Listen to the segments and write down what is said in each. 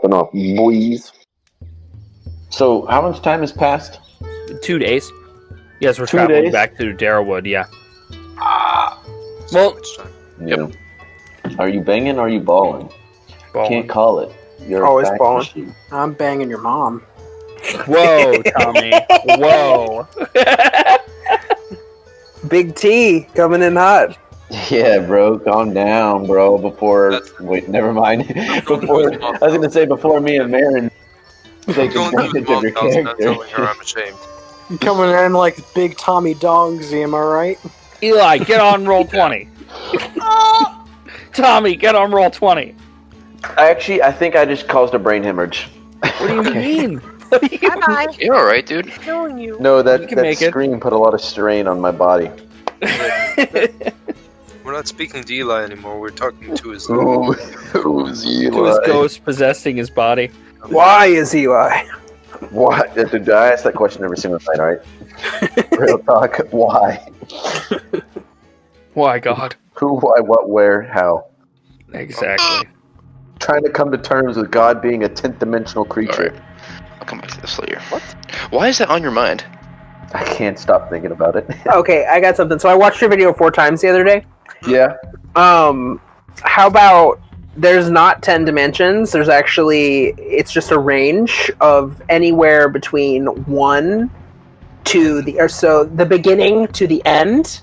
popping off, boys. So, how much time has passed? 2 days. Yes, we're 2 traveling days? back to Darrowood, yeah. Well, Yeah. Are you banging or are you balling? Balling. Can't call it. You're Always a fact balling. machine. I'm banging your mom. Whoa, Tommy. Whoa. Big T coming in hot. Yeah, bro, calm down, bro. Wait, never mind. Before I was gonna say before me and Marin take Going to advantage his of your mom's house and not character. telling her I'm ashamed. Coming in like big Tommy Dogsy, am I right? Eli, get on roll 20. Tommy, get on roll 20. I think I just caused a brain hemorrhage. What do you mean? Bye-bye. You're alright, dude. Killing you. No, You that can make it. scream put a lot of strain on my body. We're not speaking to Eli anymore. We're talking to his. Who's To his ghost possessing his body. Why is Eli? What? Dude, I ask that question every single night, alright? Real talk. Why? Why, God? Who, why, what, where, how? Exactly. Trying to come to terms with God being a 10th dimensional creature. Alright. I'll come back to this later. What? Why is that on your mind? I can't stop thinking about it. Okay, I got something. So I watched your video 4 times the other day. Yeah. How about there's not 10 dimensions? There's actually, it's just a range of anywhere between 1 to the beginning to the end.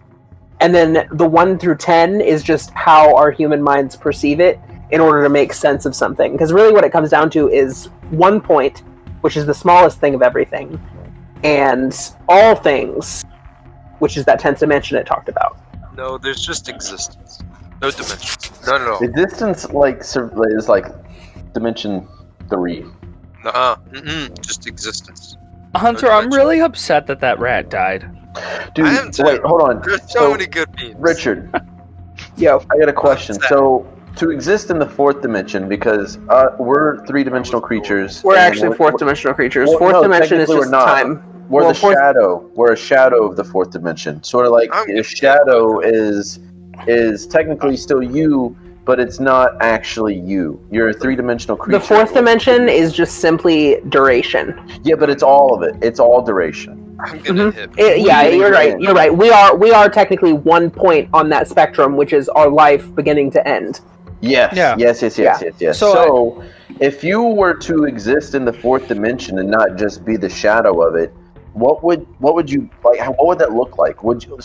And then the 1 through 10 is just how our human minds perceive it in order to make sense of something. Because really what it comes down to is 1 point, which is the smallest thing of everything, and all things, which is that 10th dimension it talked about. No, there's just existence. No dimensions. None at all. Existence is like dimension 3. Nuh-uh. Just existence. Hunter, I'm really upset that rat died. Dude, I am too. wait, hold on. There's so many good memes. Richard, Yo, I got a question. What's that? So, to exist in the 4th dimension, because we're 3-dimensional creatures. we're and actually 4th dimensional creatures. Well, 4th no, dimension is technically just we're not. time. We're Well, the shadow. We're a shadow of the 4th dimension. Sort of like I'm the good. shadow is technically still you, but it's not actually you. You're a 3-dimensional creature. The 4th dimension is just simply duration. Yeah, but it's all of it. It's all duration. I'm gonna hit. Yeah, you're right. You're right. We are technically 1 point on that spectrum, which is our life beginning to end. Yes. Yeah. Yes. So if you were to exist in the 4th dimension and not just be the shadow of it, what would you like? What would that look like? Would you,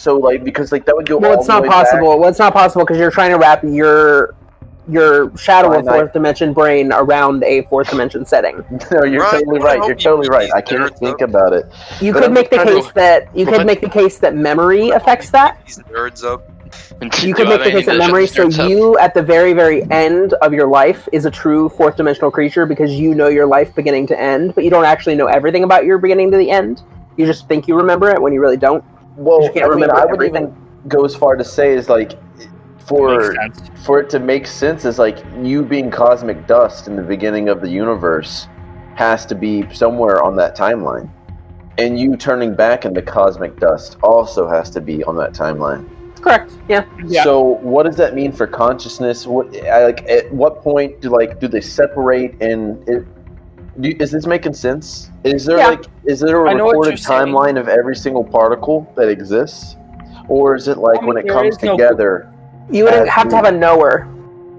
because that would go. Well, all it's the not way possible. back. Well, it's not possible because you're trying to wrap your shadow of Finite. 4th dimension brain around a 4th dimension setting. No, you're Ryan, totally I right. hope You're you totally right. I these can't nerds think up. about it. You But could I'm make the trying to- case that memory affects that. These nerds up. You could make the case that memory, so you at the very, very end of your life is a true 4th dimensional creature because you know your life beginning to end, but you don't actually know everything about your beginning to the end. You just think you remember it when you really don't. Well, You can't remember I would everything. even go as far to say is for Makes sense. for it to make sense is you being cosmic dust in the beginning of the universe has to be somewhere on that timeline, and you turning back into cosmic dust also has to be on that timeline. Correct. Yeah. Yeah. So what does that mean for consciousness? At what point do they separate? And is this making sense? Is there Yeah. is there I a know what recorded you're saying. timeline of every single particle that exists, or is it when it there comes is no- together? You would have to have a knower.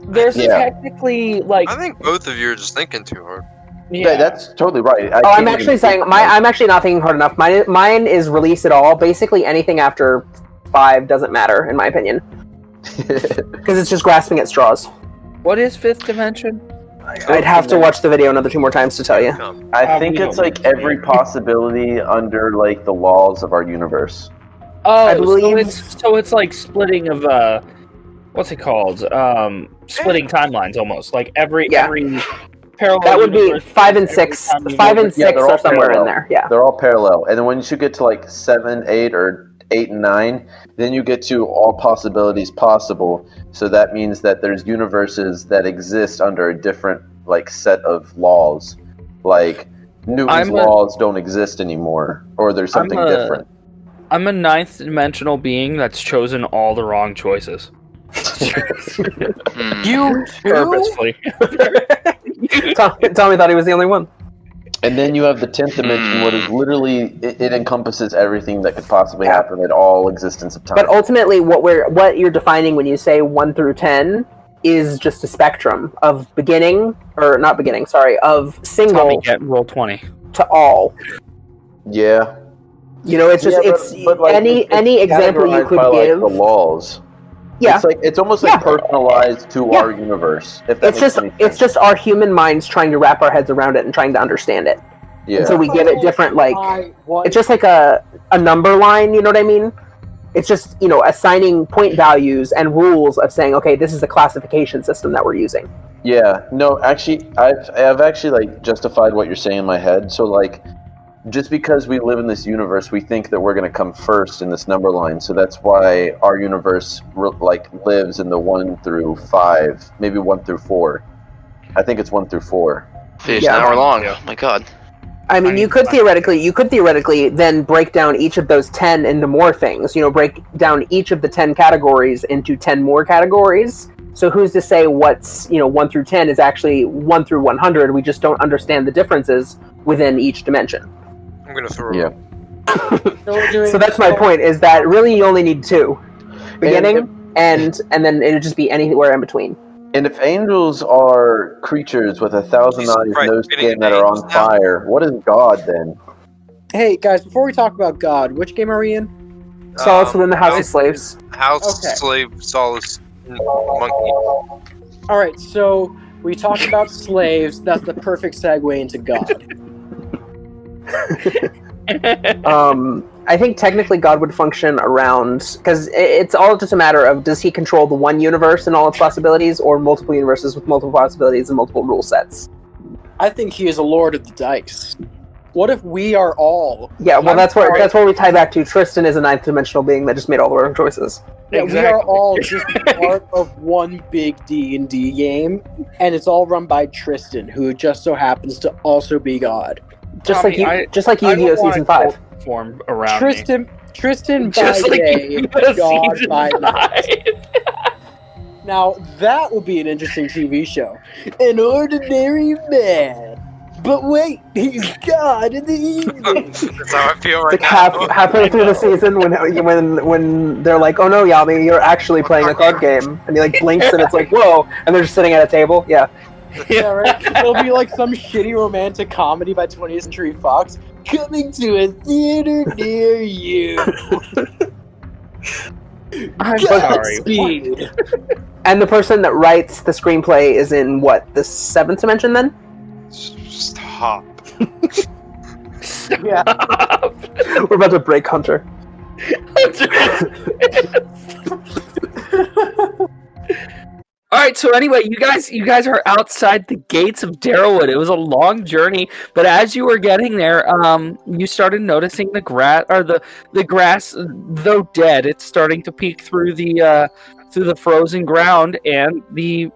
There's Yeah. technically, like... I think both of you are just thinking too hard. Yeah, that's totally right. Oh, I'm actually saying I'm actually not thinking hard enough. Mine is release it all. Basically, anything after 5 doesn't matter, in my opinion, because it's just grasping at straws. What is 5th dimension? I'd have to watch the video another 2 more times to tell you. Come. I think it's every possibility under the laws of our universe. Oh, I believe- so it's like splitting of what's it called? Splitting timelines almost. Like every parallel. That would be universe, 5 and every 6. time you 5 go- and 6 they're all are somewhere parallel. in there. Yeah. They're all parallel, and then once you get to 7, 8, or 8 and 9, then you get to all possibilities possible. So that means that there's universes that exist under a different set of laws. Like Newton's laws don't exist anymore, or there's something different. I'm a 9th dimensional being that's chosen all the wrong choices. You Purposefully. Tommy thought he was the only one. And then you have the 10th dimension, what is literally it encompasses everything that could possibly happen at all existence of time. But ultimately, what you're defining when you say 1 through 10 is just a spectrum of of single Tommy, get roll 20 to all. Yeah. You know, it's just but like, any example you could by, give. Like, the laws. Yeah, it's almost like personalized to our universe. If that it's just our human minds trying to wrap our heads around it and trying to understand it. Yeah. And so we give it different it's just like a number line. You know what I mean? It's just assigning point values and rules of saying, okay, this is the classification system that we're using. Yeah. No, actually, I've actually justified what you're saying in my head. So just because we live in this universe, we think that we're going to come first in this number line. So that's why our universe lives in the 1 through 5, maybe 1 through 4. I think it's 1 through 4. It's an hour long. Oh my god. I mean, you could theoretically then break down each of those 10 into more things. Break down each of the 10 categories into 10 more categories. So who's to say what's 1 through 10 is actually 1 through 100? We just don't understand the differences within each dimension. I'm gonna throw. Yeah. So that's my point. Is that really you only need 2, beginning and then it'll just be anywhere in between. And if angels are creatures with 1,000 eyes, no skin, that are on fire, what is God then? Hey guys, before we talk about God, which game are we in? Solace within the House of Slaves. House Slave Solace Monkey. All right, so we talked about slaves. That's the perfect segue into God. I think technically God would function around, because it's all just a matter of, does he control the one universe and all its possibilities, or multiple universes with multiple possibilities and multiple rule sets? I think he is a lord of the dice. What if we are all? Yeah, well, that's where we tie back to Tristan is a 9th dimensional being that just made all the wrong choices. Yeah, exactly. We are all just part of one big D&D game, and it's all run by Tristan, who just so happens to also be God. Just like Yu-Gi-Oh! Season 5. Form around Tristan just by like day, God by night. Now, that would be an interesting TV show. An ordinary man. But wait, he's God in the evening. That's how I feel right now. Halfway through the season, when they're like, "Oh no, Yami, you're actually playing a card game," and he blinks, and it's like, "Whoa!" And they're just sitting at a table. Yeah. Yeah, right. It'll be like some shitty romantic comedy by 20th Century Fox coming to a theater near you. I'm sorry. Speed. And the person that writes the screenplay is in what, the 7th dimension then? Stop. Yeah. We're about to break Hunter. All right, so anyway, you guys are outside the gates of Darrowood. It was a long journey, but as you were getting there, you started noticing the grass, though dead, it's starting to peek through the frozen ground, and the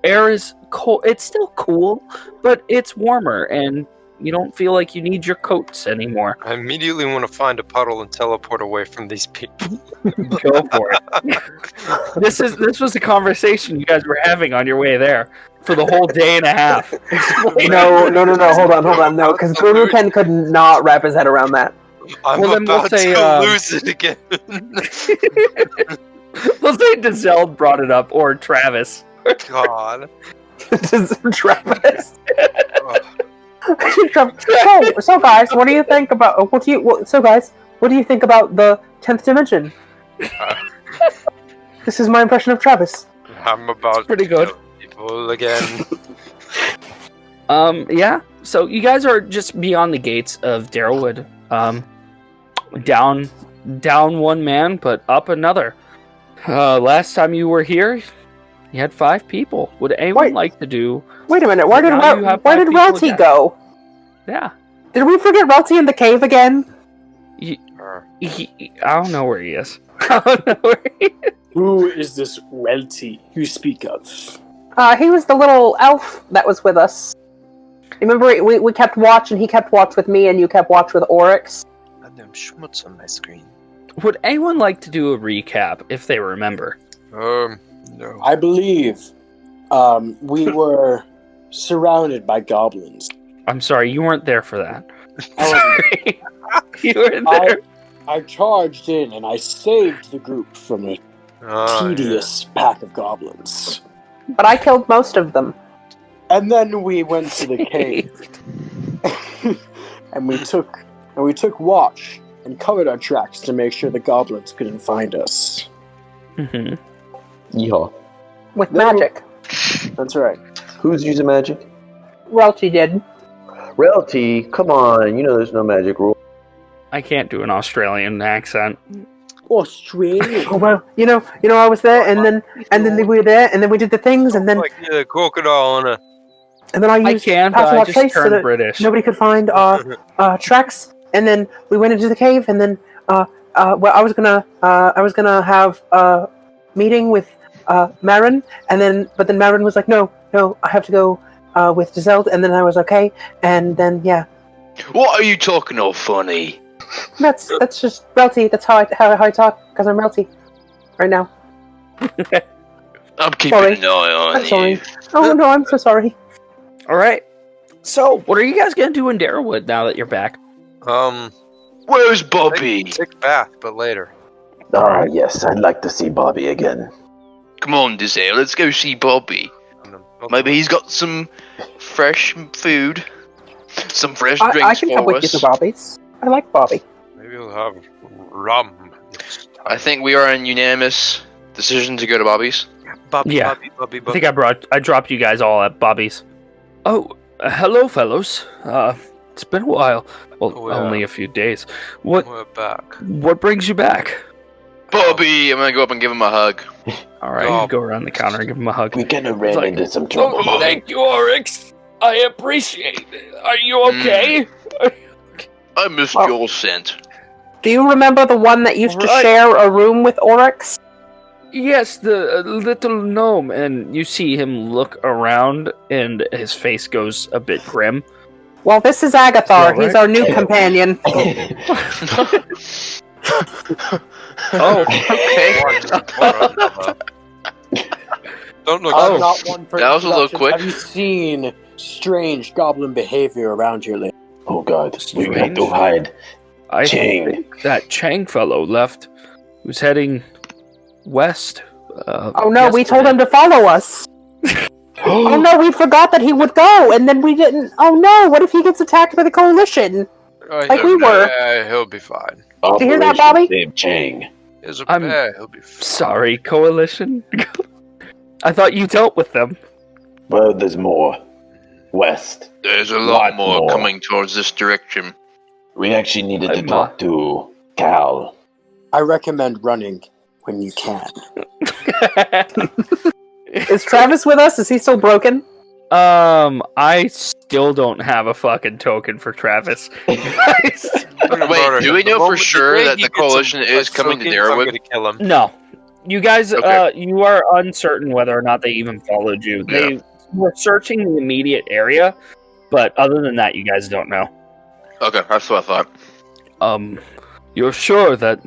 air is cold. It's still cool, but it's warmer, and you don't feel like you need your coats anymore. I immediately want to find a puddle and teleport away from these people. Go for it. This was a conversation you guys were having on your way there for the whole day and a half. No. Hold on. No, because Guru Ken could not wrap his head around that. I'm about to lose it again. We'll say Dazelle brought it up, or Travis. God. Travis. So guys, what do you think about the 10th dimension? This is my impression of Travis. I'm about pretty good. People again. Yeah. So you guys are just beyond the gates of Darrowood. Down one man, but up another. Last time you were here, you had 5 people. Would anyone like to do? Wait a minute. Where did Relty go? Yeah. Did we forget Relty in the cave again? I don't know where he is. Who is this Relty you speak of? He was the little elf that was with us. Remember, we kept watch, and he kept watch with me, and you kept watch with Oryx. And them schmutz on my screen. Would anyone like to do a recap if they remember? No. I believe we were surrounded by goblins. I'm sorry, you weren't there for that. I wasn't- You weren't there. I charged in and I saved the group from a tedious pack of goblins. But I killed most of them. And then we went to the cave. and we took watch and covered our tracks to make sure the goblins couldn't find us. Mhm. Yeehaw. With No. magic. That's right. Who's using magic? Relty did. Realty, come on. You know there's no magic rule. I can't do an Australian accent. Australia. Oh well, you know, I was there, and then we were there, and then we did the things, and then Like crocodile on a. and then I I used can, but password I lock just trace so turned that British. nobody could find our tracks, and then we went into the cave, and then well, I was gonna have a meeting with Marin, and then Marin was like, no, I have to go with Giselle, and then I was okay, and then yeah, What are you talking of, funny? that's just Relty. That's how I talk, because I'm Relty right now. I'm keeping Sorry. an eye on I'm you. sorry. Oh no, I'm so sorry. All right. So, what are you guys gonna do in Darrowood now that you're back? Where's Bobby? Take bath, but later. Ah, yes, I'd like to see Bobby again. Come on, Dizelle, let's go see Bobby. Maybe he's got some fresh food, some fresh I drinks can come for with you us. to Bobby's. I like Bobby. Maybe we'll have rum. I think we are in unanimous decision to go to Bobby's. Bobby, Yeah. Bobby. I think I dropped you guys all at Bobby's. Oh, hello, fellows. It's been a while. Well, Oh, yeah. only a few days. What We're back. brings you back? Bobby, I'm gonna go up and give him a hug. All right, Oh. you go around the counter and give him a hug. We kind of ran like- into some trouble. Oh, thank you, Oryx. I appreciate it. Are you okay? I missed Oh. your scent. Do you remember the one that used to Right. share a room with Oryx? Yes, the little gnome. And you see him look around, and his face goes a bit grim. Well, this is Agathar. You all He's right? our new companion. Oh, okay. Don't look. I'm not one for That was a little introductions. quick. Have you seen strange goblin behavior around here lately? Oh God, we have Strange. to hide. I Chang. think that Chang fellow left. He was heading west. Oh no, we told him to follow us. Oh no, we forgot that he would go, and then we didn't. Oh no, what if he gets attacked by the coalition? Like we were. Yeah, he'll be fine. Did you hear that, Operation Bobby? Save Chang. He's I'm he'll be fine. Sorry, coalition. I thought you dealt with them. Well, there's more. West. There's a Lot lot more more. coming towards this direction. We actually needed to I'm talk to Cal. I recommend running when you can. Is Travis with us? Is he still broken? I still don't have a fucking token for Travis. Wait, do we know for sure that the coalition is coming to I'm Darrowood? gonna kill him. No, you guys. Okay. You are uncertain whether or not they even followed you. They were searching the immediate area, but other than that, you guys don't know. Okay, that's what I thought. You're sure that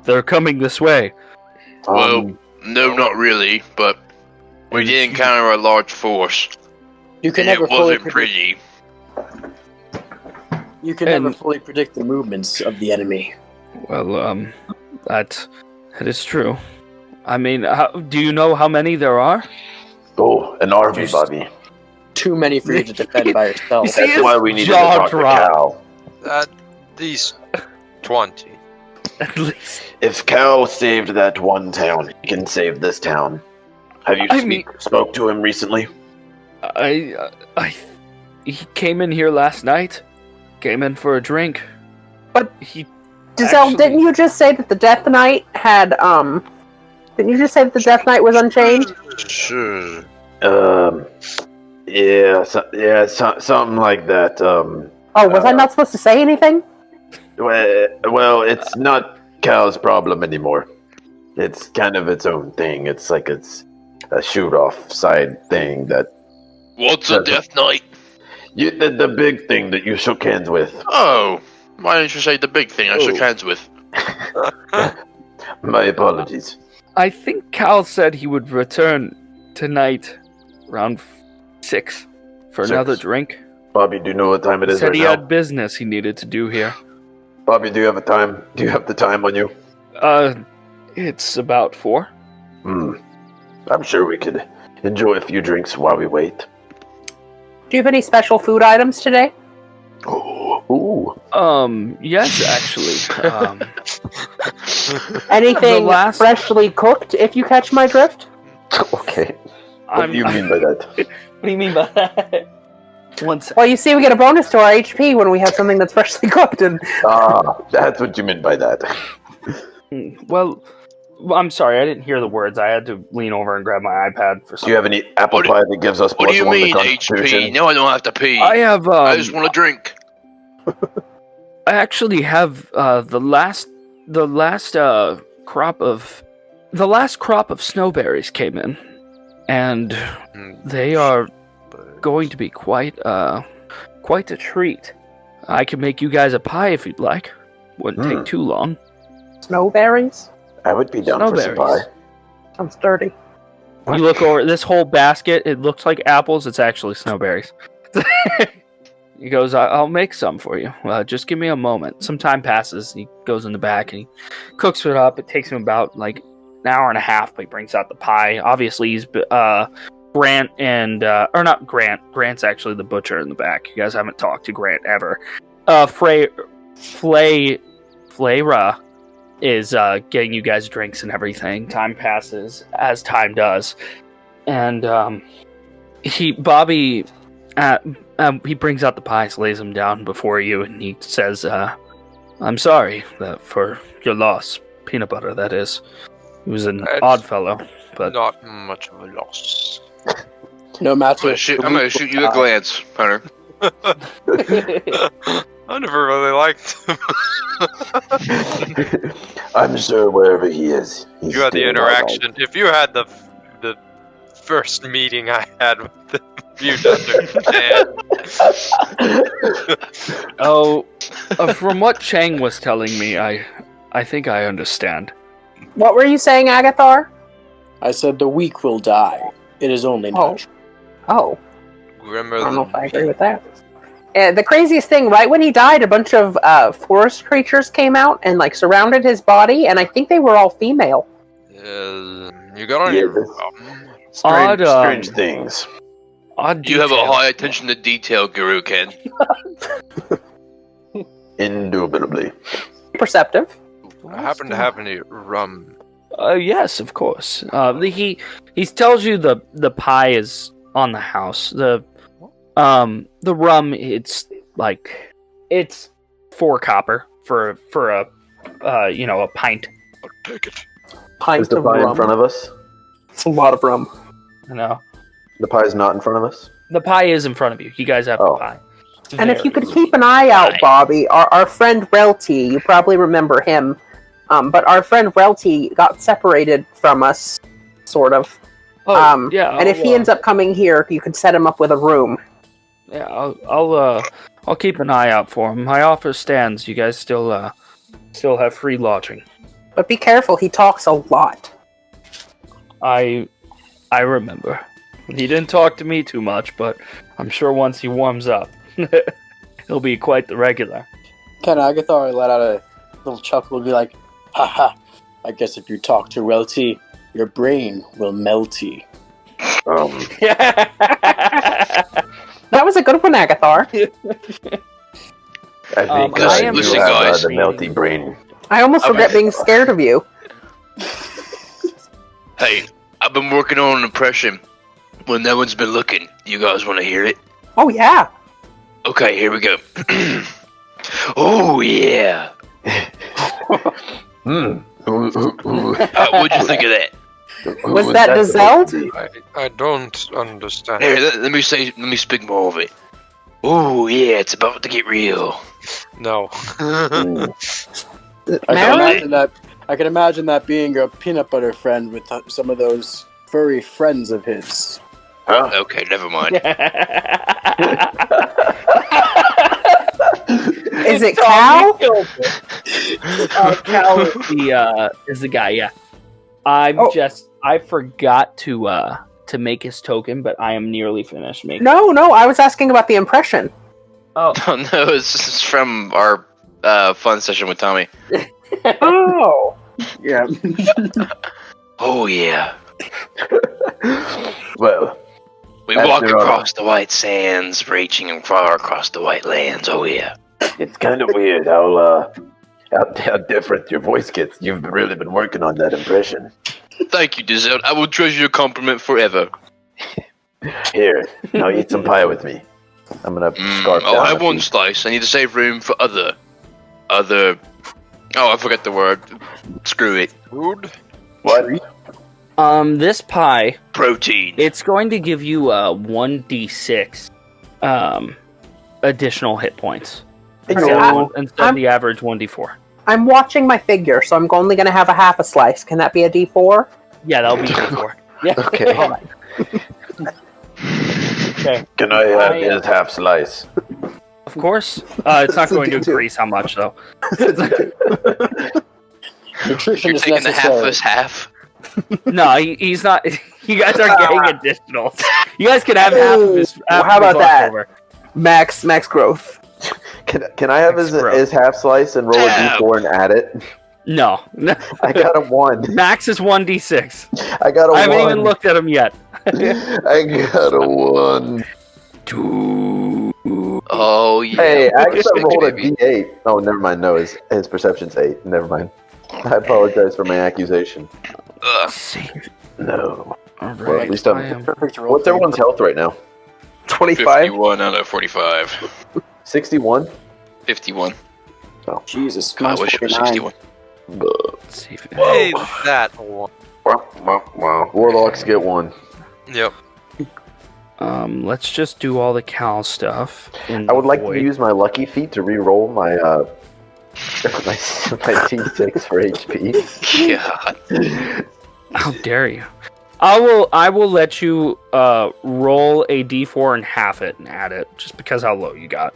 they're coming this way? Well, no, not really, but we did encounter a large force. You can And never it fully wasn't predict. pretty. You can never And- fully predict the movements of the enemy. Well, that is true. I mean, do you know how many there are? oh, an army, Just- Bobby. Too many for you to defend by yourself. You see That's his why we needed to jaw talk to drop. Cal. At least 20. At least. If Cal saved that one town, he can save this town. Have you I mean- spoke to him recently? He came in here last night. Came in for a drink. But- he. Giselle, Actually- didn't you just say that the Death Knight had Didn't you just say that the Death Knight was unchained? Sure. Something like that. Oh, was I not supposed to say anything? Well, it's not Cal's problem anymore. It's kind of its own thing. It's like it's a shoot-off side thing that What's a Death Knight? the big thing that you shook hands with. Oh, why didn't you say the big thing I shook Oh. hands with? My apologies. I think Cal said he would return tonight around 6, for 6. another drink. Bobby, do you know what time it is Said right he now? had business he needed to do here. Bobby, do you have a time? Do you have the time on you? It's about 4. I'm sure we could enjoy a few drinks while we wait. Do you have any special food items today? Ooh. Yes, actually. Anything freshly cooked, if you catch my drift? Okay. What do you mean by that? What do you mean by that? One second. Well, you see, we get a bonus to our HP when we have something that's freshly cooked. And That's what you meant by that. Well, I'm sorry, I didn't hear the words. I had to lean over and grab my iPad for something. Do you have any apple pie that gives us What do you +1 to mean Constitution? HP? No, I don't have to pee. I have. I just want a drink. I actually have the last crop of snowberries came in, and they are going to be quite a treat. I can make you guys a pie if you'd like. Wouldn't take too long. snowberries? I would be down for some pie. Sounds dirty. You look over this whole basket. It looks like apples. It's actually snowberries. He goes, I'll make some for you. Just give me a moment. Some time passes. He goes in the back and he cooks it up. It takes him about like an hour and a half, but he brings out the pie. Obviously, he's Grant and or not Grant. Grant's actually the butcher in the back. You guys haven't talked to Grant ever. Flayra is getting you guys drinks and everything. Time passes as time does, and Bobby he brings out the pies, lays them down before you, and he says, "I'm sorry for your loss, peanut butter. That is, he was an odd fellow, but not much of a loss." No matter. I'm gonna shoot you a glance, Hunter. I never really liked him. I'm sure wherever he is, he's You had the doing interaction. If you had the first meeting I had with him, you'd understand. From what Chang was telling me, I think I understand. What were you saying, Agathar? I said the weak will die. It is only natural. Oh. Remember I don't know if I agree with that. The craziest thing, right when he died, a bunch of forest creatures came out and like surrounded his body, and I think they were all female. You got on Yeah, your strange things. Odd You have a detail. high attention to detail, Guru Ken. Indubitably. Perceptive. I happen to have any rum. Yes, of course. He tells you the pie is on the house. The rum, it's 4 copper for a a pint. I'll take it. Pint Is the of pie rum. in front of us? It's a lot of rum. You know, The pie is not in front of us? the pie is in front of you. You guys have the Oh. pie. It's And if you very could keep an eye out, Bobby, our friend Relty, you probably remember him, but our friend Relty got separated from us, sort of. yeah, and if he ends up coming here, you could set him up with a room. yeah, I'll keep an eye out for him. My offer stands. You guys still have free lodging. But be careful, he talks a lot. I remember. He didn't talk to me too much, but I'm sure once he warms up, he'll be quite the regular. Ken Agathar let out a little chuckle and be like, haha, I guess if you talk to Relty, your brain will melty. That was a good one, Agathar. I think I you am listen, have guys. the melty brain. I almost forget being scared of you. Hey, I've been working on an impression when no one's been looking. You guys want to hear it? Oh, yeah. Okay, here we go. Oh, yeah. What'd you think of that? Was that Dazeld? I don't understand. Here, let me speak more of it. Oh, yeah, it's about to get real. No. I can imagine that being a peanut butter friend with some of those furry friends of his. Huh? Okay, never mind. Is it Cal? Cal is the guy, yeah. I forgot to to make his token, but I am nearly finished making. No, I was asking about the impression. Oh, Oh no, it's from our fun session with Tommy. Oh. Yeah. Oh yeah. Well, We After walk all. across the white sands, reaching far across the white lands. Oh yeah. it's kind of weird how different your voice gets. You've really been working on that impression. Thank you, Dessert. I will treasure your compliment forever. Here, now eat some pie with me. I'm gonna scarf down. I'll have a one piece. slice. I need to save room for other. Oh, I forgot the word. Screw it. Food? What? this pie, Protein. it's going to give you 1d6 additional hit points. Instead of the average 1d4. I'm watching my figure, so I'm only going to have a half a slice. Can that be a D4? Yeah, that'll be d4. Yeah. Okay. All right. Okay. Can I have his half slice? Of course. It's not going to increase how much, though. Nutrition You're is taking the necessary. halfless half. No, he's not. You guys are getting additional. You guys can have half of his. Half How of his about that? leftover. Max growth. Can I have his half slice and roll a d4 and add it? No. I got a 1. Max is 1d6. I got a 1. I haven't even looked at him yet. I got a 1. 2. Oh yeah. Hey, actually I rolled a baby. d8. Oh, never mind. No, his perception's 8. Never mind. I apologize for my accusation. Ugh. No. All Well, at right. least I I'm. am. Perfect role. What's everyone's health right now? 25. 51 out of 45. 61. 51. Jesus, I mine's wish it was 49. 61. Let's see if Hey, that one. Wow. Warlocks get 1. Yep. let's just do all the Cal stuff. I would like to use my lucky feat to re-roll my my T6 for HP. God. How dare you? I will let you roll a d4 and half it and add it, just because how low you got.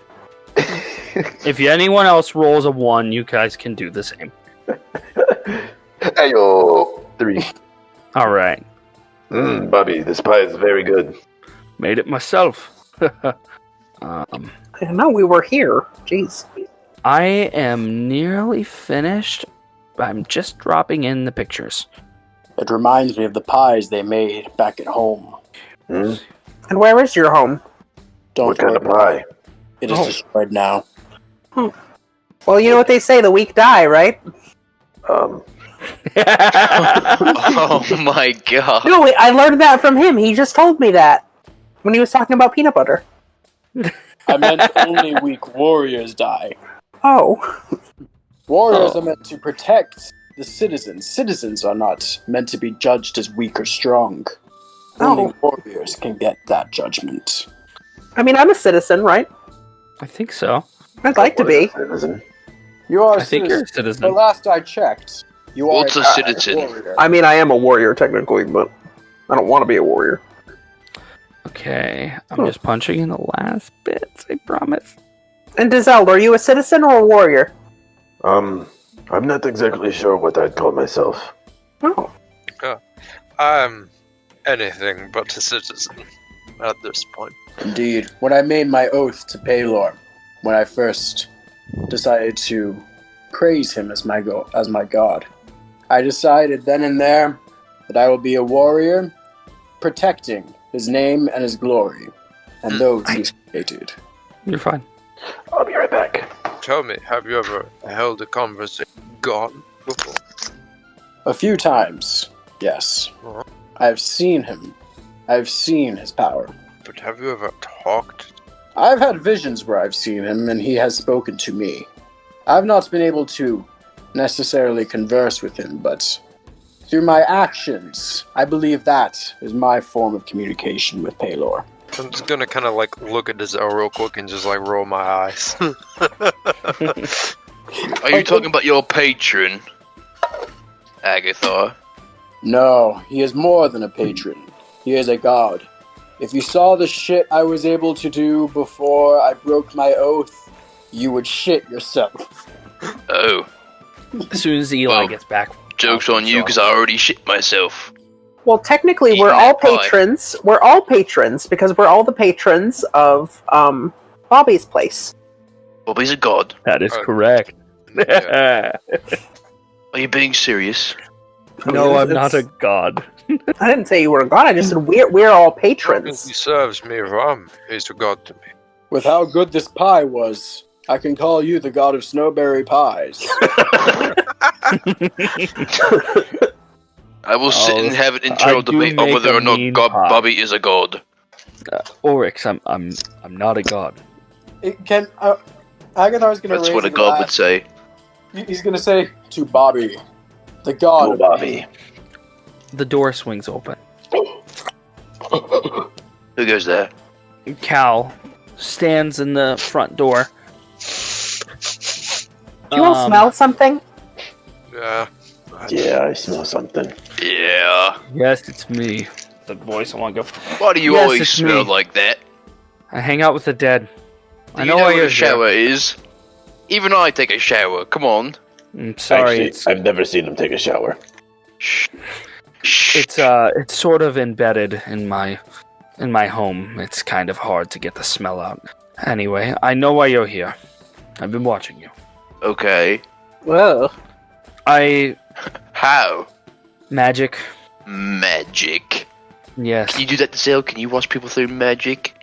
If anyone else rolls a 1, you guys can do the same. Ayo! 3. All right. Bobby, this pie is very good. Made it myself. I know we were here. Jeez. I am nearly finished. I'm just dropping in the pictures. It reminds me of the pies they made back at home. And where is your home? Don't What kind of worry. pie? It is destroyed now. Well, you know what they say, the weak die, right? Oh my god. No, wait, I learned that from him. He just told me that when he was talking about peanut butter. I meant only weak warriors die. Oh. Warriors are meant to protect the citizens. Citizens are not meant to be judged as weak or strong. Only warriors can get that judgment. I mean, I'm a citizen, right? I think so. I'd like to be. Citizen. You are a I think you're a citizen. citizen. The last I checked, you are What's a citizen? warrior. I mean, I am a warrior, technically, but I don't want to be a warrior. Okay, I'm just punching in the last bits, I promise. And Dizelle, are you a citizen or a warrior? I'm not exactly sure what I'd call myself. Oh. I'm anything but a citizen at this point. Indeed. When I made my oath to Paylor, when I first decided to praise him as my god, I decided then and there that I will be a warrior, protecting his name and his glory, and those he created. You're fine. I'll be right back. Tell me, have you ever held a conversation with God before? A few times, yes. Uh-huh. I've seen him. I've seen his power. But have you ever talked? I've had visions where I've seen him, and he has spoken to me. I've not been able to necessarily converse with him, but through my actions, I believe that is my form of communication with Paylor. I'm just gonna kind of like look at this real quick and just like roll my eyes. Are you talking about your patron, Agathar? No, he is more than a patron. He is a god. If you saw the shit I was able to do before I broke my oath, you would shit yourself. Oh, As soon as Eli Well, gets back. joke's on you because I already shit myself. Well, technically, Eating we're all that pie. patrons. We're all patrons because we're all the patrons of Bobby's place. Bobby's a god. That is Oh. correct. Yeah. Are you being serious? No, I'm not a It's- god. I didn't say you were a god. I just said we're all He patrons. serves me rum. He's a god to me. With how good this pie was, I can call you the god of snowberry pies. I will sit and have an internal I do debate on make whether a or not mean God pie. Bobby is a god. Oryx, I'm not a god. Agathar's gonna That's raise what a a god would glass. say. He's gonna say to Bobby, the god Oh, of Bobby. The door swings open. Who goes there? Cal stands in the front door. Do you all smell something? Yeah. Yeah, I smell something. Yeah. Yes, it's me. The voice. I want to go. Why do you Yes, always it's smell me. like that? I hang out with the dead. Do I you know know why what you're a shower is? Even I take a shower. Come on. here. I'm sorry. Actually, it's I've never seen him take a shower. Shh. it's sort of embedded in my home. It's kind of hard to get the smell out. Anyway, I know why you're here. I've been watching you. Okay. Whoa. How? Magic. Magic. Yes. Can you do that to Zell? Can you watch people through magic?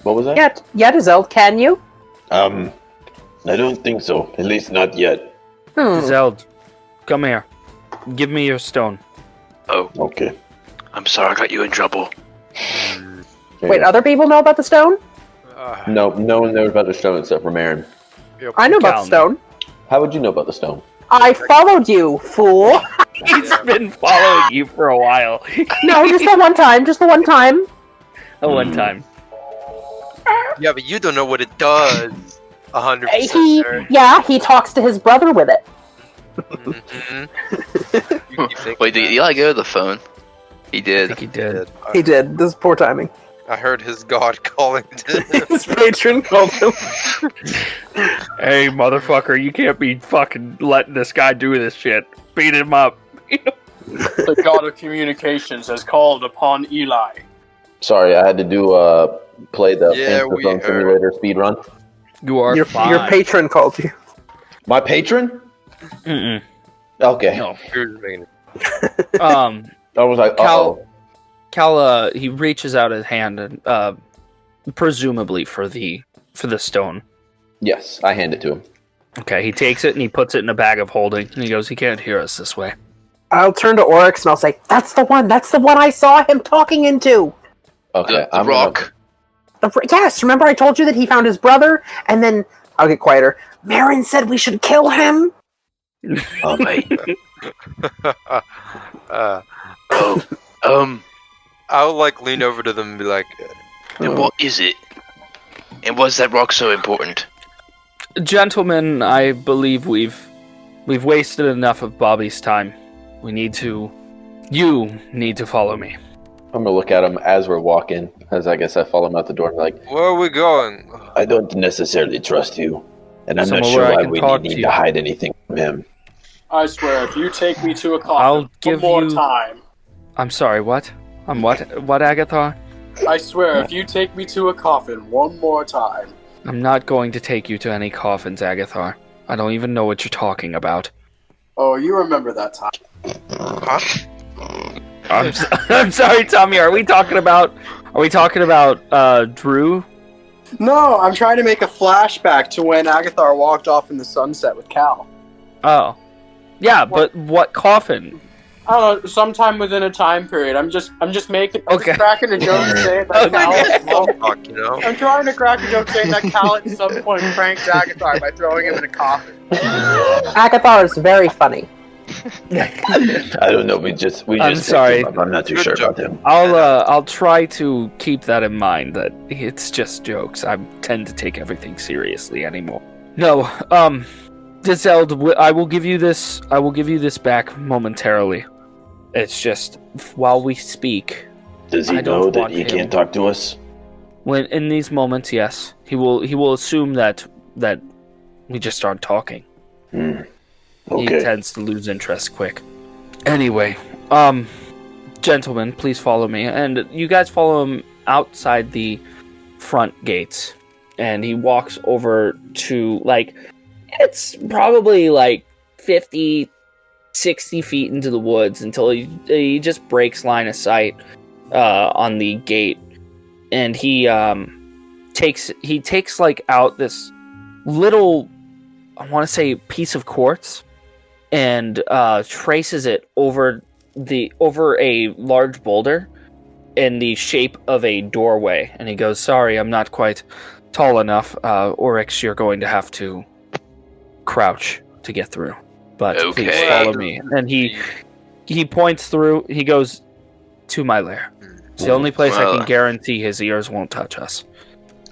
What was that? Yeah, Dizelle, can you? I don't think so. At least not yet. Zeld, come here. Give me your stone. Oh, Okay. I'm sorry I got you in trouble. Wait, other people know about the stone? No one knows about the stone except for Marin. I know about Cal the stone. How would you know about the stone? I followed you, fool. He's been following you for a while. No, just the one time. Just the one time. The one time. Yeah, but you don't know what it does. 100%. He talks to his brother with it. You think Wait, did Eli go to the phone? He I did. think he did. He did. This is poor timing. I heard his god calling to him. His patron called him. Hey, motherfucker, you can't be fucking letting this guy do this shit. Beat him up. The god of communications has called upon Eli. Sorry, I had to do play the Yeah, Paint the we Phone heard. Simulator speedrun. You are Your fine. patron called you. My patron? Mm-mm. Okay. No. You're making I was like, Cal- oh. Cal, he reaches out his hand and, presumably for the stone. Yes, I hand it to him. Okay, he takes it and he puts it in a bag of holding. And he goes, he can't hear us this way. I'll turn to Oryx and I'll say, That's the one I saw him talking into. Okay, The I'm rock. Yes, remember I told you that he found his brother? And then, I'll get quieter. Marin said we should kill him? Oh, mate. uh, Oh, I'll lean over to them and be like, then what is it? And was that rock so important? Gentlemen, I believe we've wasted enough of Bobby's time. You need to follow me. I'm gonna look at him as we're walking, as I guess I follow him out the door and be like, where are we going? I don't necessarily trust you, and I'm not Somewhere sure where I why can we talk need to to you. hide anything from him. I swear, if you take me to a I'll coffin give one more you- time, I'm sorry, what? What, Agathar? I swear, if you take me to a coffin one more time, I'm not going to take you to any coffins, Agathar. I don't even know what you're talking about. oh, you remember that time. Huh? I'm sorry, Tommy. Are we talking about Drew? No, I'm trying to make a flashback to when Agathar walked off in the sunset with Cal. Oh, yeah, but what coffin? I don't know, sometime within a time period. I'm just Okay. cracking a joke saying that Cal. Fuck, you know? I'm trying to crack a joke saying that Cal at some point pranked Agathar by throwing him in a coffin. Agathar is very funny. I don't know. We just. I'm picked sorry. him up. I'm not too Good sure job. about him. I'll try to keep that in mind. That it's just jokes. I tend to take everything seriously anymore. No, Dizeld, I will give you this. I will give you this back momentarily. It's just while we speak. Does he I don't know that want he him. can't talk to us? When in these moments, yes, he will assume that we just aren't talking. He Okay. tends to lose interest quick. Anyway, Gentlemen, please follow me. And you guys follow him outside the front gates. And he walks over to, like, it's probably like 50, 60 feet into the woods until he just breaks line of sight on the gate. And he takes like out this little, I want to say, piece of quartz and traces it over a large boulder in the shape of a doorway. And he goes, "Sorry, I'm not quite tall enough. Oryx, you're going to have to crouch to get through. But Okay. please follow me." And he points through. He goes, "To my lair. It's the only place I can guarantee his ears won't touch us."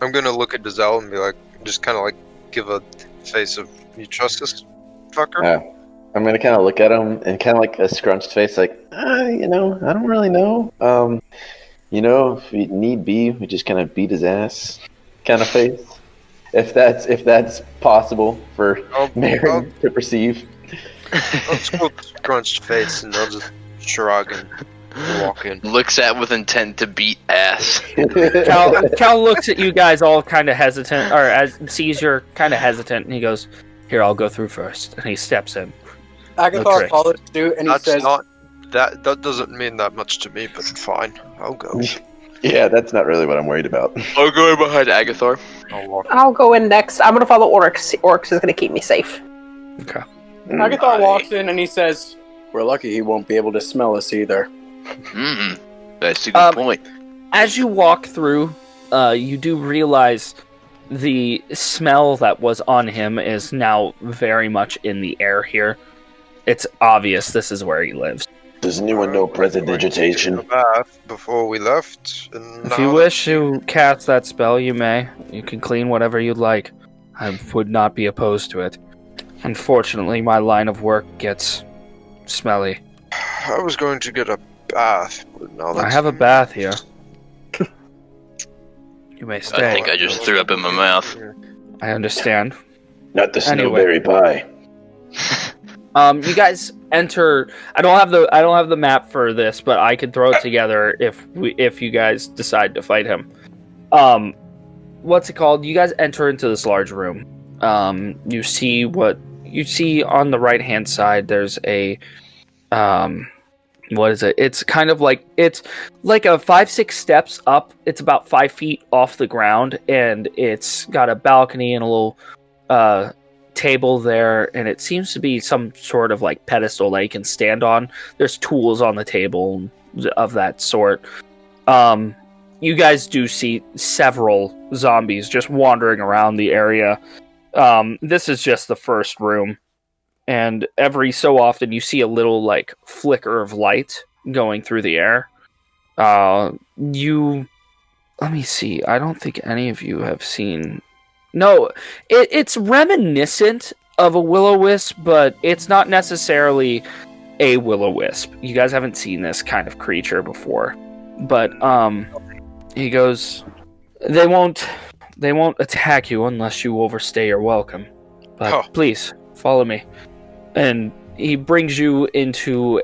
I'm gonna look at Dazelle and be like, just kind of like give a face of, "You trust this fucker?" I'm gonna kind of look at him and kind of like a scrunched face, like, I don't really know. If we need be, we just kind of beat his ass, kind of face. If that's possible for Marin to perceive. I'll just go with scrunched face and I'll just shrug and walk in. Looks at with intent to beat ass. Cal looks at you guys all kind of hesitant, or sees you're kind of hesitant, and he goes, "Here, I'll go through first." And he steps in. Agathar follows suit and he That's says, not that doesn't mean that much to me, but fine, I'll go. Yeah, that's not really what I'm worried about. I'll go behind Agathar. I'll walk. I'll go in next. I'm gonna follow Oryx. Oryx is gonna keep me safe. Okay. Agathar walks in and he says, "We're lucky he won't be able to smell us either." That's a good point. As you walk through, you do realize the smell that was on him is now very much in the air here. It's obvious this is where he lives. Does anyone know prestidigitation? Before we left. And If you wish to cast that spell, you may. You can clean whatever you'd like. I would not be opposed to it. Unfortunately, my line of work gets smelly. I was going to get a bath, but now I have a bath here. You may I stay. think I just threw up in my mouth. I understand. Not the Anyway. snowberry pie. You guys enter. I don't have the map for this, but I could throw it together if you guys decide to fight him. What's it called? You guys enter into this large room. You see on the right hand side. There's a what is it? It's kind of like a 5-6 steps up. It's about 5 feet off the ground, and it's got a balcony and a little table there, and it seems to be some sort of like pedestal they can stand on. There's tools on the table of that sort. You guys do see several zombies just wandering around the area. This is just the first room, and every so often you see a little like flicker of light going through the air. Let me see. I don't think any of you have seen. No, it's reminiscent of a will-o-wisp, but it's not necessarily a will-o-wisp. You guys haven't seen this kind of creature before. But he goes, they won't attack you unless you overstay your welcome. But please follow me. And he brings you into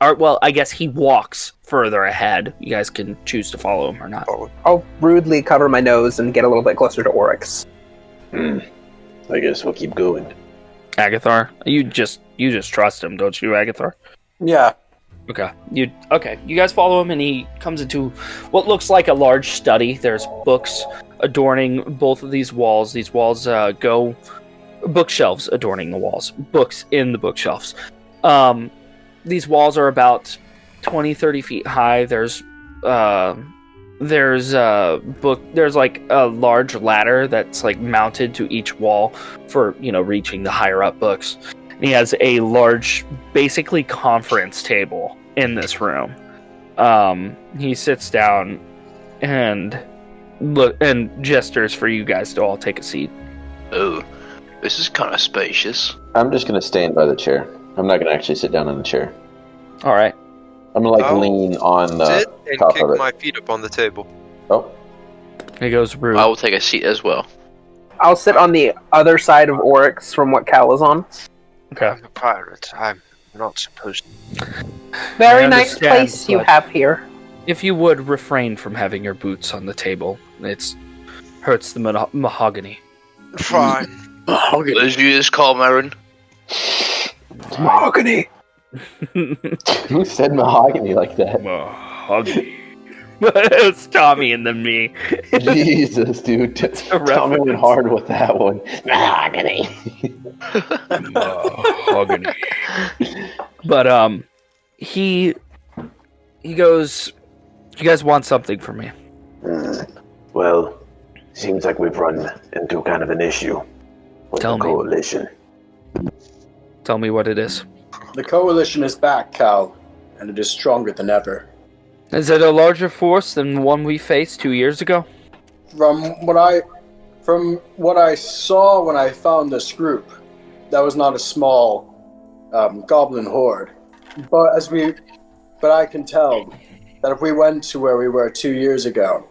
I guess he walks further ahead. You guys can choose to follow him or not. I'll rudely cover my nose and get a little bit closer to Oryx. I guess we'll keep going. Agathar, you just trust him, don't you, Agathar? Yeah. Okay. You guys follow him, and he comes into what looks like a large study. There's books adorning both of these walls. These walls go bookshelves adorning the walls. Books in the bookshelves. These walls are about 20-30 feet high. There's like a large ladder that's like mounted to each wall for reaching the higher up books. And he has a large, basically conference table in this room. He sits down and gestures for you guys to all take a seat. Oh, this is kind of spacious. I'm just gonna stand by the chair. I'm not gonna actually sit down on the chair. All right. I'm gonna lean on the sit and top kick of it. my feet up on the table. Oh, He goes rude. I will take a seat as well. I'll sit on the other side of Oryx from what Cal is on. Okay. I'm a pirate. I'm not supposed to. Very nice understand, place you but have here. if you would refrain from having your boots on the table, it hurts the mahogany. Fine. What did you just call Marin? Mahogany. Who said mahogany like that? Mahogany. It's Tommy and then me. Jesus, dude. Tommy went hard with that one. Mahogany. Mahogany. But he goes, you guys want something from me? Well, seems like we've run into kind of an issue with Tell the me. coalition. Tell me what it is. The coalition is back, Cal, and it is stronger than ever. Is it a larger force than the one we faced 2 years ago? From what I saw when I found this group, that was not a small goblin horde. But I can tell that if we went to where we were 2 years ago,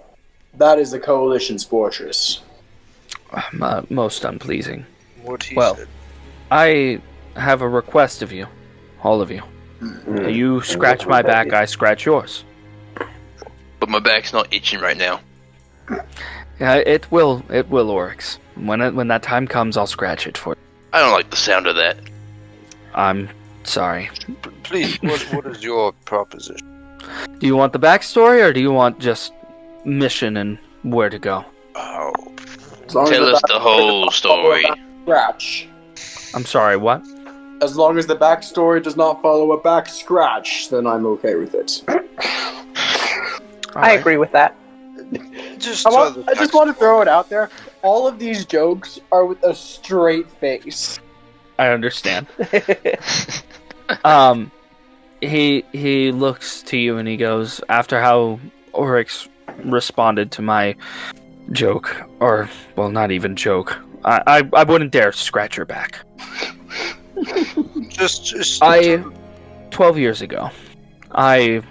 that is the coalition's fortress. Most unpleasing. What he Well, said. I have a request of you, all of you. You scratch my back, I scratch yours. But my back's not itching right now. Yeah, it will, Oryx. When that time comes, I'll scratch it for you. I don't like the sound of that. I'm sorry. Please, what is your proposition? Do you want the backstory, or do you want just mission and where to go? Oh, As long as Tell us the backstory whole does not follow a story. back scratch. I'm sorry, what? As long as the backstory does not follow a back scratch, then I'm okay with it. I agree with that. just I just want to throw it out there. All of these jokes are with a straight face. I understand. He looks to you and he goes, after how Oryx responded to my joke, or, well, not even joke, I wouldn't dare scratch your back. Just 12 years ago, I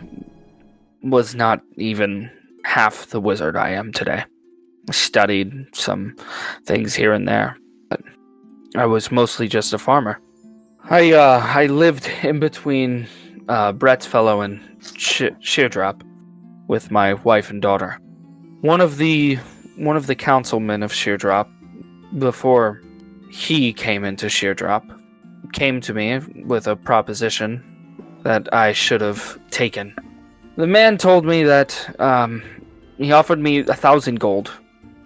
was not even half the wizard I am today. I studied some things here and there, but I was mostly just a farmer. I lived in between Brett's Fellow and Sheardrop with my wife and daughter. One of the councilmen of Sheardrop, before he came into Sheardrop, came to me with a proposition that I should have taken. The man told me that he offered me 1,000 gold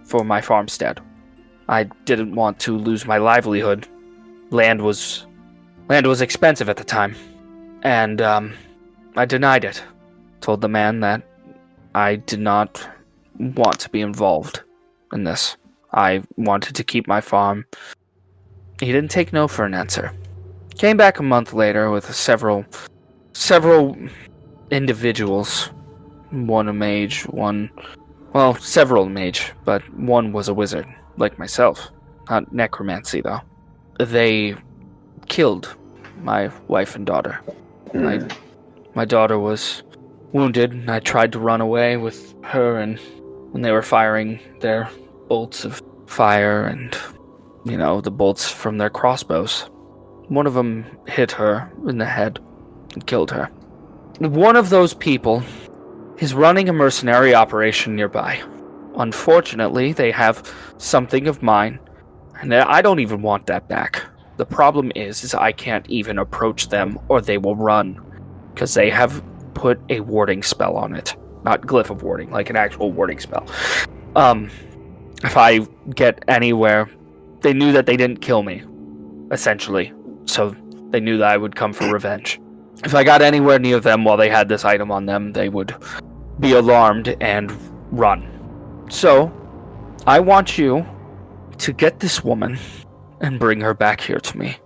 for my farmstead. I didn't want to lose my livelihood. Land was expensive at the time, and I denied it. Told the man that I did not want to be involved in this. I wanted to keep my farm. He didn't take no for an answer. Came back a month later with several individuals. One a mage, several mage, but one was a wizard, like myself. Not necromancy, though. They killed my wife and daughter. My daughter was wounded, and I tried to run away with her, and when they were firing their bolts of fire and, the bolts from their crossbows, one of them hit her in the head and killed her. One of those people is running a mercenary operation nearby. Unfortunately, they have something of mine, and I don't even want that back. The problem is I can't even approach them or they will run, because they have put a warding spell on it. Not glyph of warding, like an actual warding spell. If I get anywhere, they knew that they didn't kill me, essentially, so they knew that I would come for revenge. If I got anywhere near them while they had this item on them, they would be alarmed and run. So, I want you to get this woman and bring her back here to me.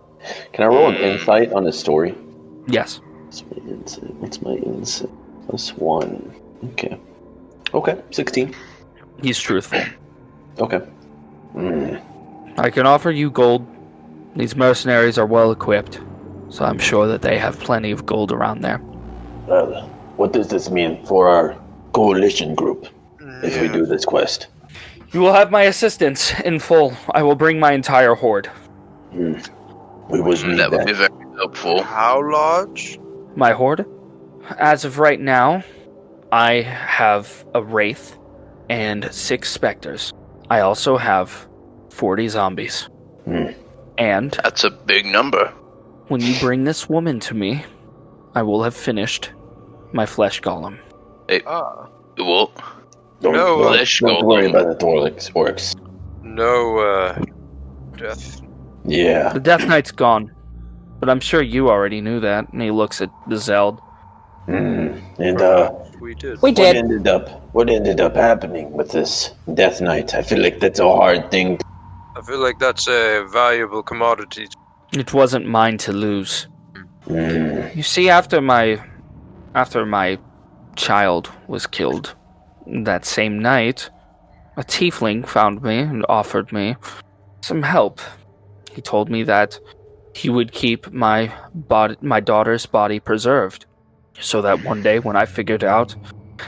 Can I roll an insight on his story? Yes. What's my insight? +1. Okay, 16. He's truthful. Okay. I can offer you gold. These mercenaries are well equipped, so I'm sure that they have plenty of gold around there. What does this mean for our coalition group if we do this quest? You will have my assistance in full. I will bring my entire horde. We would need That would be very helpful. how large? My horde? As of right now, I have a wraith and 6 specters. I also have 40 zombies. And That's a big number. when you bring this woman to me, I will have finished my flesh golem. Well, Don't worry about the orcs. No, death. Yeah. The Death Knight's gone, but I'm sure you already knew that. And he looks at the Zeld. And We did. We what did. ended up happening with this Death Knight? I feel like that's a hard thing. I feel like that's a valuable commodity. It wasn't mine to lose. Mm. You see, after my child was killed that same night, a tiefling found me and offered me some help. He told me that he would keep my daughter's body preserved, so that one day when I figured out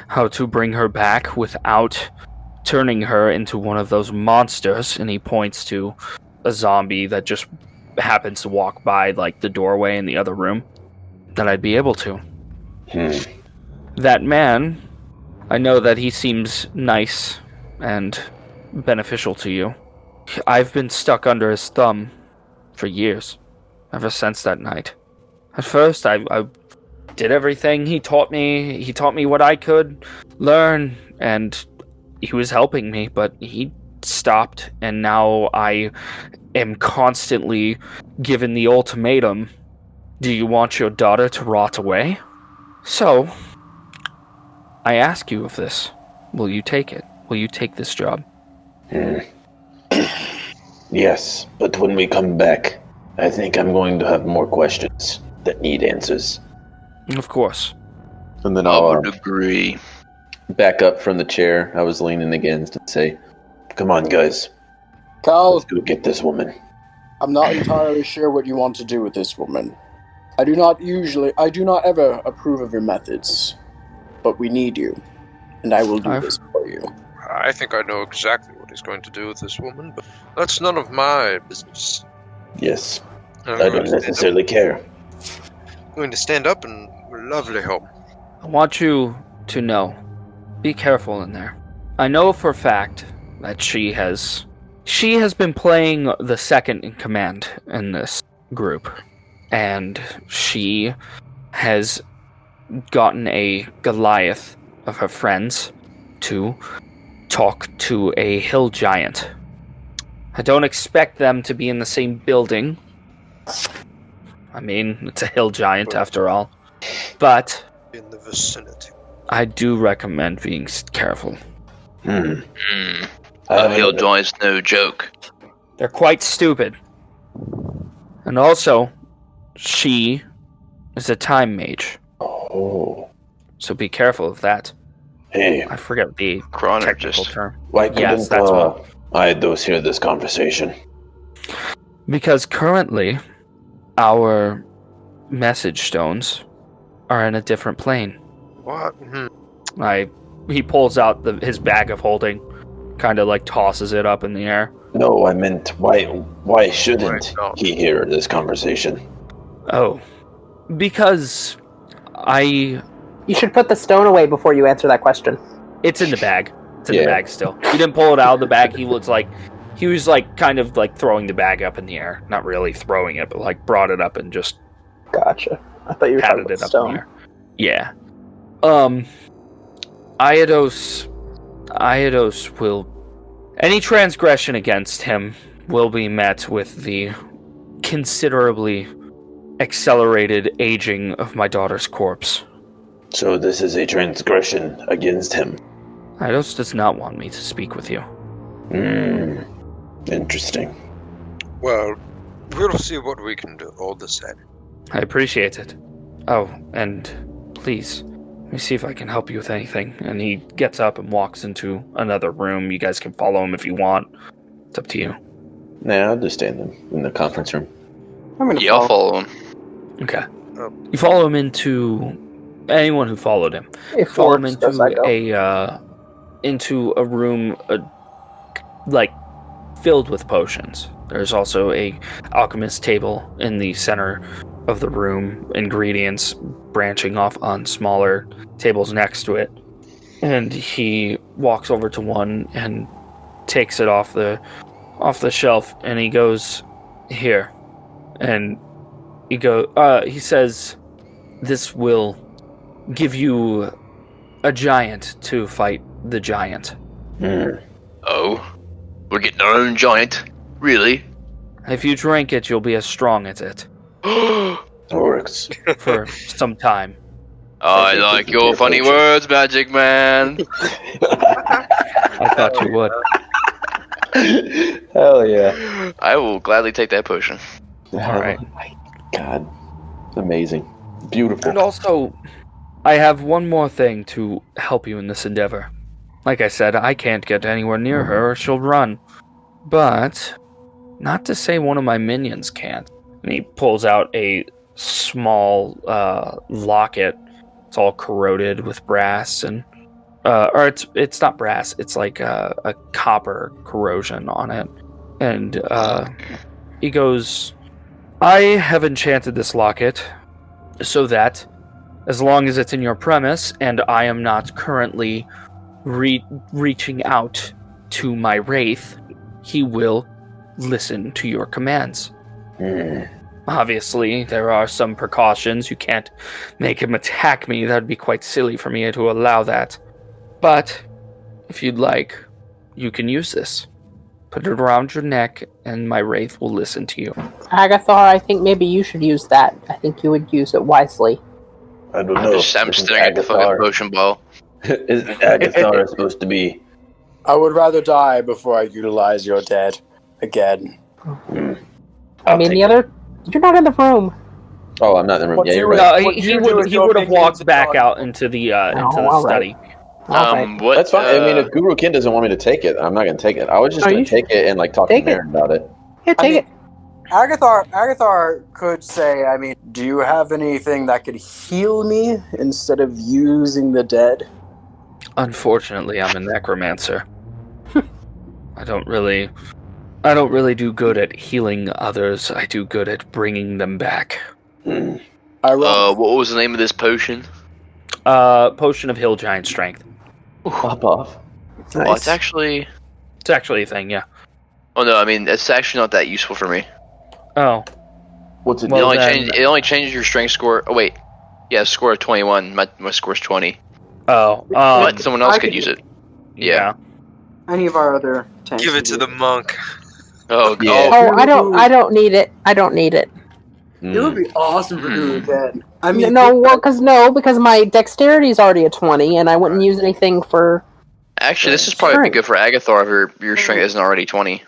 how to bring her back without turning her into one of those monsters, and he points to a zombie that just happens to walk by like the doorway in the other room, that I'd be able to. That man, I know that he seems nice and beneficial to you. I've been stuck under his thumb for years, ever since that night. At first, I did everything he taught me. He taught me what I could learn, and he was helping me, but he stopped, and now I am constantly given the ultimatum: do you want your daughter to rot away? So, I ask you of this. Will you take it? Will you take this job? Yes, but when we come back, I think I'm going to have more questions that need answers. Of course. And then I I'll would agree. back up from the chair I was leaning against and say, "Come on, guys. Carl, Let's go get this woman." I'm not entirely sure what you want to do with this woman. I do not ever approve of your methods, but we need you, and I will do this for you. I think I know exactly what he's going to do with this woman, but that's none of my business. Yes, I'm I going don't to stand necessarily care. up, going to stand up and lovely home. I want you to know, be careful in there. I know for a fact that she has been playing the second in command in this group, and she has gotten a Goliath of her friends to talk to a hill giant. I don't expect them to be in the same building. I mean, it's a hill giant after all. But In the vicinity. I do recommend being careful. A hill giant's no joke. They're quite stupid. And also, she is a time mage. Oh, So be careful of that. hey, I forget the technical Chronologist. term. why couldn't Yes, that's what. Eidos hear this conversation? Because currently, our message stones are in a different plane. What? He pulls out his bag of holding, kind of like tosses it up in the air. No, I meant why shouldn't Why not? he hear this conversation? Oh, because You should put the stone away before you answer that question. it's in the bag. It's in the Yeah. bag still. He didn't pull it out of the bag. He was kind of like throwing the bag up in the air. Not really throwing it, but like brought it up and just Gotcha. I thought you were talking patted about it up stone. in the air. Yeah. Eidos will... Any transgression against him will be met with the considerably accelerated aging of my daughter's corpse. So this is a transgression against him. Eidos does not want me to speak with you. Interesting. Well, we'll see what we can do, all the same. I appreciate it. Oh, and please, let me see if I can help you with anything. And he gets up and walks into another room. You guys can follow him if you want. It's up to you. Nah, I'll just stay in the conference room. I'm gonna Yeah, I'll follow. follow him. Okay. You follow him into... Anyone who followed him. If Follow him Forrest does, I go. into a room like filled with potions. There's also a alchemist table in the center of the room, ingredients branching off on smaller tables next to it. And he walks over to one and takes it off the shelf, and he goes, "Here." And he says, "This will give you a giant to fight the giant." Oh, we're getting our own giant? Really? If you drink it, you'll be as strong as it Works. for some time. I like your funny words, Magic Man. I thought you would. Hell yeah. I will gladly take that potion. All right. Oh my God. Amazing. Beautiful. And also, I have one more thing to help you in this endeavor. Like I said, I can't get anywhere near her or she'll run. But, not to say one of my minions can't. And he pulls out a small locket. It's all corroded with brass and... or it's not brass, it's like a copper corrosion on it. And he goes, "I have enchanted this locket so that as long as it's in your premise and I am not currently reaching out to my wraith, he will listen to your commands." Obviously, there are some precautions. You can't make him attack me. That would be quite silly for me to allow that. But, if you'd like, you can use this. Put it around your neck, and my wraith will listen to you. Agathar, I think maybe you should use that. I think you would use it wisely. I don't know. I'm staring at the fucking potion ball. Is Agathar supposed to be? I would rather die before I utilize your dead again. I mean, the other... You're not in the room. Oh, I'm not in the room. What Yeah, you you're would- right. No, What he you do would is he your would have minions walked back are- out into the all study. Right. What? That's fine. I mean, if Guru Kin doesn't want me to take it, I'm not going to take it. I was just No, going you to take it and like talk to take it. Marin about it. Yeah, take it. Agathar could say, I mean, do you have anything that could heal me instead of using the dead? Unfortunately, I'm a necromancer. I don't really do good at healing others. I do good at bringing them back. Ironic. What was the name of this potion? Potion of Hill Giant Strength. Pop off. Well, it's actually... It's actually a thing, yeah. Oh no, I mean, it's actually not that useful for me. Oh, What's it? Well, It only changes your strength score. Oh wait, yeah, score of 21. My score's 20. oh, But someone else I could could use do- it. Yeah. Any of our other tanks. Give it could to do the monk. Oh, Yeah. oh, I don't need it. I don't need it. It would be awesome for doing dead. I mean, Because my dexterity is already a 20, and I wouldn't use anything for... actually, this is probably good for Agathar if your strength isn't already 20.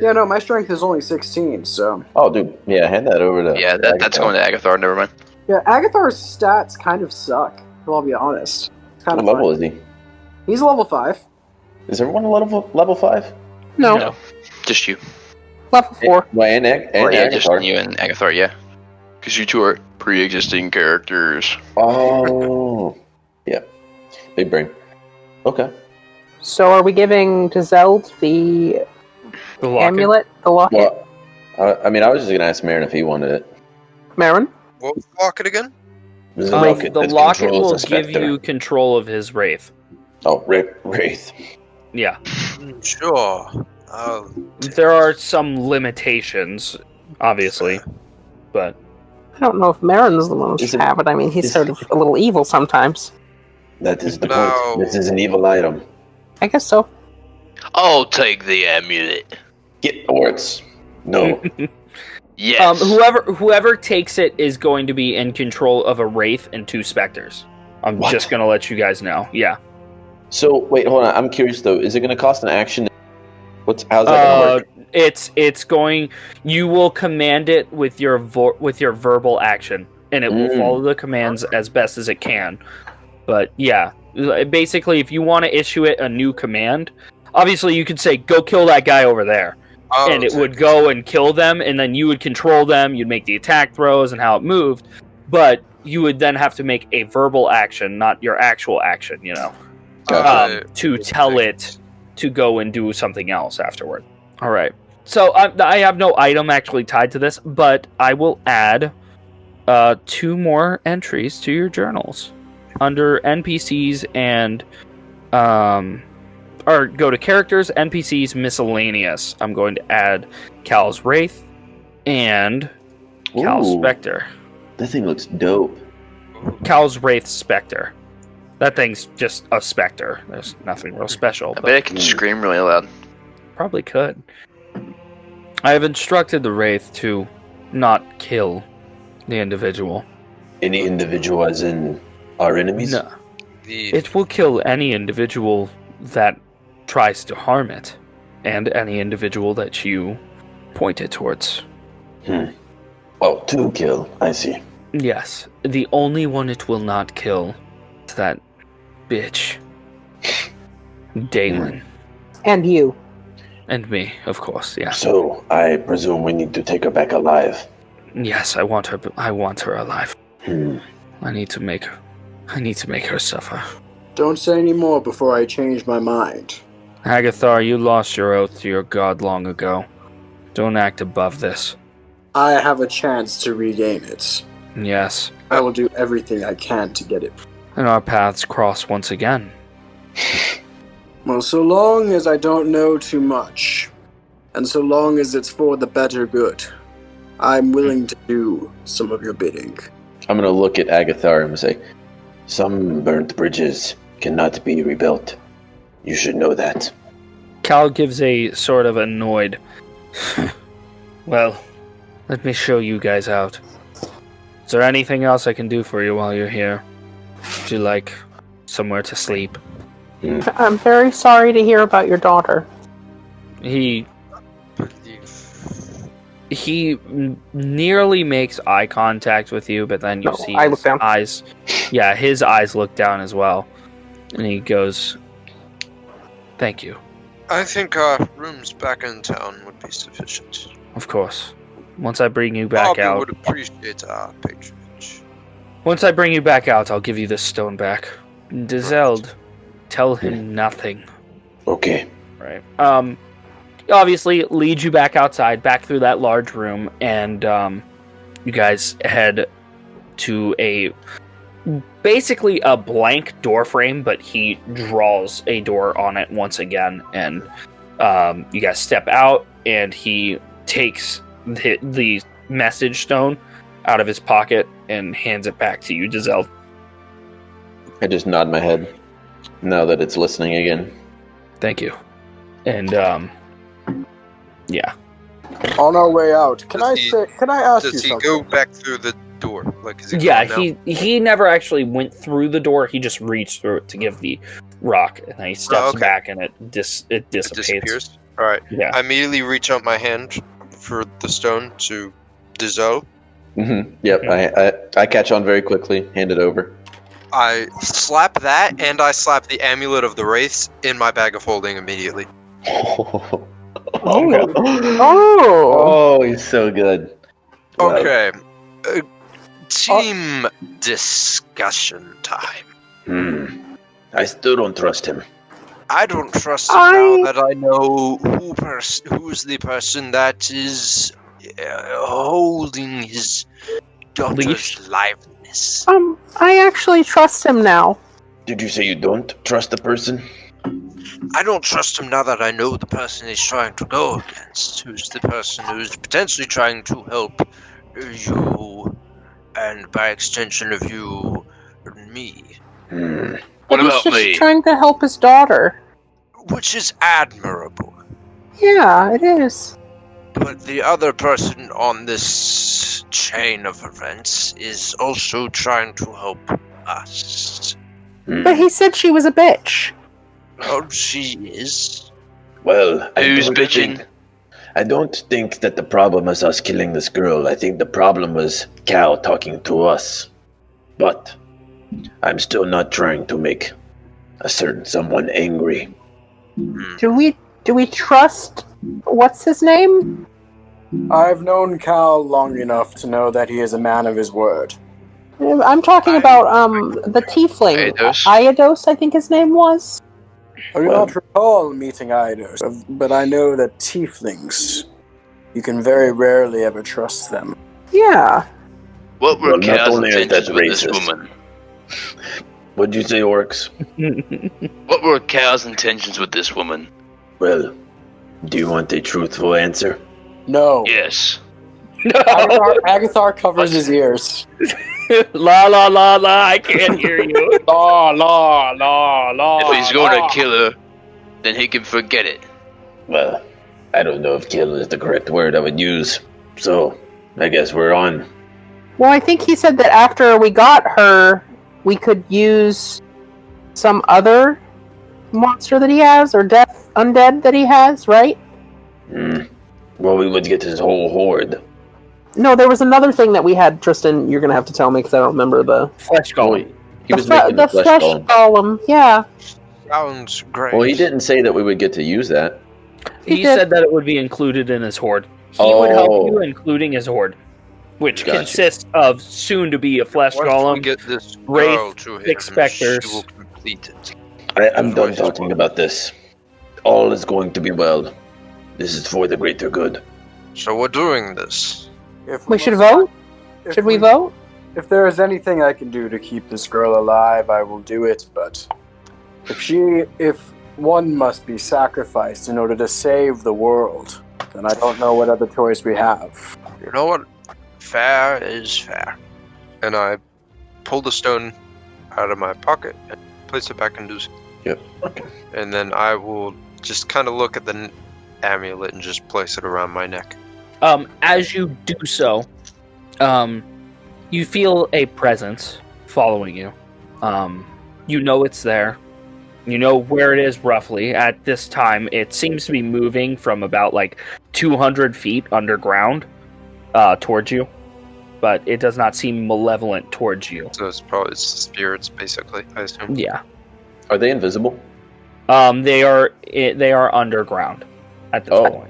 yeah, no, my strength is only 16, so. Oh, dude. Yeah, hand that over to. Yeah, that's going to Agathar. Never mind. Yeah, Agathar's stats kind of suck, I'll be honest. It's kind What of level funny. is he? He's a level 5. Is everyone level 5? No, No. Just you. level 4. Well, and Or yeah, just Agathar. you and Agathar, yeah. Because you two are pre-existing characters. Oh. Yeah. Big brain. Okay. So are we giving to Zeld the the locket. amulet, the locket? Well, I mean, I was just going to ask Marin if he wanted it. Marin? What was the locket again? This is a The that locket controls will the give specter. you control of his wraith. Oh, Wraith. Yeah. Sure. There are some limitations, obviously, but I don't know if Marin's the one who Is should it- have it. I mean, he's is- sort of a little evil sometimes. That is the No. point. This is an evil item. I guess so. I'll take the amulet. Get Orts. No. Yes. whoever takes it is going to be in control of a wraith and 2 specters. I'm What? just gonna let you guys know. Yeah. So, wait, hold on. I'm curious, though. Is it going to cost an action? How's that going to work? It's going. You will command it with your verbal action, and it will follow the commands as best as it can. But yeah, basically, if you want to issue it a new command, obviously you could say, "Go kill that guy over there," and it would go and kill them, and then you would control them. You'd make the attack throws and how it moved, but you would then have to make a verbal action, not your actual action. You know, to tell it to go and do something else afterward. All right. So I have no item actually tied to this, but I will add 2 more entries to your journals under NPCs and or go to characters, NPCs, miscellaneous. I'm going to add Cal's Wraith and Cal's Ooh. Spectre. That thing looks dope. Cal's Wraith Spectre. That thing's just a specter. There's nothing real special. I but bet I can scream really loud. probably could. I have instructed the Wraith to not kill the individual. Any individual as in our enemies? No. It will kill any individual that tries to harm it, and any individual that you point it towards. Oh, to kill. I see. Yes, the only one it will not kill is that bitch, Dalen. And you. And me, of course, yes. So, I presume we need to take her back alive. Yes, I want her alive. Hmm. I need to make her suffer. Don't say any more before I change my mind. Agathar, you lost your oath to your god long ago. Don't act above this. I have a chance to regain it. Yes. I will do everything I can to get it. And our paths cross once again. Well, so long as I don't know too much, and so long as it's for the better good, I'm willing to do some of your bidding. I'm gonna look at Agathar and say, some burnt bridges cannot be rebuilt. You should know that. Cal gives a sort of annoyed. Well, let me show you guys out. Is there anything else I can do for you while you're here? Would you like somewhere to sleep? I'm very sorry to hear about your daughter. He nearly makes eye contact with you, but then you see I look his down. eyes. Yeah, his eyes look down as well. And he goes, "Thank you." I think our rooms back in town would be sufficient. Of course. Once I bring you back Bobby out. would appreciate our patronage. Once I bring you back out, I'll give you this stone back. Dizeld, tell him nothing. Okay. Right. Obviously, leads you back outside, back through that large room, and you guys head to basically a blank door frame, but he draws a door on it once again, and you guys step out, and he takes the message stone out of his pocket and hands it back to you, Giselle. I just nod my head now that it's listening again. Thank you. And yeah. On our way out, can I ask you Does he something? go back through the door? Like, is he Yeah, going he never actually went through the door. He just reached through it to give the rock, and then he steps okay. back, and it It dissipates. disappears? Alright. Yeah. I immediately reach out my hand for the stone to Dizo. Yep, I catch on very quickly, hand it over. I slap that, and I slap the amulet of the wraiths in my bag of holding immediately. Oh, Oh! he's so good. Wow. Okay. Team discussion time. I still don't trust him. I don't trust him now that I know who's the person that is holding his daughter's Leash? liveness. I actually trust him now. Did you say you don't trust the person? I don't trust him now that I know the person he's trying to go against. Who's the person who's potentially trying to help you, and by extension of you, me. What He's about just me? trying to help his daughter. Which is admirable. Yeah, it is. But the other person on this chain of events is also trying to help us. But he said she was a bitch. Oh, she is. Well, Who's bitching? I don't think that the problem was us killing this girl. I think the problem was Cal talking to us. But I'm still not trying to make a certain someone angry. Do we trust what's his name? I've known Cal long enough to know that he is a man of his word. I'm talking about the tiefling. Eidos? Iodos, I think his name was. I do not recall meeting Eidos, but I know that tieflings, you can very rarely ever trust them. Yeah. What were Well, not Cal's only is intentions that with this racist. woman? What'd you say, Orcs? What were Cal's intentions with this woman? Well, do you want a truthful answer? No. Yes. Agathar covers his ears. La la la la, I can't hear you. La la la la. If he's going la. to kill her, then he can forget it. Well, I don't know if kill is the correct word I would use. So, I guess we're on. Well, I think he said that after we got her, we could use some other monster that he has, or undead that he has, right? Well, we would get his whole horde. No, there was another thing that we had, Tristan. You're gonna have to tell me because I don't remember the Flesh golem. He was making the flesh golem. golem. Yeah, Sounds great. Well, he didn't say that we would get to use that. He did. said that it would be included in his horde. He would help you, including his horde, which Gotcha. consists of soon to be a flesh Once we golem. get this Wraith, girl to him, 6 specters. she will complete it. I'm done talking about this. All is going to be well. This is for the greater good. So we're doing this. If we should vote. if Should we vote? If there is anything I can do to keep this girl alive, I will do it. But if one must be sacrificed in order to save the world, then I don't know what other choice we have. You know what? Fair is fair. And I pull the stone out of my pocket and place it back into. Yep. Okay. And then I will just kind of look at the amulet and just place it around my neck. As you do so, you feel a presence following you. You know it's there. You know where it is roughly. At this time, it seems to be moving from about 200 feet underground towards you. But it does not seem malevolent towards you. So it's spirits, basically, I assume. Yeah. Are they invisible? They are underground at this Oh. point.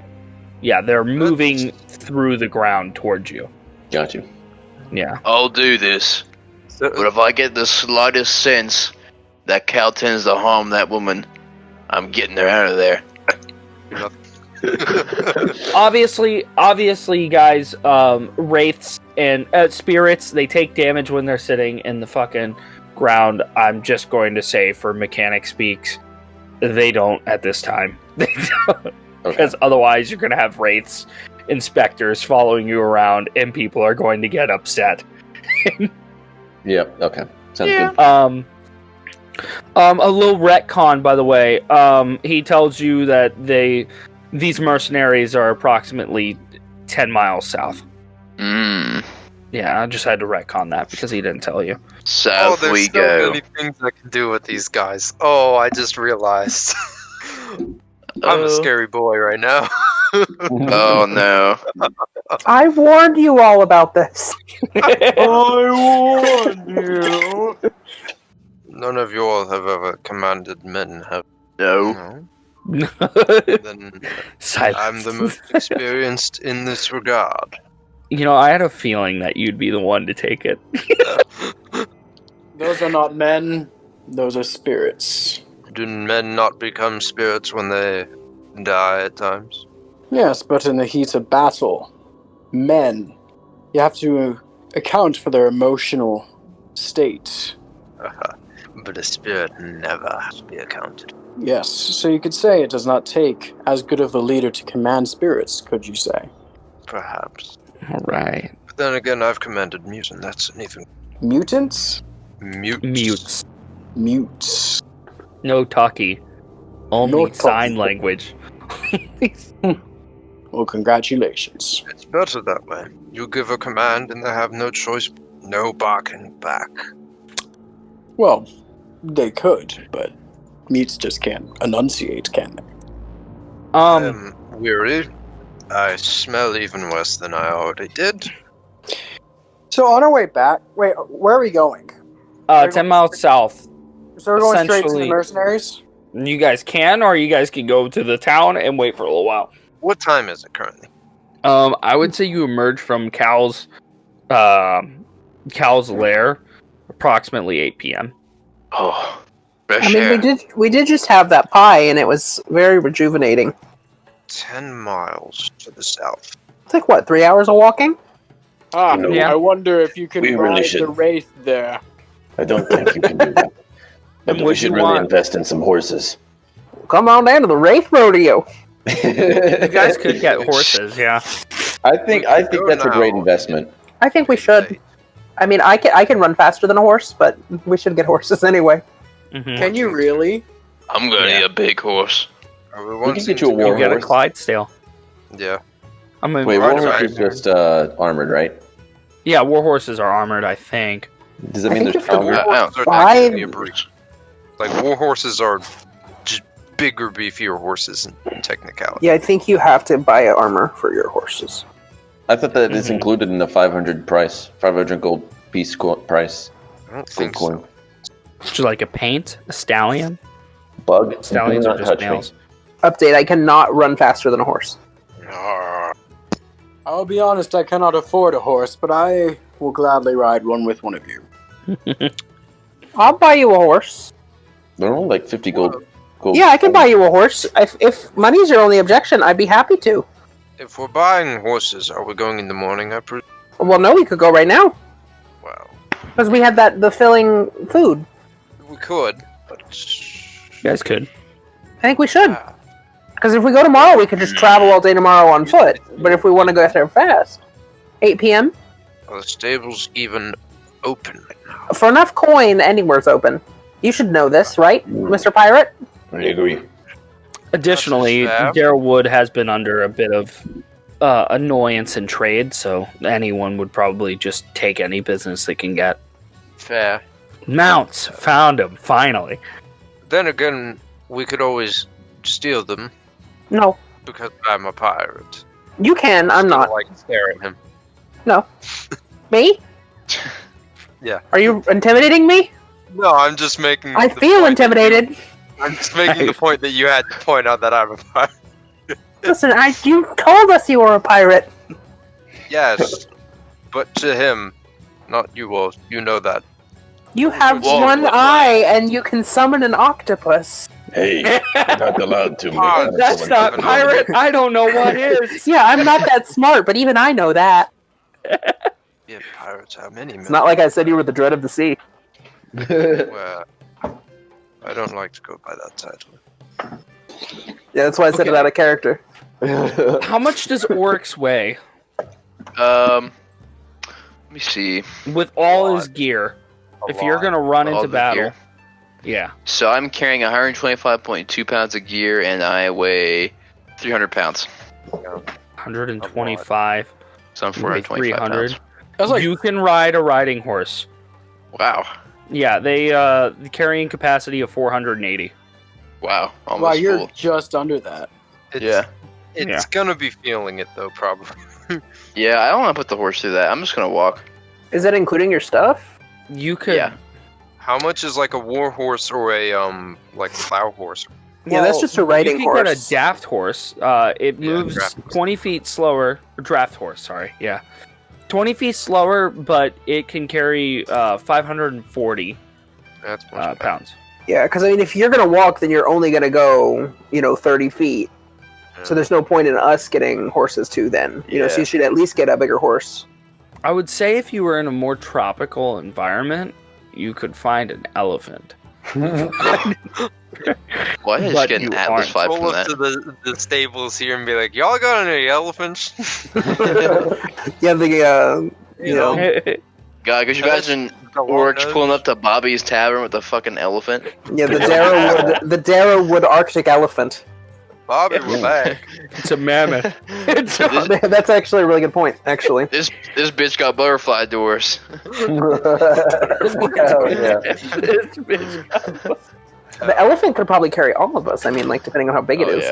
Yeah, they're moving through the ground towards you. Got you. Yeah. I'll do this. But if I get the slightest sense that Cal tends to harm that woman, I'm getting her out of there. Obviously, guys, wraiths and spirits, they take damage when they're sitting in the fucking ground. I'm just going to say, for mechanic speaks, they don't at this time. They don't. Because otherwise you're going to have wraiths, inspectors following you around, and people are going to get upset. Yep. Okay. Sounds good. A little retcon, by the way. He tells you that these mercenaries are approximately 10 miles south. Yeah, I just had to retcon that because he didn't tell you. South there's we so go. many things I can do with these guys. Oh, I just realized. I'm a scary boy right now. Oh no. I warned you all about this. I warned you. None of you all have ever commanded men, have No. no? Then Silence. I'm the most experienced in this regard. You know, I had a feeling that you'd be the one to take it. Those are not men. Those are spirits. Do men not become spirits when they die at times? Yes, but in the heat of battle, men, you have to account for their emotional state. But a spirit never has to be accounted. Yes, so you could say it does not take as good of a leader to command spirits, could you say? Perhaps. All right. But then again, I've commanded mute, and that's an even Mutants? Mutes. Mutes. No talkie. Only No talkie. sign language. Well, congratulations. It's better that way. You give a command, and they have no choice, no barking back. Well, they could, but mutes just can't enunciate, can they? I am weary. I smell even worse than I already did. So on our way back, wait, where are we going? 10 miles south. So we're going straight to the Essentially- mercenaries? You guys can, or you guys can go to the town and wait for a little while. What time is it currently? I would say you emerge from Cal's lair approximately 8 p.m. Oh, fresh I mean, air. we did just have that pie, and it was very rejuvenating. 10 miles to the south. It's like, what, 3 hours of walking? Yeah. I wonder if you can We really ride should. the wraith there. I don't think you can do that. But we What should you really want? invest in some horses. Come on down to the Wraith Rodeo. You guys could get horses, yeah. I think go that's a great now. investment. I think we should. I mean, I can run faster than a horse, but we should get horses anyway. Mhm. Can you really? I'm gonna need a big horse. We can get you a You'll war get a horse. Clydesdale. Yeah. I mean, Wait, war war horse horses is are- just armored, right? yeah, war horses are armored, I think. Does that I mean think there's if the cavalry? War horses are Why- technically a breed. Like, war horses are just bigger, beefier horses in technicality. Yeah, I think you have to buy armor for your horses. I thought that is Mhm. included in the 500 gold piece price. I don't Gold think coin. so. Just like a paint, a stallion. Bug. Stallions do are not just touch me. males. Update, I cannot run faster than a horse. I'll be honest, I cannot afford a horse, but I will gladly ride one with one of you. I'll buy you a horse. They're only like 50 gold. Yeah, I can buy you a horse. If money's your only objection, I'd be happy to. If we're buying horses, are we going in the morning? I presume. Well, no, we could go right now. Well, Because we had the filling food. we could, but You guys could. I think we should. Ah, Because if we go tomorrow, we could just travel all day tomorrow on foot. But if we want to go there fast, 8 p.m. are the stables even open right now? For enough coin, anywhere's open. You should know this, right, Mr. Pirate? I agree. Additionally, That's a Darrowood has been under a bit of annoyance in trade, so anyone would probably just take any business they can get. Fair. Mounts, found him, finally. Then again, we could always steal them No. because I'm a pirate. You can, I'm Still not. like stare at him. No. Me? Yeah. Are you intimidating me? No, I'm just making. I the feel point that intimidated. I'm just making the point that you had to point out that I'm a pirate. Listen, you told us you were a pirate. Yes, but to him, not you all. You know that. You have Whoa, one whoa. eye and you can summon an octopus. Hey, you're not allowed to. Ah, make That's someone not take a pirate. I don't know what is. Yeah, I'm not that smart, but even I know that. Yeah, pirates have many. It's not like I said you were the dread of the sea. Well, I don't like to go by that title. Yeah, that's why I said it Okay. out of character. How much does Oryx weigh Let me see. with all his gear? If you're gonna run All into the battle, gear. yeah. So I'm carrying 125.2 pounds of gear, and I weigh 300 pounds. 125. So I'm You weigh 425 pounds. That's like You can ride a riding horse. Wow. Yeah, they the carrying capacity of 480. Wow. wow, Almost you're full. just under that. Yeah. It's Yeah. gonna be feeling it though, probably. Yeah, I don't want to put the horse through that. I'm just going to walk. Is that including your stuff? You could. Yeah. How much is like a war horse or a like plow horse? Yeah, that's just a riding you can horse. get a daft horse. It Yeah, moves draft horse. 20 feet slower. Draft horse, sorry. Yeah. 20 feet slower, but it can carry 540 That's much better. pounds. Yeah, because I mean, if you're gonna walk, then you're only gonna go, 30 feet. So there's no point in us getting horses too. Then, so Yeah. you should at least get a bigger horse. I would say if you were in a more tropical environment, you could find an elephant. Why did I just But get you an Atlas aren't. vibe Pull from up that? to the stables here and be like, "Y'all got any elephants?" Yeah, the You know, God, could you imagine The long Oryx nose. pulling up to Bobby's Tavern with a fucking elephant? yeah, the Darrowood Arctic elephant. Bobby, we're back. It's a mammoth. It's a- This, That's actually a really good point. Actually, this bitch got butterfly doors. Hell yeah. This bitch. the elephant could probably carry all of us. I mean, depending on how big it Oh, is.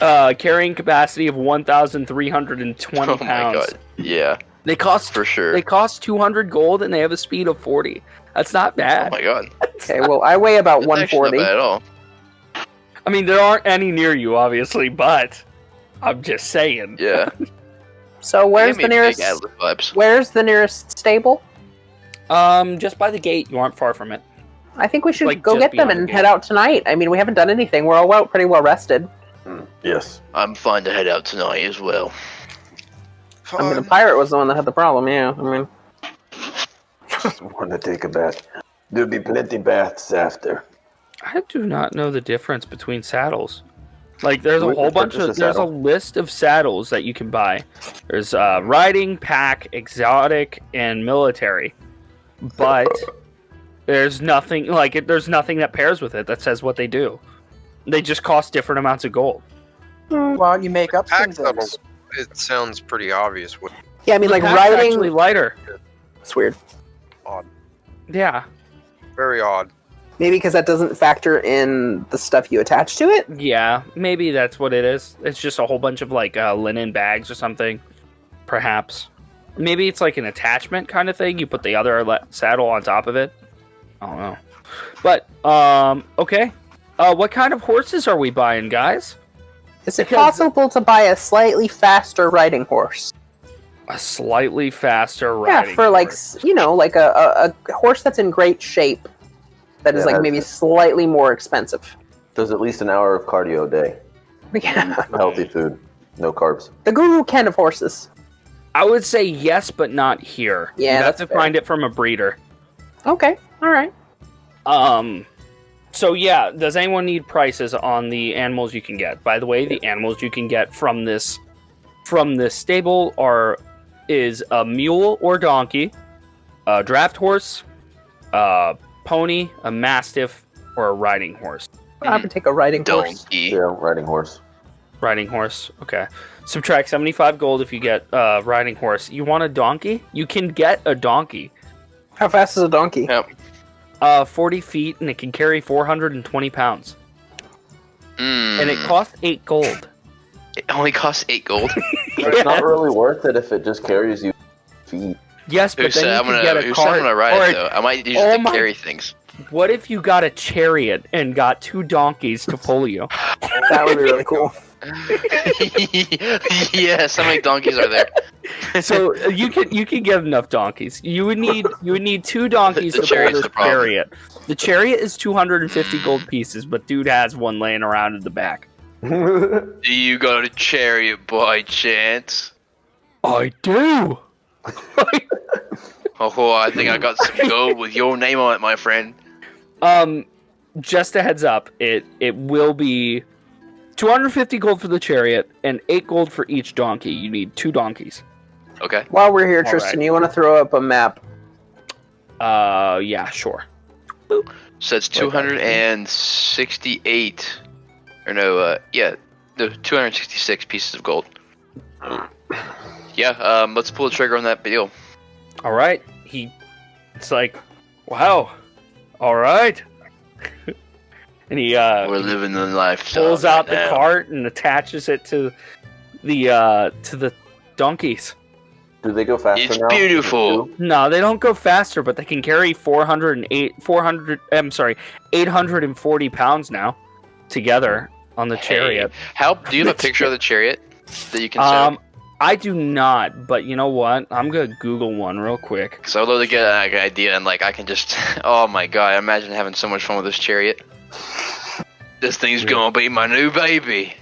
yeah. Carrying capacity of 1,320 Oh pounds. my god. Yeah, They cost for sure. They cost 200 gold and they have a speed of 40. That's not Oh bad. my god. Okay, well, I weigh about That's actually 140. not bad at all. I mean, there aren't any near you, obviously, but I'm just saying. Yeah. So where's Give the me big nearest? Atlas vibes. Where's the nearest stable? Just by the gate, you aren't far from it. I think we should Like, go just get them beyond and the head gate. out tonight. I mean, we haven't done anything. We're all out pretty well rested. Yes. I'm fine to head out tonight as well. Fine. I mean, the pirate was the one that had the problem. Yeah, I mean, Just want to take a bath. There'll be plenty baths after. I do not know the difference between saddles. Like, there's a We whole can bunch purchase of. a There's a saddle. list of saddles that you can buy. There's riding, pack, exotic, and military. But there's nothing there's nothing that pairs with it that says what they do. They just cost different amounts of gold. Why don't you make up some Pack things? saddles. It sounds pretty obvious. What yeah, I mean, like The pack's riding. actually lighter. It's weird. odd. Yeah. Very odd. Maybe because that doesn't factor in the stuff you attach to it. Yeah, maybe that's what it is. It's just a whole bunch of like linen bags or something. Perhaps. Maybe it's like an attachment kind of thing. You put the other saddle on top of it. I don't know. But okay. What kind of horses are we buying, guys? Is it Because- possible to buy a slightly faster riding horse? A slightly faster riding. Yeah, for like horse. like a horse that's in great shape. That is Yeah, like that's- maybe slightly more expensive. Does at least an hour of cardio a day. Yeah, Healthy food. No carbs. the Guru Ken of horses. I would say yes, but not here. Yeah, you have that's to fair. find it from a breeder. Okay, all right. So yeah, does anyone need prices on the animals you can get? By the way, the animals you can get from this stable is a mule or donkey, a draft horse, a pony, a mastiff, or a riding horse. I would take a riding horse. Donkey. Yeah, riding horse. Riding horse. Okay. Subtract 75 gold if you get riding horse. You want a donkey? You can get a donkey. How fast is a donkey? Yep. 40 feet, and it can carry 420 pounds. Mm. And it costs 8 gold. It only costs 8 gold. It's not really worth it if it just carries you feet. Yes, Who but then said you I'm can get a who said I'm cart. gonna ride Or it though? I might use oh it to my- carry things. what if you got a chariot and got 2 donkeys to pull you? That would be really cool. Yes, how many donkeys are there? So you can get enough donkeys. You would need 2 donkeys The to pull chariot's this the problem. chariot. The chariot is 250 gold pieces, but dude has one laying around in the back. Do you got a chariot by chance? I do. Oh, I think I got some gold with your name on it, my friend. Just a heads up, it will be 250 gold for the chariot and 8 gold for each donkey. You need 2 donkeys. Okay. While we're here, All Tristan, right. you want to throw up a map? Yeah, sure. So it's 268. Or no, yeah. No, 266 pieces of gold. Yeah, let's pull the trigger on that deal. All right. It's like, wow. All right. And he We're living the life. pulls out the now. cart and attaches it to the donkeys. Do they go faster It's now? beautiful. No, they don't go faster, but they can carry 840 pounds now together on the chariot. Hey, how do you have a picture of the chariot that you can send? I do not, but you know what? I'm gonna Google one real quick. Because I would love to get an idea and like I can just. Oh my god! I imagine having so much fun with this chariot. This thing's gonna be my new baby.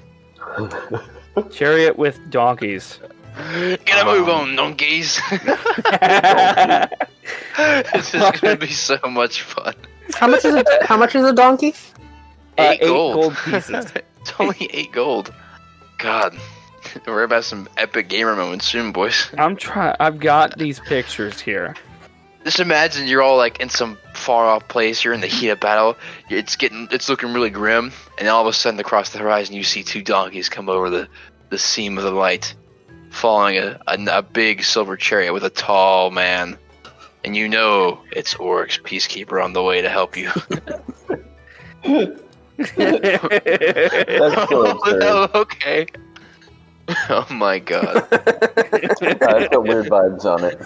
Chariot with donkeys. Get a move on, donkeys. This is gonna be so much fun. How much is it? How much is a donkey? 8 8 gold. gold pieces. It's only 8 gold. God, we're about some epic gamer moments soon, boys. I've got these pictures here. Just imagine you're all like in some far off place. You're in the heat of battle. It's looking really grim, and all of a sudden across the horizon you see 2 donkeys come over the seam of the light, following a big silver chariot with a tall man, and you know it's Oryx Peacekeeper on the way to help you. That's so absurd. Oh, okay. Oh my god. I got weird vibes on it.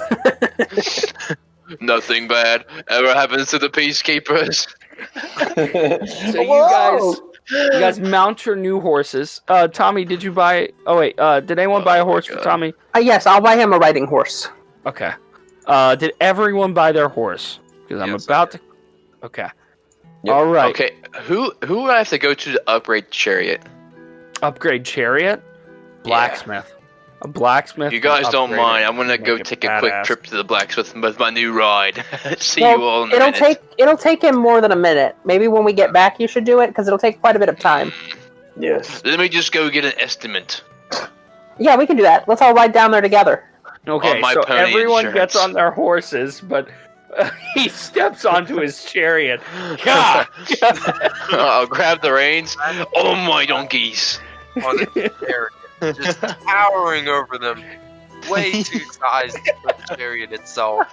Nothing bad ever happens to the Peacekeepers. So you guys mount your new horses. Tommy, did you buy? Oh wait, did anyone buy a horse for God. Tommy? Yes, I'll buy him a riding horse. Okay. Did everyone buy their horse? Because I'm Yes, about to. Okay. All right. Okay, who would I have to go to upgrade chariot? Upgrade chariot. Blacksmith. A blacksmith. If you guys don't upgrade mind, it, I'm gonna make go it take a quick badass. trip to the blacksmith with my new ride. See Well, you all in a minute. It'll take him more than a minute. Maybe when we get back, you should do it because it'll take quite a bit of time. Yes. Let me just go get an estimate. Yeah, we can do that. Let's all ride down there together. Okay, On my so pony everyone insurance. gets on their horses, but he steps onto his chariot. God! I'll grab the reins. Oh my donkeys! On the chariot, just towering over them, way too sized for the chariot itself.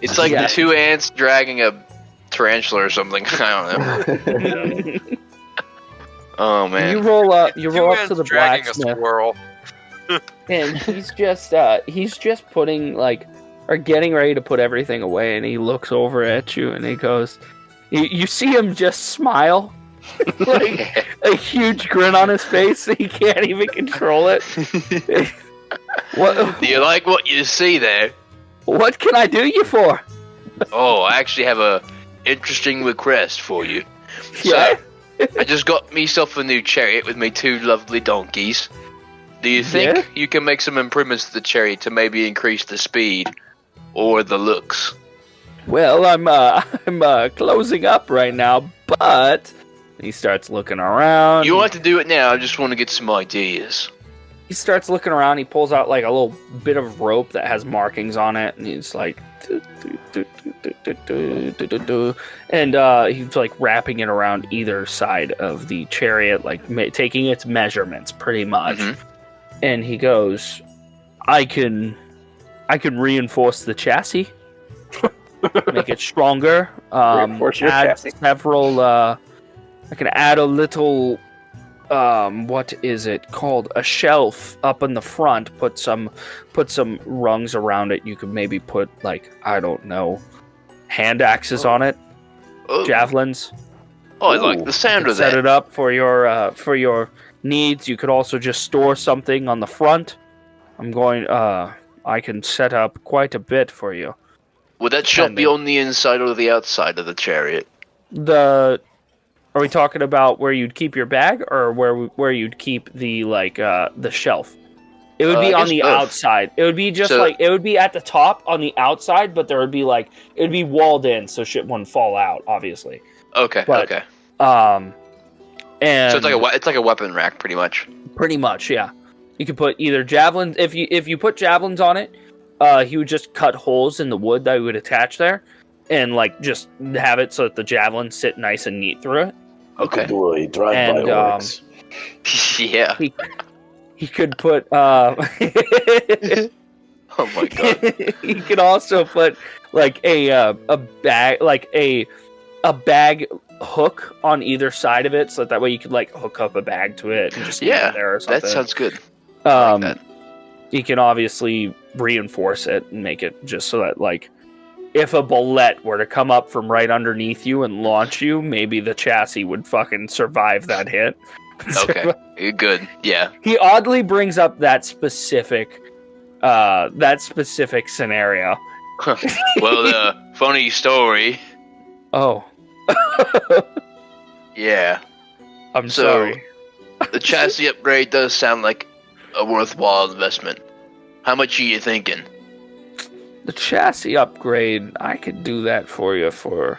It's like Yeah. 2 ants dragging a tarantula or something. I don't know. Oh man. You roll up. You Two roll up ants to the dragging a blacksmith, squirrel. and he's just putting or getting ready to put everything away, and he looks over at you, and he goes, you see him just smile, like a huge grin on his face. He can't even control it. What? Do you like what you see there? What can I do you for? Oh, I actually have a interesting request for you. Yeah. I just got myself a new chariot with my 2 lovely donkeys. Do you think Yeah? you can make some improvements to the chariot to maybe increase the speed or the looks? Well, I'm closing up right now, but he starts looking around. You don't have to do it now. I just want to get some ideas. He starts looking around. He pulls out like a little bit of rope that has markings on it, and he's like, and he's like wrapping it around either side of the chariot, like taking its measurements, pretty much. Mhm. And he goes, "I can reinforce the chassis, make it stronger. Reinforce your Add chassis. several. I can add a little." What is it called? A shelf up in the front. Put some rungs around it. You could maybe put I don't know, hand axes on it, Oh, javelins. I like the sound of Set that. it up for your needs. You could also just store something on the front. I can set up quite a bit for you. Would that shop be on the inside or the outside of the chariot? Are we talking about where you'd keep your bag, or where you'd keep the shelf? It would be I on guess the both. outside. It would be just So- it would be at the top on the outside, but there would be it would be walled in, so shit wouldn't fall out, obviously. Okay, But- okay. And So it's like a weapon rack, pretty much. pretty much, yeah. You could put either javelins. If you put javelins on it, he would just cut holes in the wood that he would attach there, and just have it so that the javelins sit nice and neat through it. Okay. Do a drive-by And, works. Yeah. He could put. Oh my god. He could also put a bag, a bag hook on either side of it, so that way you could hook up a bag to it and just leave Yeah, it there or something. that sounds good. I like that. You can obviously reinforce it and make it just so that if a bullet were to come up from right underneath you and launch you, maybe the chassis would fucking survive that hit. Okay. Good. Yeah. He oddly brings up that specific scenario. Well, funny story. Oh. Yeah. I'm So- sorry. The chassis upgrade does sound like a worthwhile investment. How much are you thinking? The chassis upgrade, I could do that for you for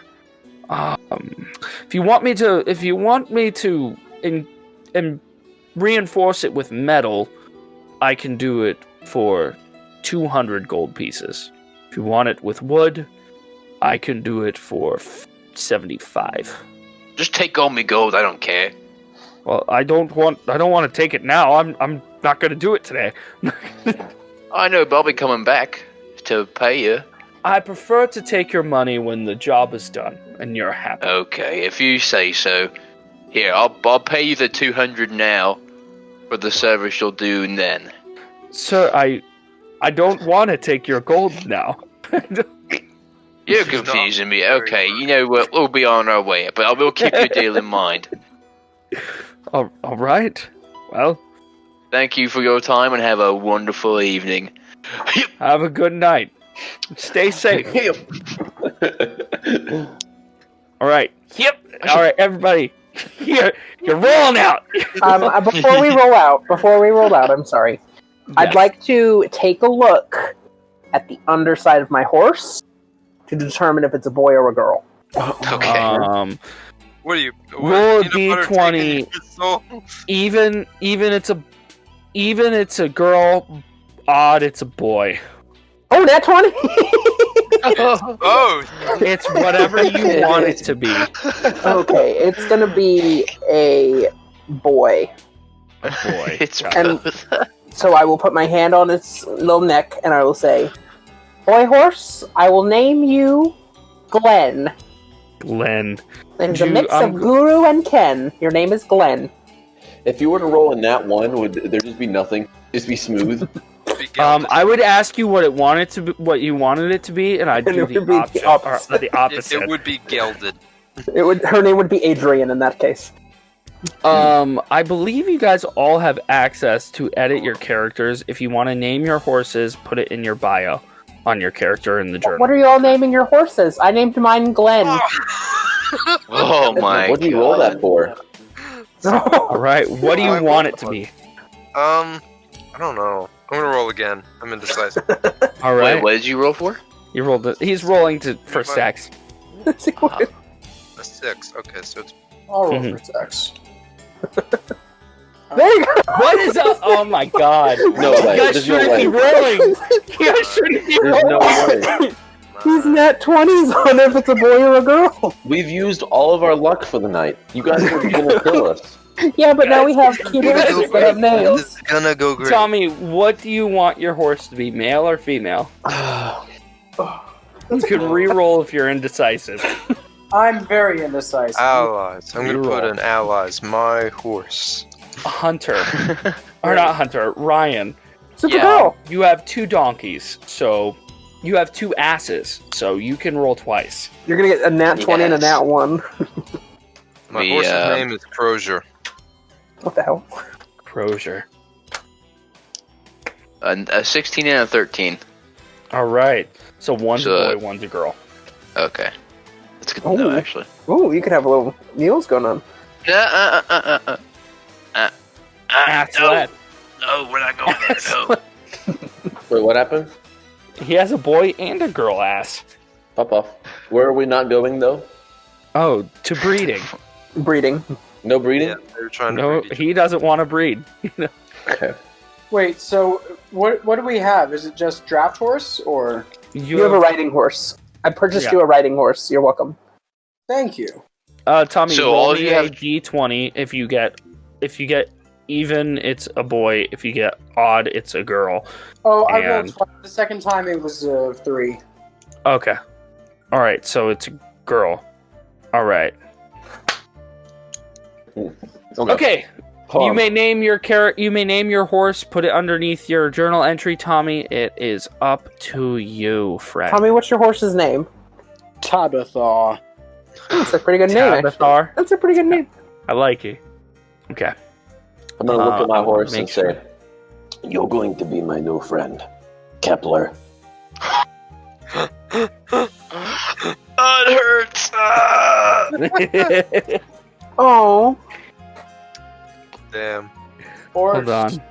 if you want me to and reinforce it with metal, I can do it for 200 gold pieces. If you want it with wood, I can do it for 75. Just take all me gold. I don't care. Well, I don't want to take it now. I'm not going to do it today. I know, but I'll be coming back to pay you. I prefer to take your money when the job is done and you're happy. Okay, if you say so. Here, I'll pay you the 200 now for the service you'll do then. Sir, I don't want to take your gold now. You're confusing me. Okay, you know what? We'll be on our way, but I will keep your deal in mind. All right. Well, Thank you for your time and have a wonderful evening. have a good night. Stay safe. All right. Yep. All right, everybody. You're rolling out. Before we roll out, I'm sorry. I'd like to take a look at the underside of my horse to determine if it's a boy or a girl. Okay. What are you? Roll a peanut butter d20. taking your soul? Even it's a girl, odd it's a boy. Oh, nat 20! Oh, It's whatever you want it to be. Okay, it's gonna be a boy. A boy. It's And- both. So I will put my hand on its little neck and I will say, "Boy horse, I will name you Glenn." Glenn. It's a Dude, mix I'm- of Guru and Ken. Your name is Glenn. If you were to roll a nat 1, would there just be nothing? Just be smooth? be gelded. I would ask you what you wanted it to be, and I'd And do it the would be the option. opposite. Or the It opposite. would be gelded. Her name would be Adrian in that case. I believe you guys all have access to edit your characters. If you want to name your horses, put it in your bio on your character in the journal. What are you all naming your horses? I named mine Glenn. Oh my What do you roll that for? All right, what do you want it to be? I don't know. I'm gonna roll again. I'm indecisive. All Wait, right, what did you roll for? you rolled it. He's rolling for sex. A 6. Okay, so it's I'll roll Mhm. for sex. There you go. What is up? Oh my god! No You way. guys There's no shouldn't be way. rolling. You guys shouldn't be There's rolling. no way. He's nat 20s on if it's a boy or a girl. We've used all of our luck for the night. You guys are gonna kill us. Yeah, but now we have cute You guys horses are that have great. names. It's gonna go great. Tommy, what do you want your horse to be, male or female? You can re-roll if you're indecisive. I'm very indecisive. Allies. I'm gonna You put roll. an allies. My horse. Hunter, or not Hunter, Ryan. So it's a Yeah. girl. You have 2 donkeys, so you have 2 asses, so you can roll twice. You're gonna get a nat 20 and a Yes. nat 1. My The, horse's name is Crozier. What the hell? Crozier. A 16 and a 13. All right, so one's So- a boy, one's a girl. Okay. That's good to know, Oh. actually. Ooh, you could have a little meals going on. Ass no, lad. no, we're not going there. No. Wait, what happened? He has a boy and a girl ass. Pop off. Where are we not going though? Oh, to breeding. Breeding. No breeding? Yeah, they were trying to No, breed each he doesn't want to breed. Okay. Wait, so what do we have? Is it just draft horse or? You have a riding horse. I purchased Yeah. you a riding horse. You're welcome. Thank you. Tommy, So roll all of me you a have- d20. If you get even, it's a boy. If you get odd, it's a girl. Oh, I And- rolled twice. The second time it was 3. Okay. All right, so it's a girl. All right. Okay. Hold You on. may name your You may name your horse. Put it underneath your journal entry, Tommy. It is up to you, Fred. Tommy, what's your horse's name? Tabitha. That's a pretty good name. actually. Tabithar. That's a pretty good name. I like it. Okay. I'm gonna look at my horse make and sure. say, "You're going to be my new friend, Kepler." Oh, it hurts. Ah! Oh, Damn. Orcs. Hold on.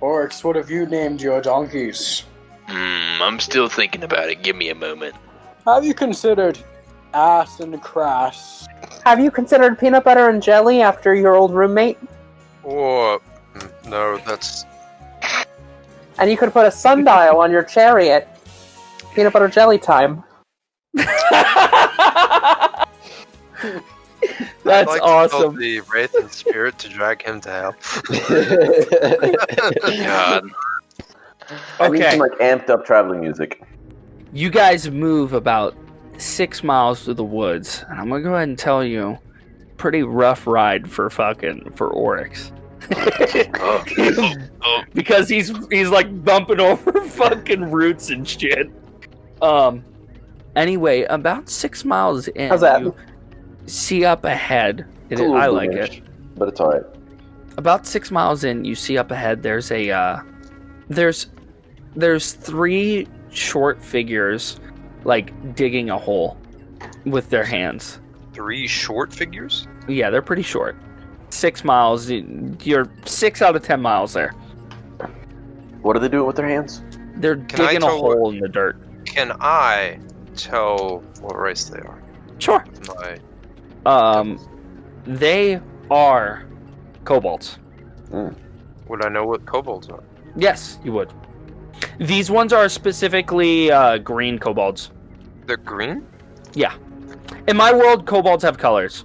Orcs, what have you named your donkeys? I'm still thinking about it. Give me a moment. Have you considered ass and crass? have you considered peanut butter and jelly after your old roommate? Or no, that's And you could put a sundial on your chariot. Peanut butter jelly time. That's I'd like to tell awesome. the wraith and spirit to drag him to hell. God. I need Okay. some like amped up traveling music. You guys move about 6 miles through the woods, and I'm gonna go ahead and tell you, pretty rough ride for Oryx. Oh. Because he's like bumping over fucking roots and shit. Anyway, about 6 miles in, How's that? you see up ahead. It's a little I like boomerish, it. but it's alright. About 6 miles in, you see up ahead. There's a there's 3 short figures like digging a hole with their hands. 3 short figures? Yeah, they're pretty short. 6 miles. You're 6 out of 10 miles there. What are they doing with their hands? They're Can I digging a tell hole in the dirt. Can I tell what race they are? Sure. With my They are kobolds. would I know what kobolds are? Yes, you would. These ones are specifically green kobolds. They're green? Yeah. In my world, kobolds have colors,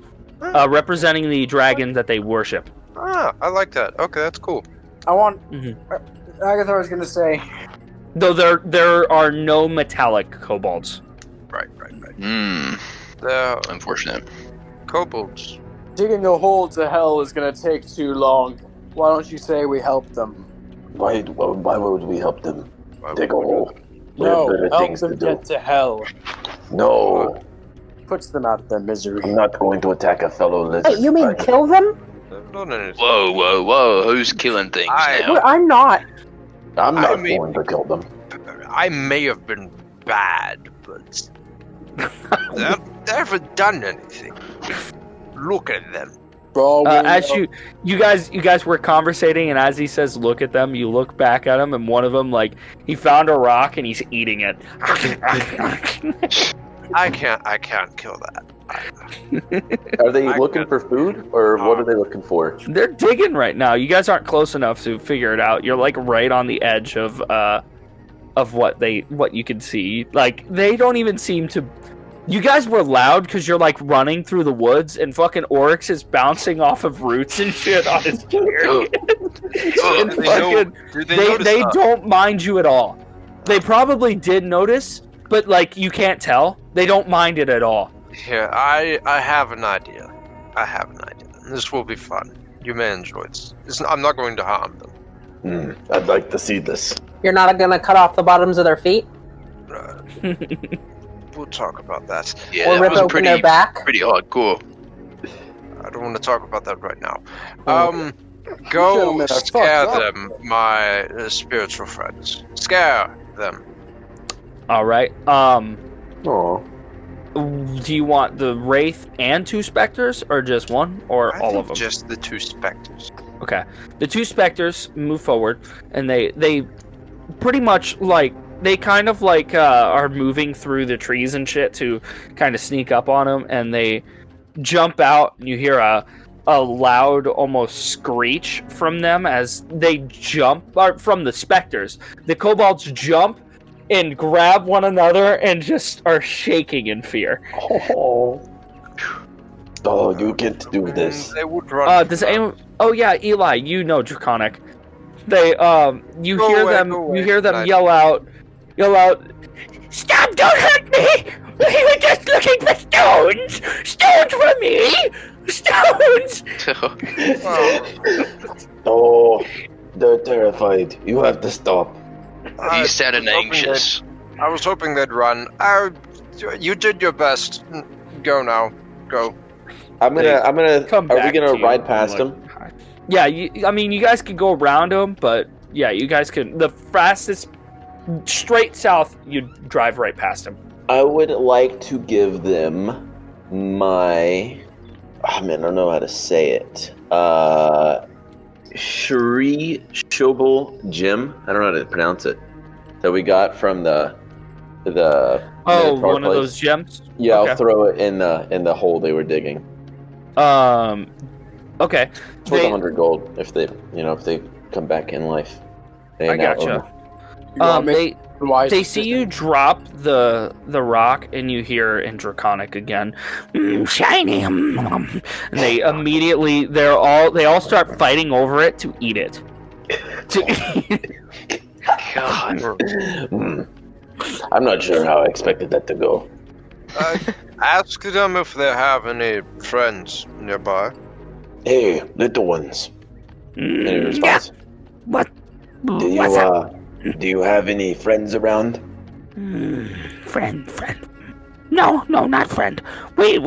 representing the dragon that they worship. Ah, I like that. Okay, that's cool. I want. Mhm. Agatha was gonna say. Though there are no metallic kobolds. Right. Hmm. The Unfortunate. kobolds. Digging a hole to hell is gonna take too long. Why don't you say we help them? Why would we help them Why dig a would we hole? We No, have better help things to them do. get to hell. No, Puts them out of their misery. I'm not going to attack a fellow lizard. Wait, you mean Right. kill them? They've done anything. Whoa! Who's killing things now? Well, I'm not. I'm not I mean- going to kill them. I may have been bad, but they haven't done anything. Look at them. Bro, As you guys were conversating, and as he says, "Look at them," you look back at him, and one of them, like, he found a rock and he's eating it. I can't kill that. Are they I looking could- for food, or what are they looking for? They're digging right now. You guys aren't close enough to figure it out. You're like right on the edge of what you can see. Like, they don't even seem to. You guys were loud because you're like running through the woods, and fucking Oryx is bouncing off of roots and shit on his chariot. And Do they know- fucking, do they notice they that? don't mind you at all. They probably did notice, but like you can't tell. They don't mind it at all. Here, I have an idea. This will be fun. You may enjoy it. I'm not going to harm them. I'd like to see this. You're not gonna cut off the bottoms of their feet? We'll talk about that. Yeah, Or that rip was open their back? pretty hardcore. I don't want to talk about that right now. Gentlemen Go are scare fucked up. them, my spiritual friends. Scare them. All right. Oh, Do you want the Wraith and 2 Spectres, or just one, or I all think of them? just the 2 specters. Okay. The 2 Spectres move forward, and they pretty much, like, they kind of, like, are moving through the trees and shit to kind of sneak up on them, and they jump out, and you hear a loud, almost screech from them as they jump, or from the Spectres. The Kobolds jump and grab one another and just are shaking in fear. Oh, you get to do this. They would run. Does anyone? Oh yeah, Eli, you know Draconic. They you Go hear away, them. go away. You hear them Nice. yell out. Stop! Don't hurt me! We were just looking for stones. Stones for me. Stones. Oh, they're terrified. You have to stop. You sounded was hoping anxious. I was hoping they'd run. You did your best. Go now. Go. I'm gonna. Come Are back we gonna to you ride and, past like, them? Yeah, I mean, you guys could go around them, but yeah, you guys can. The fastest, straight south, you drive right past them. I would like to give them my. Oh, man, I don't know how to say it. Shri Shobal Gym. I don't know how to pronounce it. That we got from the. Oh, Minotaur one of place. those gems. Yeah, Okay. I'll throw it in the hole they were digging. Okay. It's worth They- 100 gold if they come back in life. They I now gotcha. own it. They see you drop the rock, and you hear in Draconic again, shiny, and they immediately they all start fighting over it to eat it. God. I'm not sure how I expected that to go. Ask them if they have any friends nearby. Hey, little ones. Any response? What? Do you What's up? do you have any friends around? Friend. No, not friend. We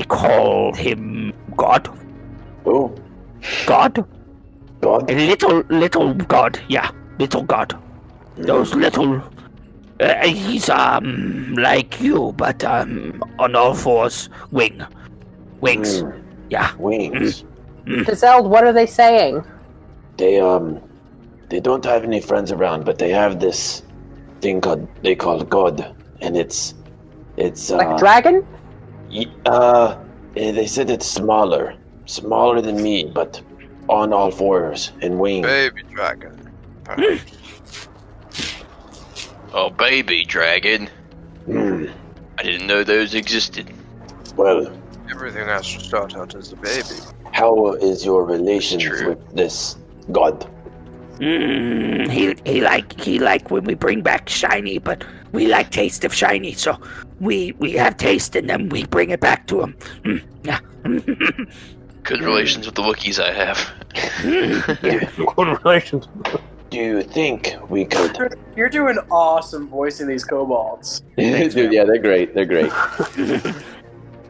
call him God. Oh, God. God. A little God. Yeah, little God. Those little. He's like you, but on all fours, wings. Yeah. Wings. Giselle, what are they saying? They don't have any friends around, but they have this thing they call God, and it's Like a dragon? They said it's smaller than me, but on all fours and wings. Baby dragon. Oh, baby dragon. Hmm. I didn't know those existed. Well, Everything has to start out as a baby. how is your relations True. with this God? He like when we bring back shiny, but we like taste of shiny, so we have taste and then we bring it back to him. Yeah. Good relations with the Wookiees I have. Good relations. Do you think we could? You're doing awesome voicing these kobolds. Dude, yeah, they're great. They're great.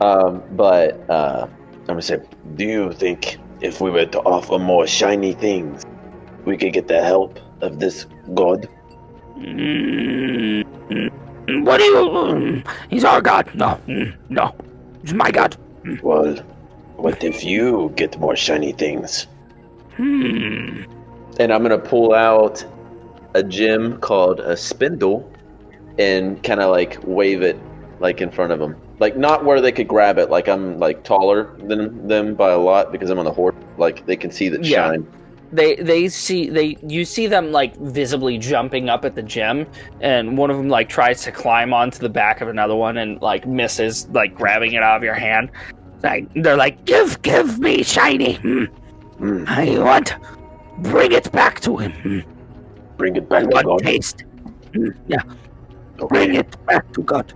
I'm gonna say, Do you think if we were to offer more shiny things, we could get the help of this God? What do you? He's our god. No, no, he's my god. Well, what if you get more shiny things? and I'm gonna pull out a gem called a spindle, and kind of like wave it like in front of them, like not where they could grab it. Like I'm like taller than them by a lot because I'm on the horse. Like they can see that shine. You see them like visibly jumping up at the gem, and one of them like tries to climb onto the back of another one and like misses, like grabbing it out of your hand. Like they're like, give me shiny. I want, bring it back to him. Bring it I back to want God. taste. Yeah, Okay. bring it back to God.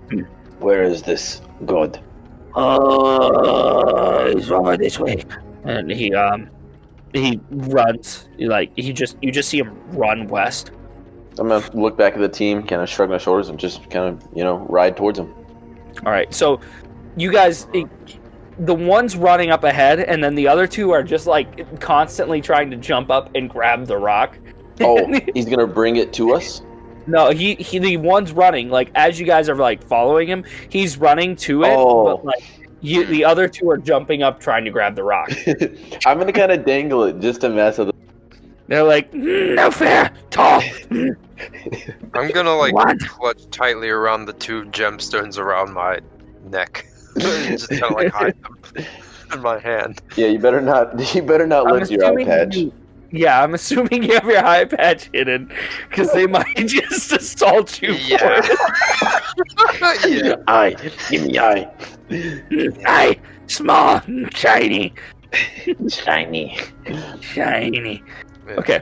Where is this God? He's over this way, and he runs. You just see him run west. I'm gonna look back at the team, kind of shrug my shoulders, and just kind of ride towards them. All right, so you guys, the one's running up ahead, and then the other two are just like constantly trying to jump up and grab the rock. Oh, he's gonna bring it to us. No, the one's running, like, as you guys are like following him, he's running to it, but like the other two are jumping up trying to grab the rock. I'm gonna kind of dangle it just to mess with them. They're like, no fair, tall. I'm gonna like What? clutch tightly around the two gemstones around my neck. Just kind of like hide them in my hand. Yeah, you better not lift your eye patch. Yeah, I'm assuming you have your eye patch hidden, because they might just assault you for it. Yeah. Eye. Give me eye. Eye, small, shiny. Shiny. Shiny. Okay.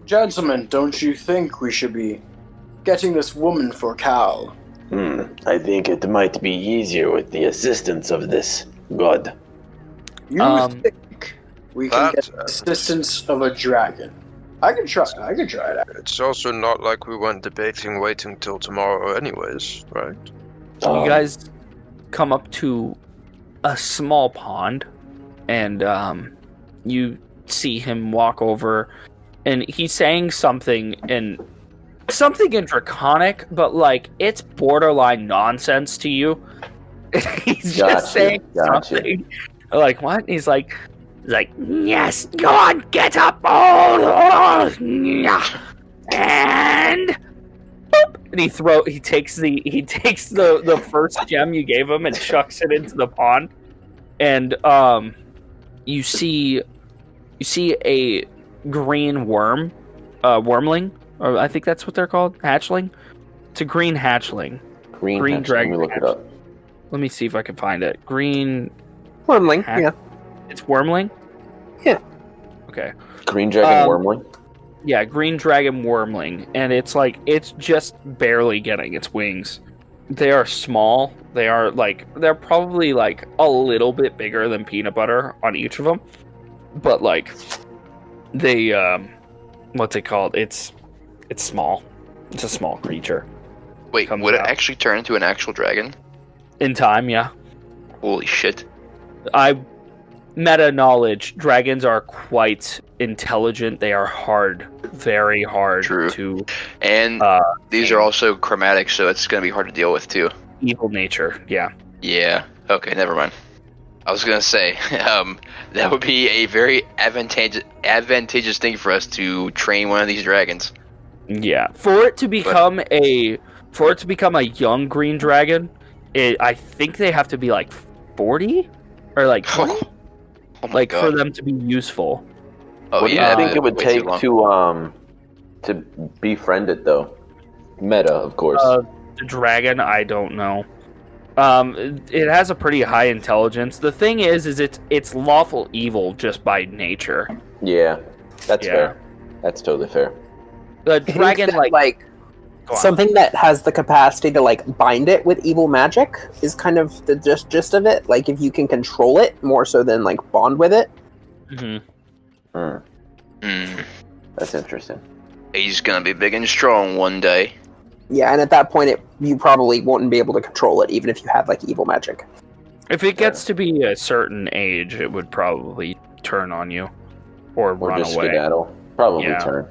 Gentlemen, don't you think we should be getting this woman for Cal? I think it might be easier with the assistance of this God. You think we can That- get the assistance of a dragon? I could try it out. It's also not like we weren't debating waiting till tomorrow anyways, right? You guys come up to a small pond, and you see him walk over, and he's saying something in Draconic, but like it's borderline nonsense to you. He's just saying something like what? He's like, yes, go on, get up, and boop, and he takes the first gem you gave him and chucks it into the pond, and you see a green worm, wormling, or I think that's what they're called, hatchling. It's a green hatchling. Green Green dragon. Let me look it up. Let me see if I can find it. Green. Wormling, yeah. It's wormling? Yeah. Okay. Green dragon wormling. Yeah, green dragon wormling. And it's just barely getting its wings. They are small. They're probably like a little bit bigger than peanut butter on each of them. But like, they, what's it called? It's small. It's a small creature. Wait, Comes would it out. actually turn into an actual dragon? In time, yeah. Holy shit. Meta knowledge, dragons are quite intelligent. They are hard, very hard True. to And these are also chromatic, so it's going to be hard to deal with, too. evil nature. Yeah. Yeah. Okay, never mind. I was gonna say, that would be a very advantageous thing for us to train one of these dragons. Yeah, for it to become a young green dragon, I think they have to be like 40 or like 20, Oh my like God. for them to be useful. Oh What do yeah, you think it would way take too long. to befriend it though? Meta, of course. The dragon, I don't know. It has a pretty high intelligence. The thing is it's lawful evil just by nature. Yeah, that's Yeah. fair. That's totally fair. The I think dragon, that, like go on. something that has the capacity to like bind it with evil magic is kind of the gist of it. Like if you can control it more so than like bond with it. Mhm. That's interesting. He's gonna be big and strong one day. Yeah, and at that point, you probably wouldn't be able to control it, even if you had like evil magic. If it gets to be a certain age, it would probably turn on you or run just away. skedaddle. Probably Yeah. turn.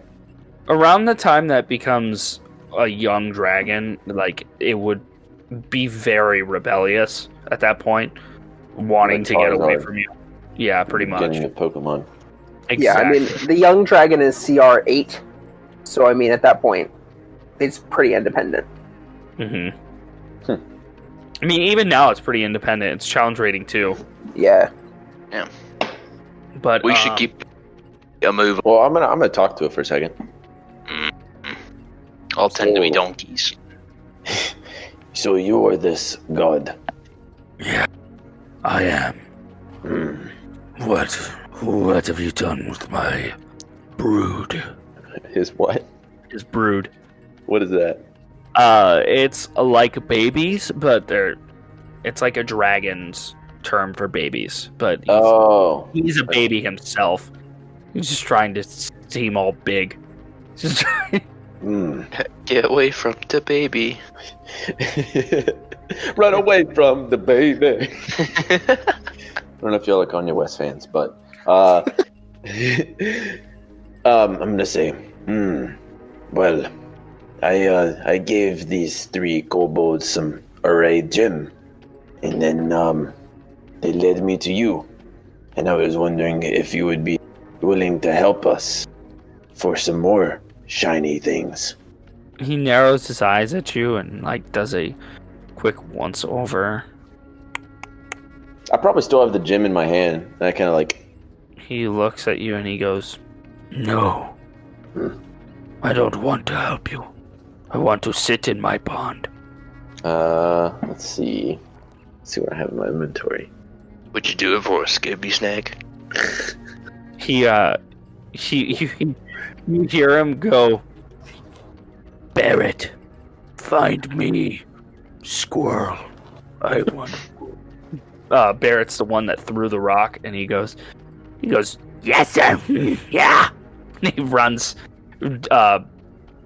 Around the time that becomes a young dragon, like it would be very rebellious at that point, wanting Like to get away Charizard. from you. Yeah, pretty much. Getting a Pokemon. Exactly. Yeah, I mean, the young dragon is CR 8, so I mean, at that point, it's pretty independent. I mean, even now it's pretty independent. It's challenge rating too. Yeah. But We should keep a move. Well, I'm gonna talk to it for a second. All tend to be So- donkeys. So you are this god. I am. Hmm. What have you done with my brood? His what? is brood. What is that? It's like babies, but it's like a dragon's term for babies. But he's a baby himself. He's just trying to seem all big. Just trying. Get away from the baby. Run away from the baby. I don't know if y'all are Kanye West fans, but I'm gonna say, well, I gave these 3 kobolds some array gem, and then they led me to you, and I was wondering if you would be willing to help us for some more shiny things. He narrows his eyes at you and like does a quick once over. I probably still have the gem in my hand. And I kind of like. He looks at you and he goes, No. I don't want to help you. I want to sit in my pond. Let's see. Let's see what I have in my inventory. Would you do it for a Skippy snack? You hear him go, Barrett, find me. Squirrel. I want. Barrett's the one that threw the rock, and he goes, yes sir, yeah. And he runs,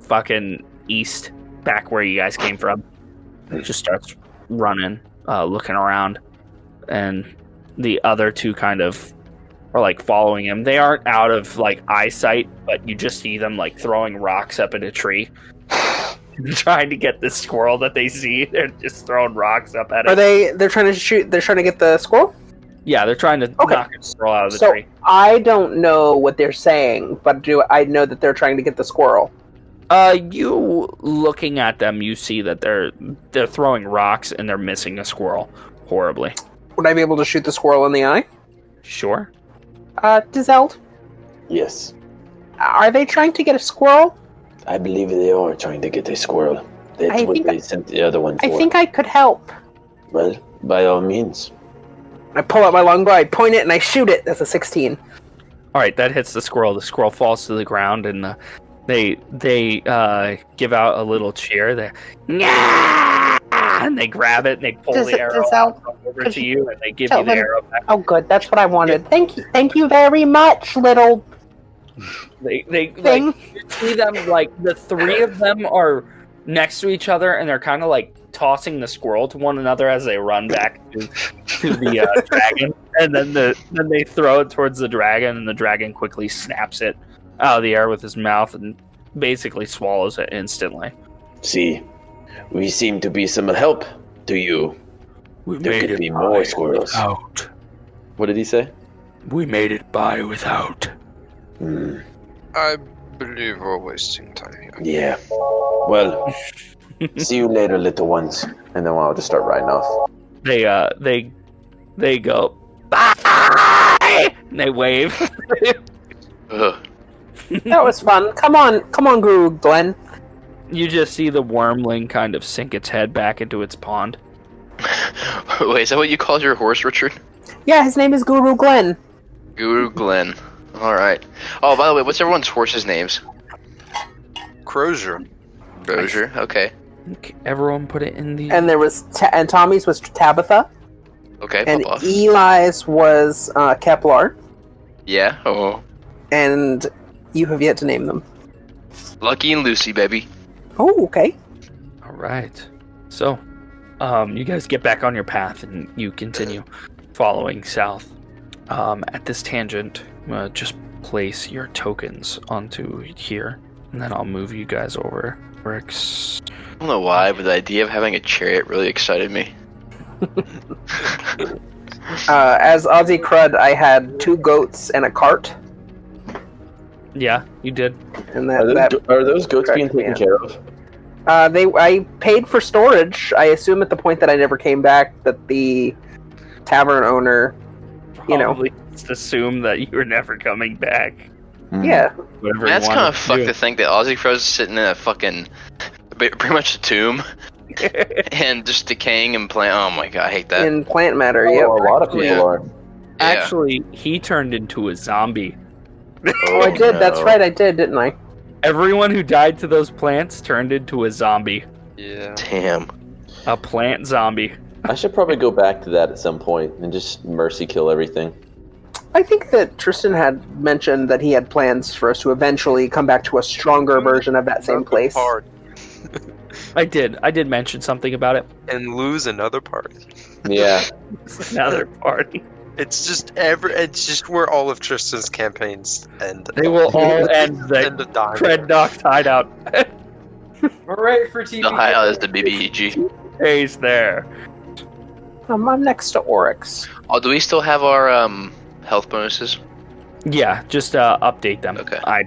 fucking east, back where you guys came from. He just starts running, looking around, and the other two kind of are like following him. They aren't out of like eyesight, but you just see them like throwing rocks up at a tree. Trying to get the squirrel that they see. They're just throwing rocks up at it. Are they're trying to shoot, they're trying to get the squirrel? Yeah, they're trying to knock the squirrel out of the So, tree. I don't know what they're saying, but I know that they're trying to get the squirrel. You looking at them, you see that they're throwing rocks and they're missing a squirrel horribly. Would I be able to shoot the squirrel in the eye? Sure. Dizeld, Yes, are they trying to get a squirrel? I believe they are trying to get a squirrel. That's what they sent the other one for. I think I could help. Well, by all means. I pull out my longbow, I point it, and I shoot it. That's a 16. All right, that hits the squirrel. The squirrel falls to the ground, and they give out a little cheer. They and they grab it and they pull the arrow over to you, and they give you the arrow back. Oh, good. That's what I wanted. Thank you. Thank you very much, little They thing. like, you see them like the three of them are next to each other, and they're kind of like tossing the squirrel to one another as they run back to the dragon, and then they throw it towards the dragon, and the dragon quickly snaps it out of the air with his mouth and basically swallows it instantly. See, we seem to be some help to you. We There made could it be more squirrels. out. What did he say? We made it by without. Hmm. I believe we're wasting time here. Yeah. Well, see you later, little ones. And then I'll just start riding off. They go bye. And they wave. Ugh. That was fun. Come on, Guru Glenn. You just see the wormling kind of sink its head back into its pond. Wait, is that what you called your horse, Richard? Yeah, his name is Guru Glenn. Guru Glenn. Alright. Oh, by the way, what's everyone's horses' names? Crozier. Crozier, okay. Everyone put it in the. And there was and Tommy's was Tabitha, Okay, and pop off. Eli's was Kepler, Yeah, oh. and you have yet to name them. Lucky and Lucy, baby. Oh, okay. All right. So, you guys get back on your path and you continue following south. At this tangent, just place your tokens onto here, and then I'll move you guys over. Rex. I don't know why, but the idea of having a chariot really excited me. As Ozzy Crud, I had 2 goats and a cart, Yeah, you did. and Are those goats being taken Yeah. care of? I paid for storage. I assume at the point that I never came back that the tavern owner, Probably just assume that you were never coming back. yeah, Whatever That's you kind wanted of fucked do. to think that Ozzy Crow's sitting in a fucking, pretty much a tomb, and just decaying and playing. Oh my god, I hate that. in plant matter. Oh, Yep. a lot of people Yeah. are. Actually, he turned into a zombie. Oh, I did. That's no. right. I did, didn't I? Everyone who died to those plants turned into a zombie. Yeah. Damn. A plant zombie. I should probably go back to that at some point and just mercy kill everything. I think that Tristan had mentioned that he had plans for us to eventually come back to a stronger version of that same place. Part I did mention something about it. and lose another part. Yeah. Another party. It's just where all of Tristan's campaigns end. They will all end the End of dying. Cred Doc's hideout. We're ready for TV. The hideout is the BBEG. Stays there. I'm next to Oryx. Oh, do we still have our health bonuses? Yeah, just update them. Okay. I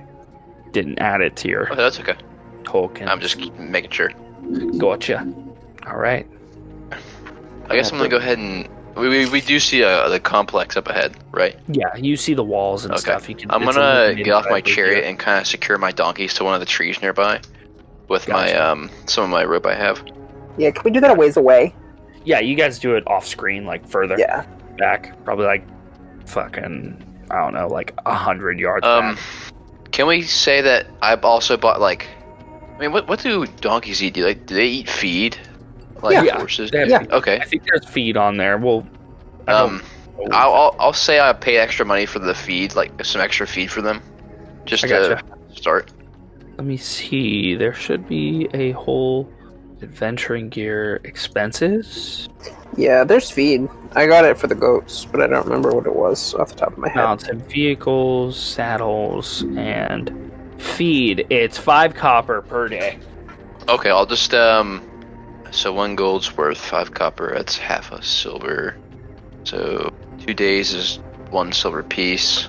didn't add it to your Oh, that's okay. token. I'm just making sure. Gotcha. All right. I guess I'm gonna go ahead and we do see the complex up ahead, right? Yeah, you see the walls and Okay. stuff. You can. I'm it's gonna illuminated get off my by the- chariot and kind of secure my donkeys to one of the trees nearby with my some of my rope I have. Yeah, can we do that a ways away? Yeah, you guys do it off screen, like further Yeah. back, probably like fucking I don't know, like 100 yards Um, back. can we say that I've also bought like, I mean, what do donkeys eat? Do they eat feed like Yeah. horses? They have Yeah. feed. Okay. I think there's feed on there. Well, I don't know. I'll say I paid extra money for the feed, like some extra feed for them, just I to gotcha. start. Let me see. There should be a whole adventuring gear expenses. Yeah, there's feed. I got it for the goats, but I don't remember what it was off the top of my head. Mounted vehicles, saddles, and feed. It's 5 copper per day. Okay, I'll just so 1 gold's worth 5 copper. That's half a silver. So 2 days is 1 silver piece,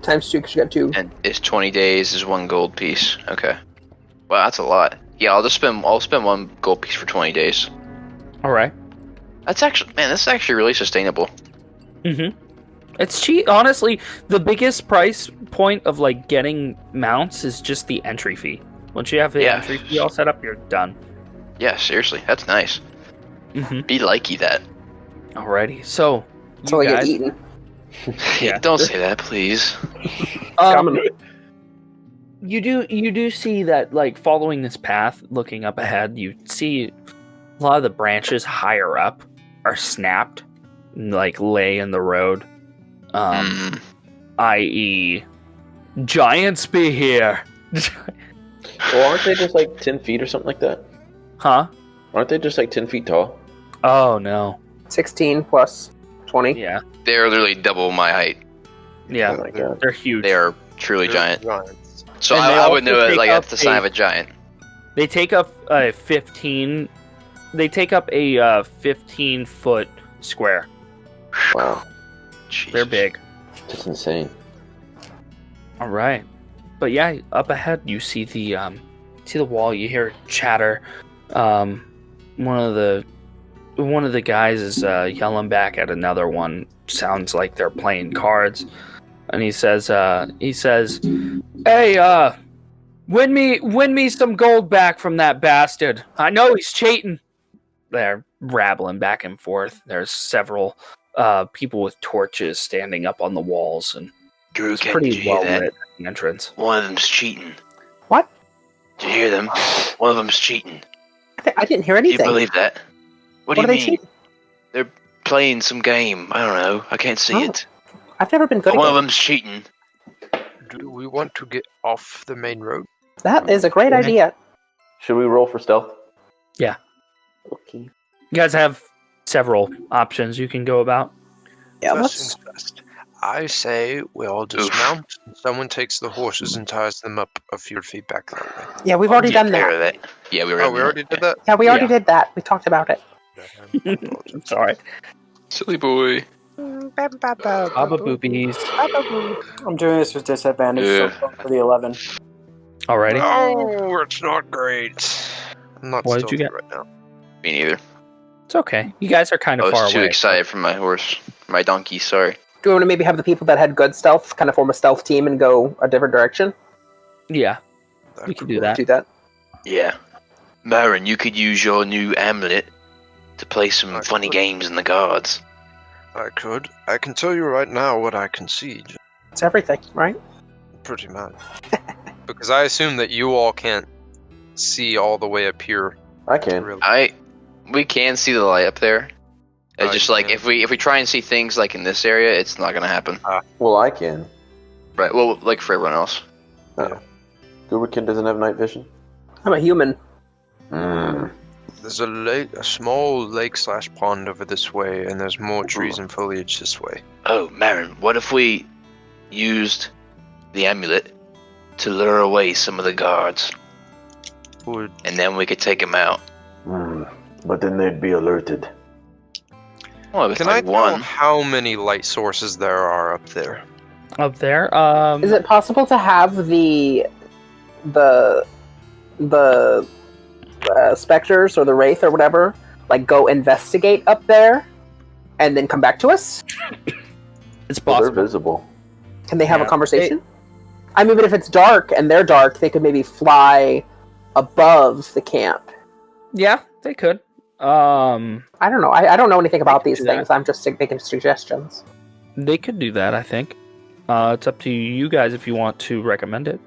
Times 2 because you got 2. and it's 20 days is 1 gold piece. Okay, wow, that's a lot. Yeah, I'll spend 1 gold piece for 20 days. All right. That's actually really sustainable. Mm-hmm. It's cheap. Honestly, the biggest price point of like getting mounts is just the entry fee. Once you have the Yeah. entry fee all set up, you're done. Yeah, seriously, that's nice. Mm-hmm. Be likey that. Alrighty. So, That's all I get eaten. Yeah. Don't say that, please. Coming. you do see that like following this path, looking up ahead, you see a lot of the branches higher up are snapped and like lay in the road. I.e., giants be here. Well, aren't they just like 10 feet or something like that? Huh? Aren't they just like 10 feet tall? Oh no. 16 plus 20. Yeah. They're literally double my height. Yeah. Oh my god. They're huge. They are truly giant. Giants. So And they I would also know it take like up that's the sign of a giant. They take up a 15. They take up a 15-foot square. Wow. They're big. Just insane. All right, but yeah, up ahead you see the wall. You hear chatter. One of the guys is yelling back at another one. Sounds like they're playing cards, and he says, "Hey, win me some gold back from that bastard. I know he's cheating." They're rattling back and forth. There's several people with torches standing up on the walls, and Drew, it's did pretty you hear well that? lit at the entrance. One of them's cheating. What? Did you hear them? One of them's cheating. I didn't hear Do anything. you believe that? What do are you they mean? cheating? They're playing some game. I don't know. I can't see it. I've never been good But at one of games. them's cheating. Do we want to get off the main road? That is a great Okay. idea. Should we roll for stealth? Okay. You guys have several options you can go about. Yeah, First let's. things first. I say we all dismount. And someone takes the horses and ties them up a few feet back that way. Yeah, we've already done Fair that. of that. Yeah, we Oh, we already did that? Yeah, we already Yeah. did that. We talked about it. It's alright. Silly boy. Baba boobies. I'm doing this with disadvantage Yeah. so for the 11. Alrighty. Oh, it's not great. I'm not What did you stealthy get? right now. Me neither. It's okay. You guys are kind I of was far too away. excited for my horse. My donkey, sorry. Do we want to maybe have the people that had good stealth kind of form a stealth team and go a different direction? Yeah, That we can could do work. that. Do that. Yeah. Marin, you could use your new amulet to play some I funny could. games in the guards. I could. I can tell you right now what I can see, It's everything, right? pretty much. Because I assume that you all can't see all the way up here. I can. Really. We can see the light up there. It's Oh, just you like can. if we try and see things like in this area, it's not gonna happen. Well, I can. Right. Well, like for everyone else. Gurkin doesn't have night vision. I'm a human. There's a lake, a small lake/pond over this way, and there's more trees and foliage this way. Oh, Marin, what if we used the amulet to lure away some of the guards, Would and then we could take them out? But then they'd be alerted. Well, if Can I like know one. how many light sources there are up there? Up there. Is it possible to have the specters or the wraith or whatever like go investigate up there and then come back to us? It's Well, they're possible. visible. Can they have a Yeah. conversation? I mean, but if it's dark and they're dark, they could maybe fly above the camp. Yeah, they could. I don't know. I don't know anything about could these do that. things. I'm just making suggestions. They could do that. I think. It's up to you guys if you want to recommend it.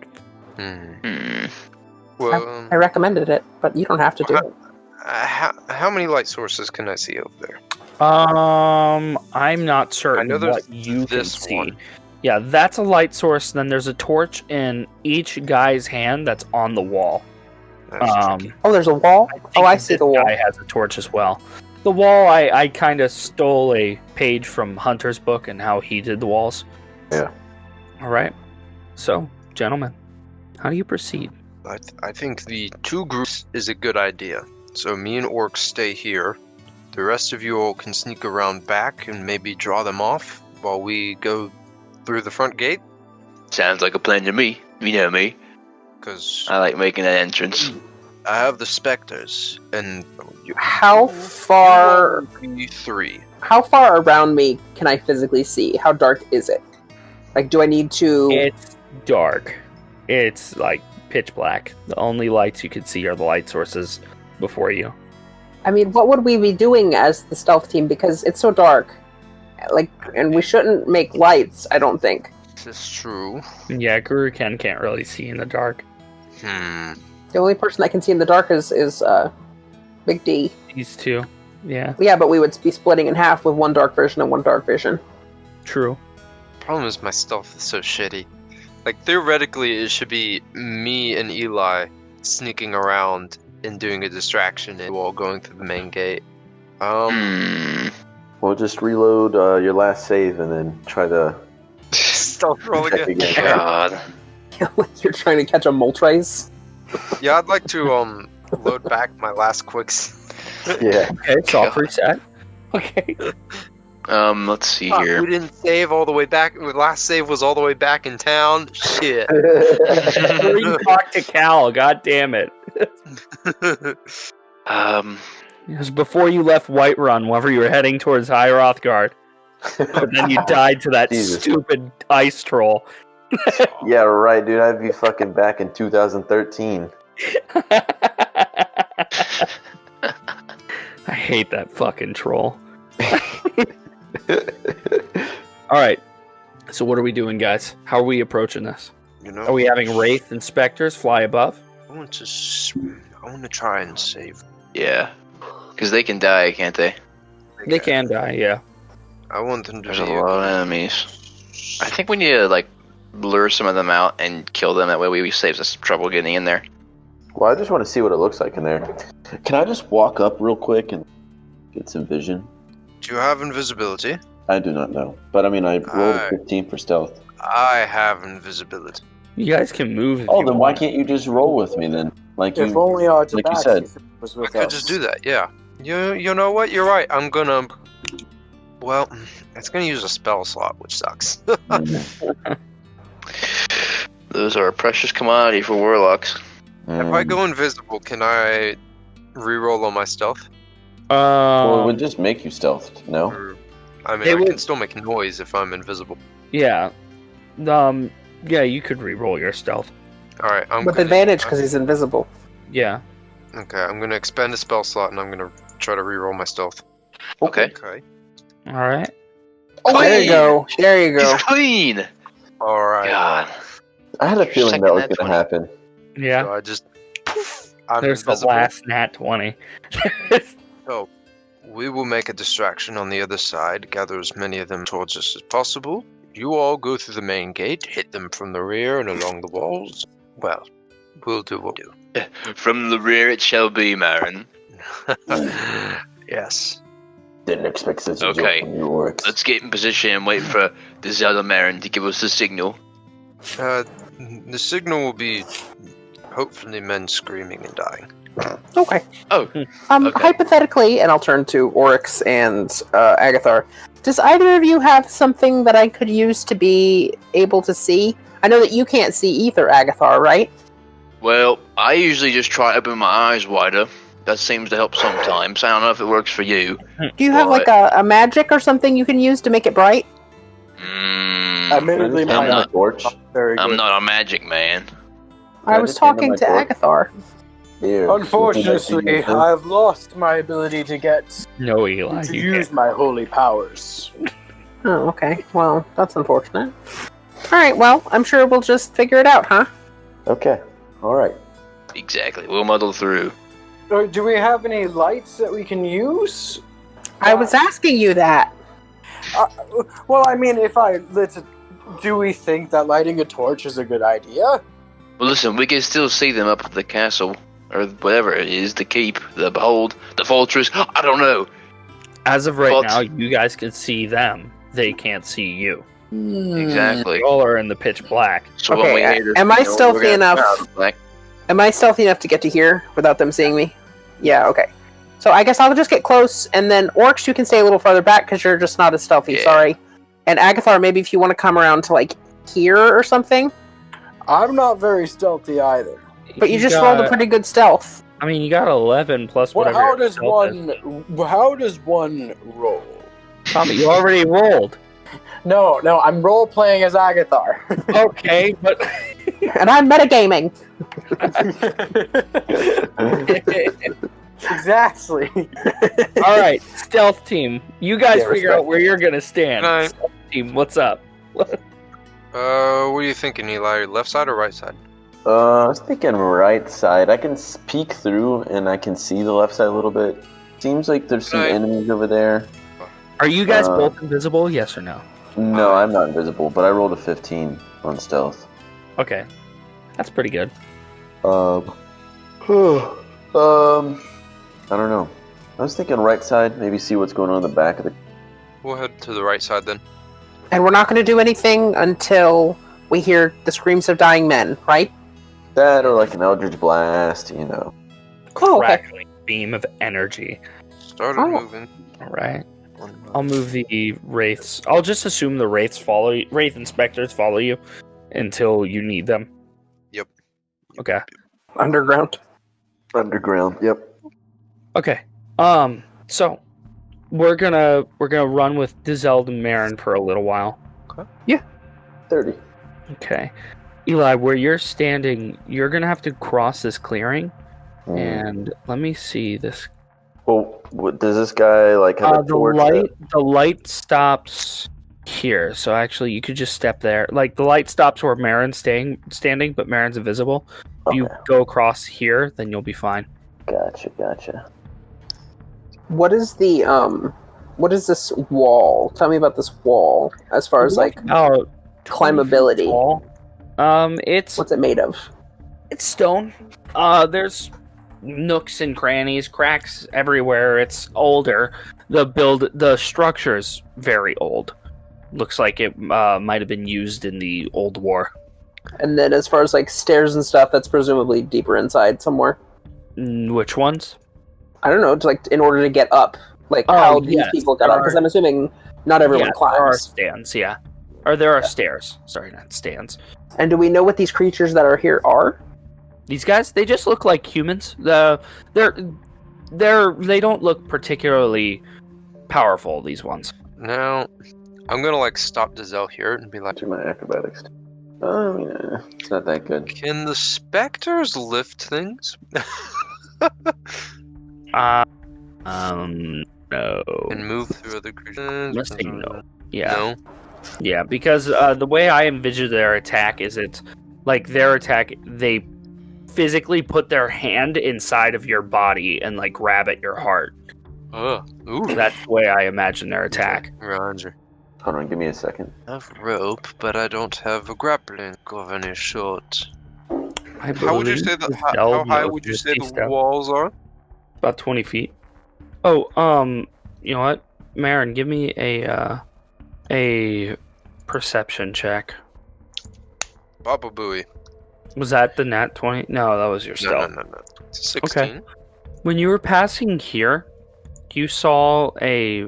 Well, I recommended it, but you don't have to do it. how many light sources can I see over there? I'm not certain I know there's what you can this see. one. Yeah, that's a light source. Then there's a torch in each guy's hand that's on the wall. That's tricky. Oh, there's a wall? Oh, I see This the wall. guy has a torch as well. The wall, I kind of stole a page from Hunter's book and how he did the walls. Yeah. All right. So, gentlemen, how do you proceed? I think the two groups is a good idea. So me and Orcs stay here. The rest of you all can sneak around back and maybe draw them off while we go through the front gate. Sounds like a plan to me. You know me. Because I like making that entrance. I have the specters, and How far? three. How far around me can I physically see? How dark is it? Like, do I need to? It's dark. It's like pitch black. The only lights you can see are the light sources before you. I mean, what would we be doing as the stealth team? Because it's so dark. Like, and we shouldn't make lights. I don't think. This is true. Yeah, Guru Ken can't really see in the dark. The only person that can see in the dark is Big D. These two. Yeah, Yeah, but we would be splitting in half with one dark vision and one dark vision. true. Problem is my stealth is so shitty. Like, theoretically, it should be me and Eli sneaking around and doing a distraction while going through the main gate. Well, just reload your last save and then try to Stealth roll check again. again. God. Like you're trying to catch a moltres. Yeah, I'd like to load back my last quicks. Yeah. Okay, soft reset. Okay. Let's see here. We didn't save all the way back. The last save was all the way back in town. Shit. Before you talk to Cal, god damn it. It was before you left Whiterun, whenever you were heading towards High Rothgard. But then you died to that Jesus. stupid ice troll. Yeah, right, dude. I'd be fucking back in 2013. I hate that fucking troll. Alright. So what are we doing, guys? How are we approaching this? You know, Are we having Wraith Inspectors fly above? I want to try and save. Yeah. Because they can die, can't they? They can die, yeah. I want them to There's be a lot of enemies. I think we need to, like, lure some of them out and kill them. That way we save us trouble getting in there. Well, I just want to see what it looks like in there. Can I just walk up real quick and get some vision? Do you have invisibility? I do not know. But I mean, I rolled a 15 for stealth. I have invisibility. You guys can move if Oh, you then why want. can't you just roll with me then? Like If you, only our like you said. tabaxi was I with could us. just do that, yeah. You know what? You're right. I'm gonna... Well, it's gonna use a spell slot, which sucks. Those are a precious commodity for warlocks. If I go invisible, can I re-roll on my stealth? Well, it would just make you stealthed, no? Or, I mean, They I would- can still make noise if I'm invisible. Yeah. Yeah, you could re-roll your stealth. Alright, I'm With gonna... advantage because he's invisible. Yeah. Okay, I'm gonna expend a spell slot and I'm gonna try to re-roll my stealth. Okay. Okay. Alright. Oh, there you go. There you go. He's clean! Alright. God. I had a feeling Second that was nat going 20. to happen. Yeah. So I just... Poof, I'm There's invisible. the last nat 20. So, we will make a distraction on the other side, gather as many of them towards us as possible. You all go through the main gate, hit them from the rear and along the walls. Well, we'll do what we do. From the rear it shall be, Marin. Yes. Didn't expect such a Okay. joke from your works. Let's get in position and wait for the Zelda Marin to give us the signal. The signal will be hopefully men screaming and dying. Okay. Oh, okay. Hypothetically, and I'll turn to Oryx and Agathar. Does either of you have something that I could use to be able to see? I know that you can't see either, Agathar, right? Well, I usually just try to open my eyes wider. That seems to help sometimes. I don't know if it works for you. Do you have like a magic or something you can use to make it bright? Admittedly, Can I just hand him my a torch? very I'm good. not a magic man. I I was just hand him talking my to torch? Agathar. Here. Unfortunately, I've lost my ability to get No, Eli. to You use can't. my holy powers. Oh, okay. Well, that's unfortunate. Alright, well, I'm sure we'll just figure it out, huh? Okay. All right. Exactly. We'll muddle through. Do we have any lights that we can use? I was asking you that. Well, I mean, if I lit do we think that lighting a torch is a good idea? Well, listen, we can still see them up at the castle, or whatever it is, the keep, the behold, the fortress. I don't know. As of right But- now, you guys can see them. They can't see you. Exactly. You all are in the pitch black. So Okay, when we hear this, am I you know, stealthy we're gonna enough? come out black. Am I stealthy enough to get to here without them seeing me? Yeah, okay. So I guess I'll just get close, and then Orcs, you can stay a little farther back because you're just not as stealthy, Yeah. sorry. And Agathar, maybe if you want to come around to, like, here or something. I'm not very stealthy either. But you just rolled a pretty good stealth. I mean, you got 11 plus Well, whatever. how your does stealth is. one roll? Tommy, you already rolled. No, I'm role playing as Agathar. Okay, but And I'm metagaming. Exactly. all right, stealth team. You guys Yeah, figure out where you're gonna stand. Alright. Stealth team, what's up? What are you thinking, Eli? Left side or right side? I was thinking right side. I can peek through and I can see the left side a little bit. Seems like there's some Right. enemies over there. Are you guys both invisible? Yes or no? No, I'm not invisible, but I rolled a 15 on stealth. Okay, that's pretty good. I don't know. I was thinking right side, maybe see what's going on in the back of the... We'll head to the right side then. And we're not going to do anything until we hear the screams of dying men, right? That or like an Eldritch Blast, you know. Oh, okay. Crackling beam of energy. Started Oh. moving. All right. I'll move the wraiths. I'll just assume the wraiths follow you, wraith inspectors follow you until you need them. Yep. Okay. Underground. Underground. Yep. Okay. So we're gonna run with Dizeld and Marin for a little while. 30. Okay. Eli, where you're standing, you're gonna have to cross this clearing, and let me see this. Well, does this guy like have a torch? The light stops here, so actually you could just step there. Like the light stops where Marin's standing, but Marin's invisible. If you go across here, then you'll be fine. Gotcha. What is this wall? Tell me about this wall as far as like climbability. It's What's it made of? It's stone. There's nooks and crannies, cracks everywhere. It's older. The structure's very old. Looks like it might have been used in the old war. And then as far as like stairs and stuff, that's presumably deeper inside somewhere. Which ones? I don't know, like in order to get up. Like how these people got up, because I'm assuming not everyone climbs. There are stands, yeah. Or there are stairs. Sorry, not stands. And do we know what these creatures that are here are? These guys, they just look like humans. They don't look particularly powerful, these ones. Now, I'm gonna like stop Dizelle here and be like, Do my acrobatics. It's not that good. can the specters lift things? No. And move through other creatures? Let's say no. Yeah. No? Yeah, because the way I envision their attack is it's like their attack, they physically put their hand inside of your body and like grab at your heart. Ooh. That's the way I imagine their attack. Roger. Hold on, give me a second. I have rope, but I don't have a grappling of any sort. How would you say how high would you say the walls are? About 20 feet. Oh, you know what? Marin, give me a perception check. Baba Booey. Was that the nat 20? No, that was your stealth. No. 16. Okay. When you were passing here, you saw a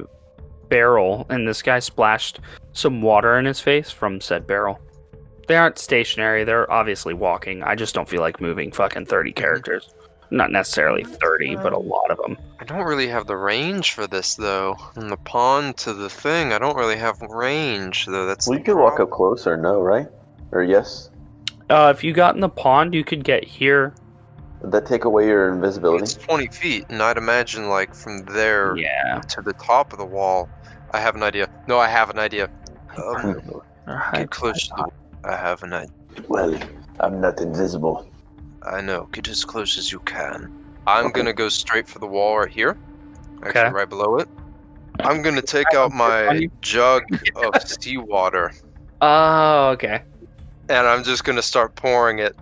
barrel, and this guy splashed some water in his face from said barrel. They aren't stationary. They're obviously walking. I just don't feel like moving fucking 30 characters. Not necessarily 30, but a lot of them. I don't really have the range for this, though. From the pond to the thing, I don't really have range, though. Well, you could walk up closer, no, right? Or yes? If you got in the pond, you could get here. Would that take away your invisibility? It's 20 feet, and I'd imagine, like, from there to the top of the wall. I have an idea. No, I have an idea. Get close to I have an idea. Well, I'm not invisible. I know. Get as close as you can. I'm gonna go straight for the wall right here. Actually, right below it. I'm gonna take out my jug of seawater. Oh, okay. And I'm just gonna start pouring it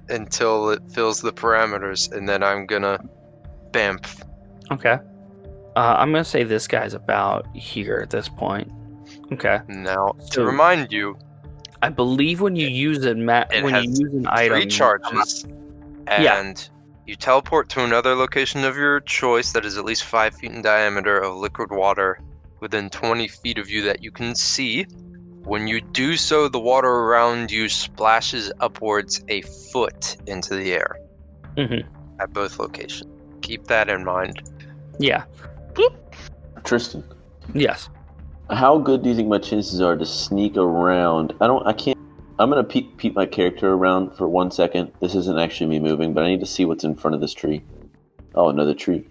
until it fills the parameters, and then I'm gonna bamf. Okay. I'm gonna say this guy's about here at this point. Okay. Now, to remind you, I believe when you use an item, 3 charges, and you teleport to another location of your choice that is at least 5 feet in diameter of liquid water within 20 feet of you that you can see. When you do so, the water around you splashes upwards a foot into the air at both locations. Keep that in mind. Yeah. Tristan. Yes. How good do you think my chances are to sneak around? I can't. I'm gonna peep my character around for 1 second. This isn't actually me moving, but I need to see what's in front of this tree. Oh, another tree.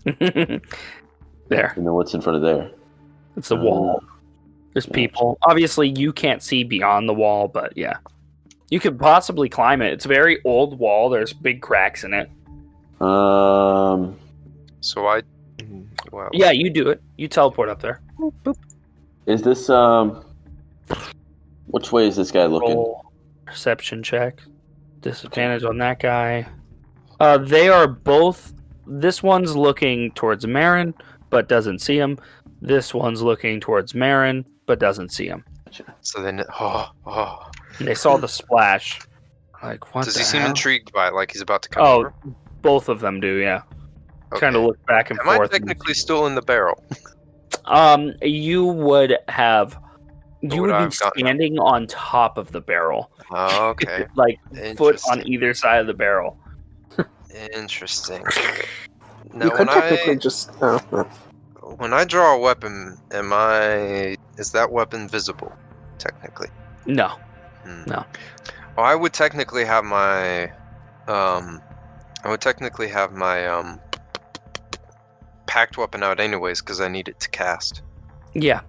There. You know what's in front of there? It's a wall. There's people. Obviously, you can't see beyond the wall, but yeah. You could possibly climb it. It's a very old wall. There's big cracks in it. So I... Wow. Yeah, you do it. You teleport up there. Boop, boop. Is this, which way is this guy looking? Roll perception check. Disadvantage on that guy. They are both... This one's looking towards Marin, but doesn't see him. This one's looking towards Marin, but doesn't see him. So then... They saw the splash. Like, what Does the he seem hell? intrigued by it, like he's about to come over? Both of them do, yeah. Okay. Kind of look back and Am forth. I technically still in the barrel? You would have. Or You would would I be have gotten- standing on top of the barrel, Oh, okay. like foot on Interesting. either side of the barrel. Interesting. You Now, could technically just. when I draw a weapon, is that weapon visible? Technically. No. Hmm. No. Well, I would technically have my packed weapon out anyways because I need it to cast. Yeah.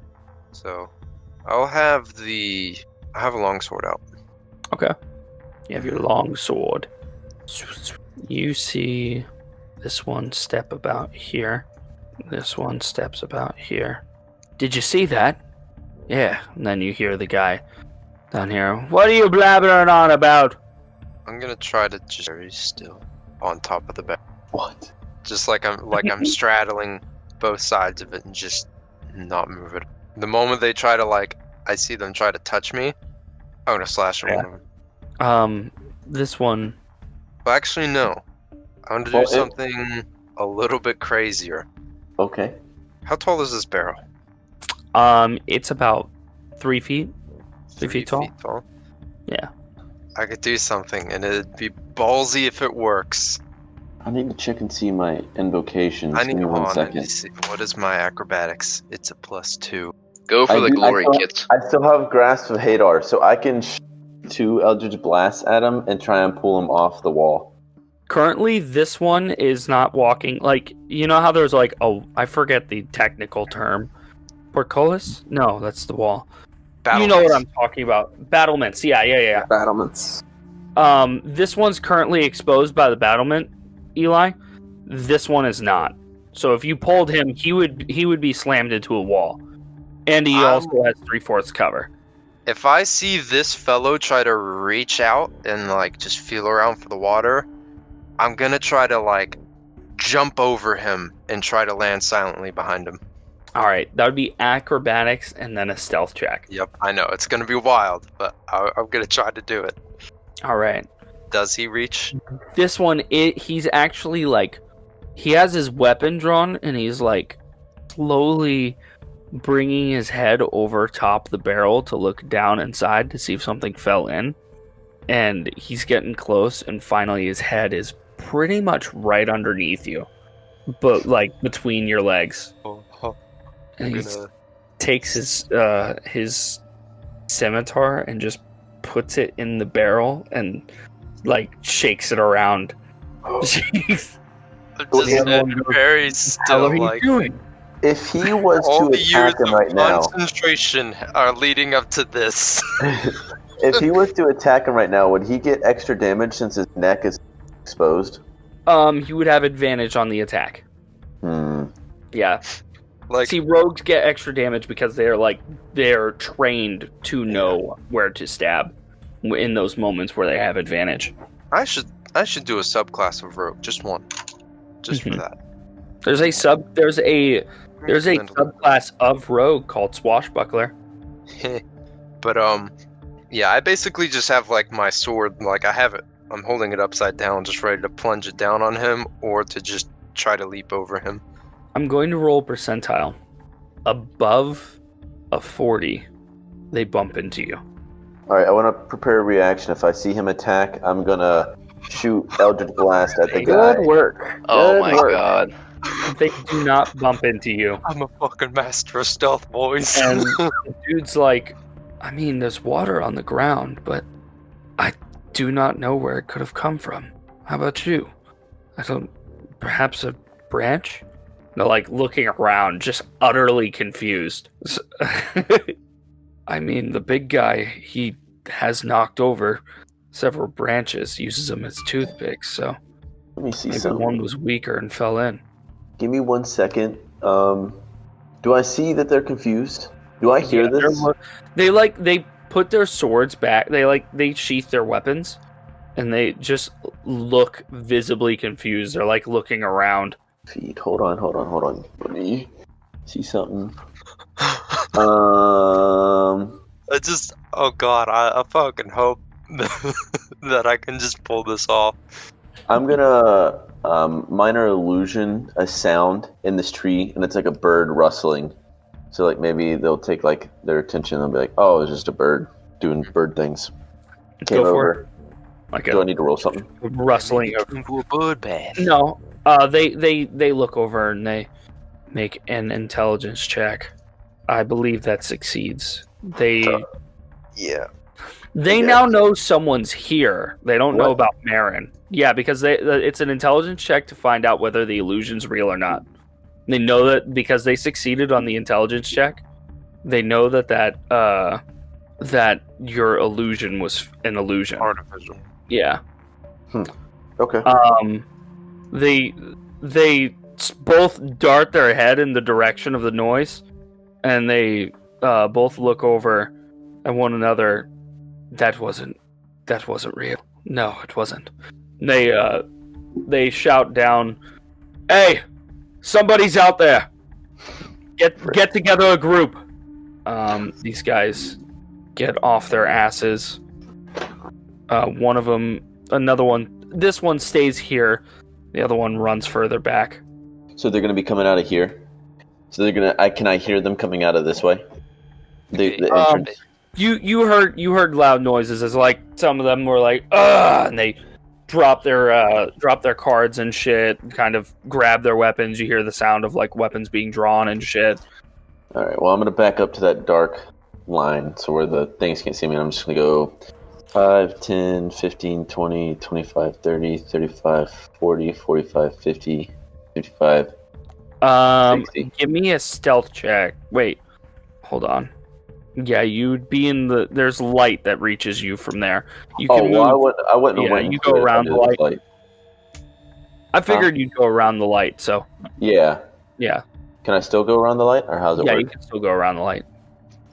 So, I have a longsword out. Okay. You have your long sword. You see this one step about here. This one steps about here. Did you see that? Yeah. And then you hear the guy down here. What are you blabbering on about? I'm gonna try to just very still on top of the bed. What? Just like I'm straddling both sides of it and just not move it. The moment they try to I see them try to touch me, I'm gonna slash at one of them. This one. Well, actually, no. I want to do something a little bit crazier. Okay. How tall is this barrel? It's about 3 feet. 3 feet tall. Yeah. I could do something, and it'd be ballsy if it works. I need to check and see my invocations. I need Give me one to second. see. What is my acrobatics? It's a +2. Go for the glory I kits. still have Grasp of Hadar, so I can shoot 2 Eldritch Blasts at him and try and pull him off the wall. Currently, this one is not walking. Like, you know how there's I forget the technical term. Portcullis? No, that's the wall. You know what I'm talking about. Battlements. Yeah. Battlements. This one's currently exposed by the battlement, Eli. This one is not. So if you pulled him, he would be slammed into a wall. And he also has 3/4 cover. If I see this fellow try to reach out and just feel around for the water, I'm gonna try to jump over him and try to land silently behind him. All right, that would be acrobatics and then a stealth check. Yep, I know it's gonna be wild, but I'm gonna try to do it. All right. Does he reach? This one, he's actually he has his weapon drawn and he's slowly bringing his head over top the barrel to look down inside to see if something fell in. And he's getting close, and finally his head is pretty much right underneath you, but between your legs. And he takes his scimitar and just puts it in the barrel and shakes it around. Jeez. Very still. What are you doing? If he was All to the years attack him of right now, concentration are leading up to this. if he was to attack him right now, would he get extra damage since his neck is exposed? He would have advantage on the attack. Yeah. See, rogues get extra damage because they're trained to know where to stab in those moments where they have advantage. I should do a subclass of rogue, just one, just for that. There's a subclass of rogue called swashbuckler. But yeah, I basically just have my sword, I have it. I'm holding it upside down, just ready to plunge it down on him, or to just try to leap over him. I'm going to roll percentile. Above a 40, they bump into you. Alright, I want to prepare a reaction. If I see him attack, I'm gonna shoot Eldritch Blast at the guy. Good work. Oh Good my work. god. They do not bump into you. I'm a fucking master of stealth, boys. And the dude's there's water on the ground, but I do not know where it could have come from. How about you? Perhaps a branch? They're looking around, just utterly confused. The big guy, he has knocked over several branches, uses them as toothpicks, so Let me see maybe something. one was weaker and fell in. Give me 1 second. Do I see that they're confused? Do I hear this? They put their swords back. They sheath their weapons, and they just look visibly confused. They're looking around. Feed. Hold on. Let me see something. Oh god, I fucking hope that I can just pull this off. I'm gonna minor illusion a sound in this tree, and it's like a bird rustling. So like maybe they'll take like their attention. They'll be like, "Oh, it's just a bird doing bird things." Came Go for over. it. Like Do I need to roll something? rustling of Into a bird bath. No, they look over and they make an intelligence check. I believe that succeeds. Yeah. They now know someone's here. They don't know about Marin. Yeah, because it's an intelligence check to find out whether the illusion's real or not. They know that because they succeeded on the intelligence check. They know that your illusion was an illusion. Artificial. Yeah. Okay. They both dart their head in the direction of the noise, and they both look over at one another. That wasn't real. No, it wasn't. They shout down, "Hey, somebody's out there! Get together a group." These guys get off their asses. One of them, another one. This one stays here. The other one runs further back. So they're gonna be coming out of here. So they're gonna. Can I hear them coming out of this way? The entrance. You heard loud noises as like some of them were like ugh, and they drop their cards and shit, kind of grab their weapons. You hear the sound of like weapons being drawn and shit. All right. Well, I'm gonna back up to that dark line, so where the things can't see me. And I'm just gonna go 5, 10, 15, 20, 25, 30, 35, 40, 45, 50, 55. 60. Give me a stealth check. Wait, hold on. Yeah, you'd be in the. There's light that reaches you from there. You can move. I wouldn't have Yeah, went you into go it if I around knew the there was light. I figured you'd go around the light. So Yeah. yeah, Can I still go around the light, or how's it yeah, work? you can still go around the light.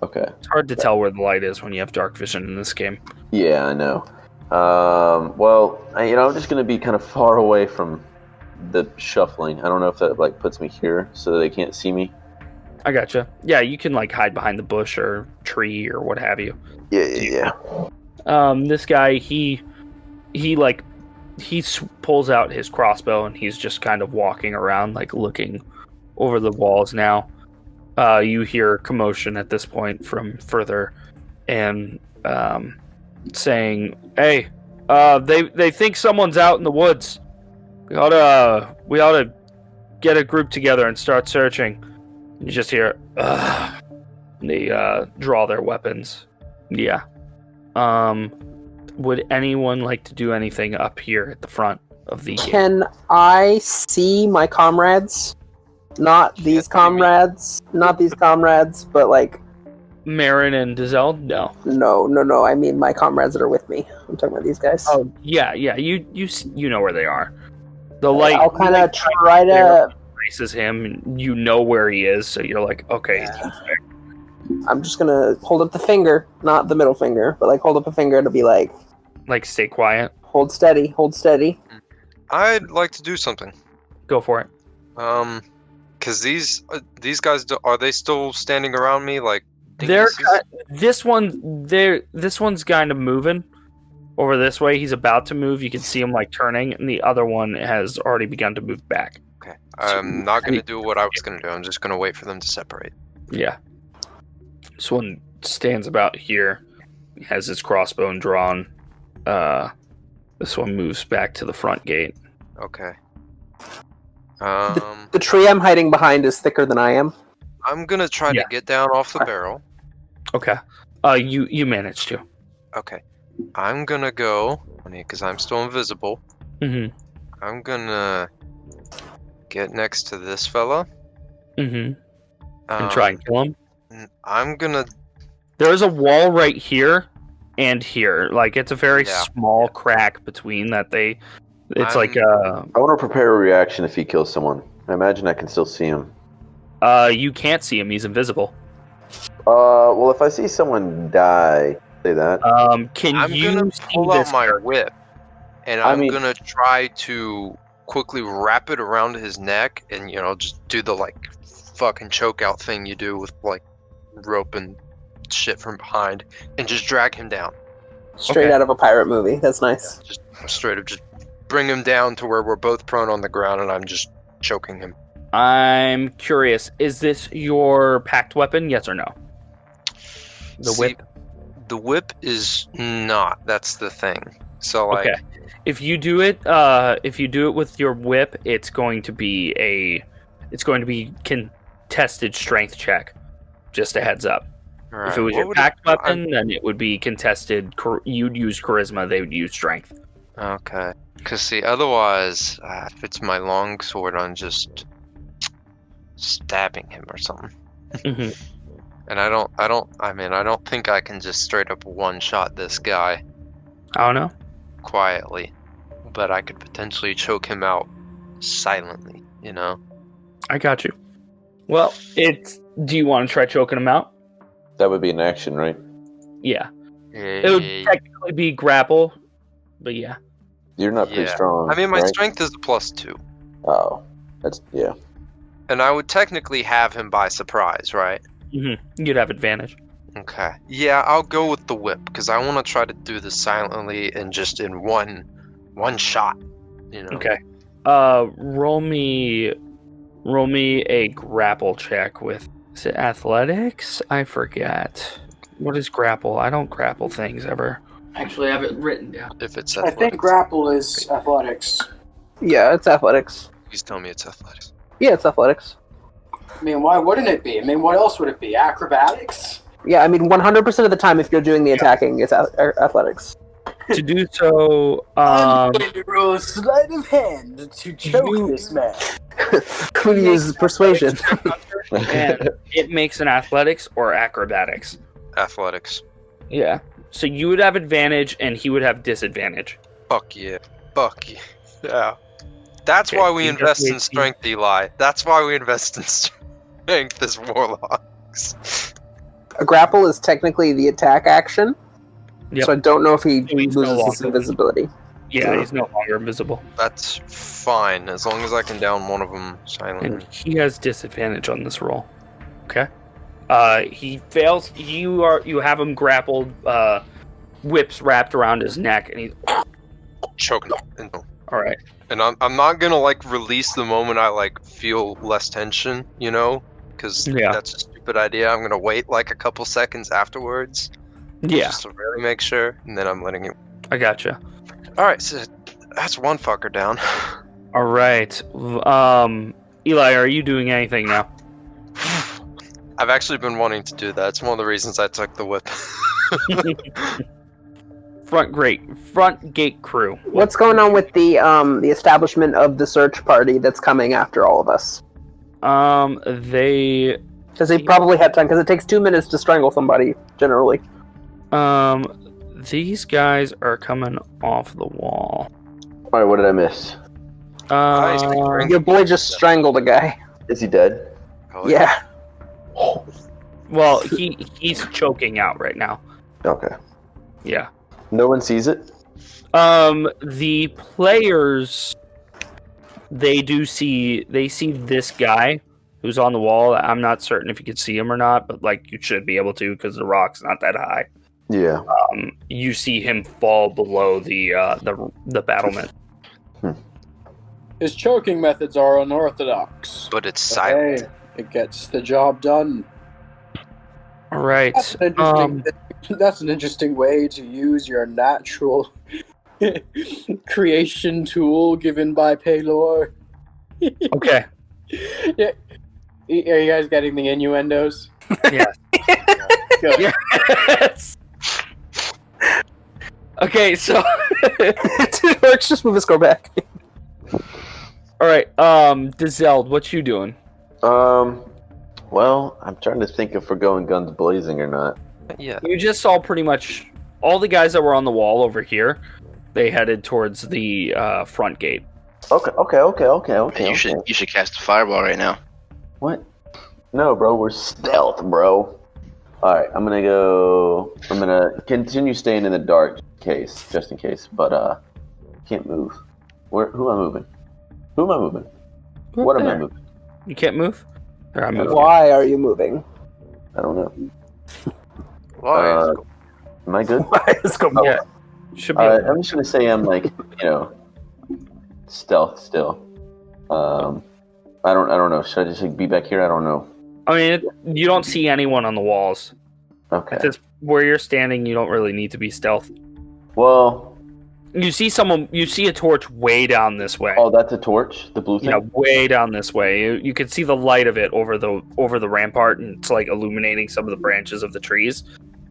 Okay. It's hard to tell where the light is when you have dark vision in this game. Yeah, I know. Well, I'm just gonna be kind of far away from the shuffling. I don't know if that like puts me here so they can't see me. I gotcha. Yeah, you can like hide behind the bush or tree or what have you. Yeah. This guy, he pulls out his crossbow and he's just kind of walking around, like looking over the walls now. You hear commotion at this point from further, and saying, "Hey, they think someone's out in the woods. We ought to get a group together and start searching." You just hear, "Ugh." They draw their weapons. Yeah. Would anyone like to do anything up here at the front of the game? Can I see my comrades? Not these comrades, but like Marin and Dizelle? no. I mean my comrades that are with me. I'm talking about these guys. Oh, yeah. You know where they are. The light. I'll kind of try to. Faces him, and you know where he is, so you're like, okay. I'm just gonna hold up the finger, not the middle finger, but like hold up a finger to be like stay quiet. Hold steady. I'd like to do something. Go for it. Because these guys, are they still standing around me like? This one's kind of moving over this way. He's about to move. You can see him like turning, and the other one has already begun to move back. Okay, I'm not going to do what I was going to do. I'm just going to wait for them to separate. Yeah. This one stands about here, has his crossbow drawn. This one moves back to the front gate. Okay. The tree I'm hiding behind is thicker than I am. I'm going to try to get down off the barrel. Okay. You managed to. Okay. I'm going to go, because I'm still invisible. Mm-hmm. I'm going to get next to this fella. Mm-hmm. And try and kill him? I'm gonna... There's a wall right here and here. Like, it's a very small crack between that they... It's I want to prepare a reaction if he kills someone. I imagine I can still see him. You can't see him. He's invisible. Well, if I see someone die, say that. I'm gonna pull out my whip, and I'm gonna try to quickly wrap it around his neck, and just do the like fucking choke out thing you do with like rope and shit from behind, and just drag him down. Straight out of a pirate movie. That's nice. Yeah, just straight up, just bring him down to where we're both prone on the ground, and I'm just choking him. I'm curious. Is this your packed weapon? Yes or no? The whip. The whip is not. That's the thing. So like, Okay. If you do it with your whip, it's going to be contested strength check. Just a heads up. all If it right, was what your would packed weapon, then it would be contested. You'd use charisma. They would use strength. Okay. Because see, otherwise, if it's my long sword, I'm just stabbing him or something. Mhm. And I don't think I can just straight up one-shot this guy I don't know. quietly. But I could potentially choke him out silently, you know? I got you. Well, do you want to try choking him out? That would be an action, right? Yeah. It would technically be grapple, but yeah. You're not pretty Yeah. strong. I mean, my right? strength is a +2. Oh, yeah. And I would technically have him by surprise, right? Mm-hmm. You'd have advantage. Okay. Yeah, I'll go with the whip, because I want to try to do this silently and just in one shot, you know? Okay. Roll me a grapple check with, is it athletics? I forget. What is grapple? I don't grapple things ever. Actually, I have it written down. If it's I athletics. think grapple is athletics. Yeah, it's athletics. Please tell me it's athletics. Yeah, it's athletics. I mean, why wouldn't it be? I mean, what else would it be? Acrobatics? Yeah, I mean, 100% of the time, if you're doing the attacking, it's athletics. To do so, I'm going to roll a sleight of hand to choke this man. Who uses persuasion? and it makes an athletics or acrobatics. Athletics. Yeah. So you would have advantage, and he would have disadvantage. Fuck yeah. Fuck yeah. Yeah. That's Okay, why we you invest in just- strength, Eli. That's why we invest in strength as warlocks. A grapple is technically the attack action, Yep. so I don't know if he So he's no loses his longer- invisibility. Yeah, he's no longer invisible. That's fine, as long as I can down one of them And silently. he has disadvantage on this roll. Okay. He fails. You have him grappled, whips wrapped around his neck, and he's Choking. all right. And I'm not gonna like release the moment I like feel less tension, you know, because Yeah. that's a stupid idea. I'm gonna wait like a couple seconds afterwards, Yeah, just to really make sure, and then I'm letting it. I gotcha. All right, so that's one fucker down. All right. Eli, are you doing anything now? I've actually been wanting to do that. It's one of the reasons I took the whip. Front gate crew. What's going on with the establishment of the search party that's coming after all of us? They Because they probably had time, because it takes 2 minutes to strangle somebody, generally. these guys are coming off the wall. All right, what did I miss? Your boy just strangled a guy. Is he dead? Oh, Yeah. Well, he's choking out right now. Okay. Yeah. No one sees it? The players, they see this guy who's on the wall. I'm not certain if you can see him or not, but like you should be able to because the rock's not that high. Yeah. You see him fall below the battlement. His choking methods are unorthodox. But it's But silent. hey, it gets the job done. All right. That's an interesting way to use your natural creation tool given by Paylor. Okay. Yeah. Are you guys getting the innuendos? Yes. Good. Yes. Okay, so Let's just move his score back. all right, Dizeld, what you doing? Well, I'm trying to think if we're going guns blazing or not. Yeah. You just saw pretty much all the guys that were on the wall over here. They headed towards the front gate. Okay. You should cast a fireball right now. What? No, bro, we're stealth, bro. Alright, I'm gonna continue staying in the dark just in case, but can't move. Who am I moving? What am I moving? You can't move? Or I'm moving. Why are you moving? I don't know. Why? Am I good? Why is going Yeah. Should be. I'm just gonna say I'm like, stealth still. I don't know. Should I just be back here? I don't know. I mean, you don't see anyone on the walls. Okay. Where you're standing, you don't really need to be stealth. Well, you see someone. You see a torch way down this way. Oh, that's a torch. The blue thing. Yeah, way down this way. You can see the light of it over the rampart, and it's like illuminating some of the branches of the trees.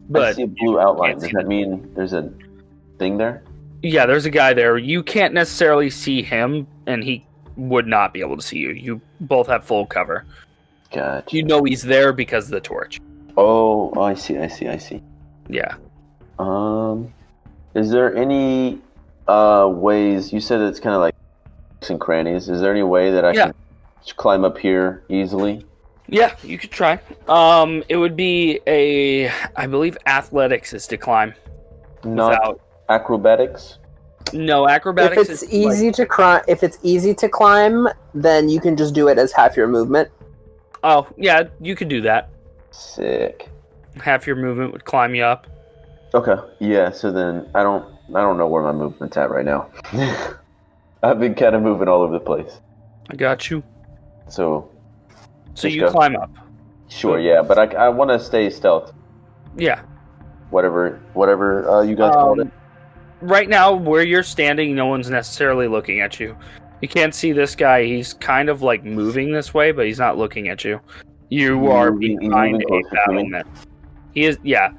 But I see a blue outline. Does that mean there's a thing there? Yeah, there's a guy there. You can't necessarily see him, and he would not be able to see you. You both have full cover. Gotcha. You know he's there because of the torch. Oh, I see. Yeah. Is there any ways? You said it's kind of like nooks and crannies. Is there any way that I can climb up here easily? Yeah, you could try. It would be I believe athletics is to climb. Not acrobatics? No, acrobatics. If it's easy to climb, then you can just do it as half your movement. Oh, yeah, you could do that. Sick. Half your movement would climb you up. Okay. Yeah, so then I don't know where my movement's at right now. I've been kind of moving all over the place. I got you. So you climb up. Sure, yeah, but I want to stay stealth. Yeah. Whatever you guys called it. Right now, where you're standing, no one's necessarily looking at you. You can't see this guy. He's kind of like moving this way, but he's not looking at you. You are behind a battlement. He is, yeah.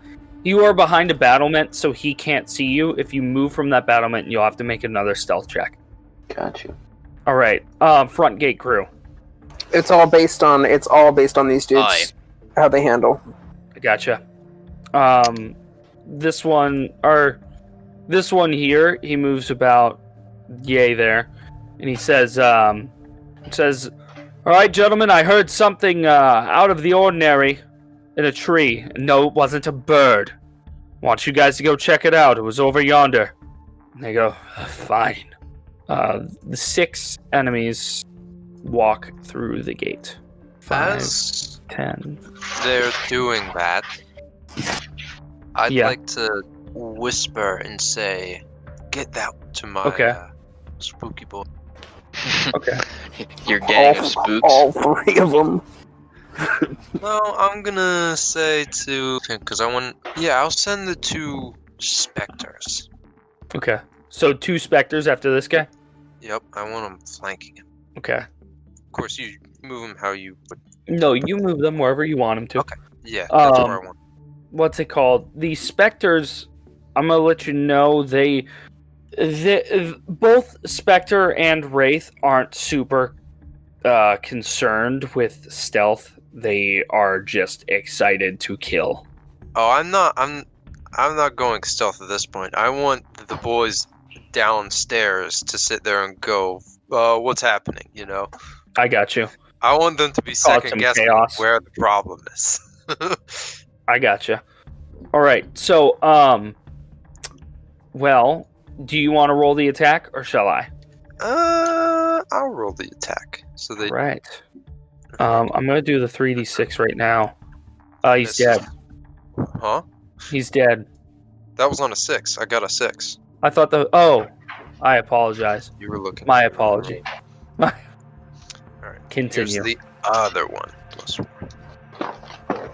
You are behind a battlement, so he can't see you. If you move from that battlement, you'll have to make another stealth check. Got you. All right, front gate crew. It's all based on these dudes, how they handle. I gotcha. This one here, he moves about yay there, and he says, "All right, gentlemen, I heard something out of the ordinary in a tree. No, it wasn't a bird. I want you guys to go check it out. It was over yonder." And they go, "Fine." The 6 enemies walk through the gate. 5, 10. They're doing that. I'd like to whisper and say, "Get that to my spooky boy." Okay. Your gang of spooks. All 3 of them. Well, I'm gonna say because I'll send the 2 specters. Okay. So 2 specters after this guy? Yep, I want them flanking him. Okay. Of course, you move them how you would. No, you move them wherever you want them to. Okay. Yeah, that's where I want. What's it called? The specters, I'm gonna let you know they both Spectre and Wraith aren't super concerned with stealth. They are just excited to kill. Oh, I'm not going stealth at this point. I want the boys downstairs to sit there and go, what's happening, you know? I got you. I want them to be second guessing where the problem is. I gotcha. All right. So, well, do you want to roll the attack or shall I? I'll roll the attack. So they. Right. I'm gonna do the 3d6 right now. He's dead. Huh? He's dead. That was on a 6. I got a 6. I thought I apologize. You were looking. My apology. All right. Continue. Here's the other one.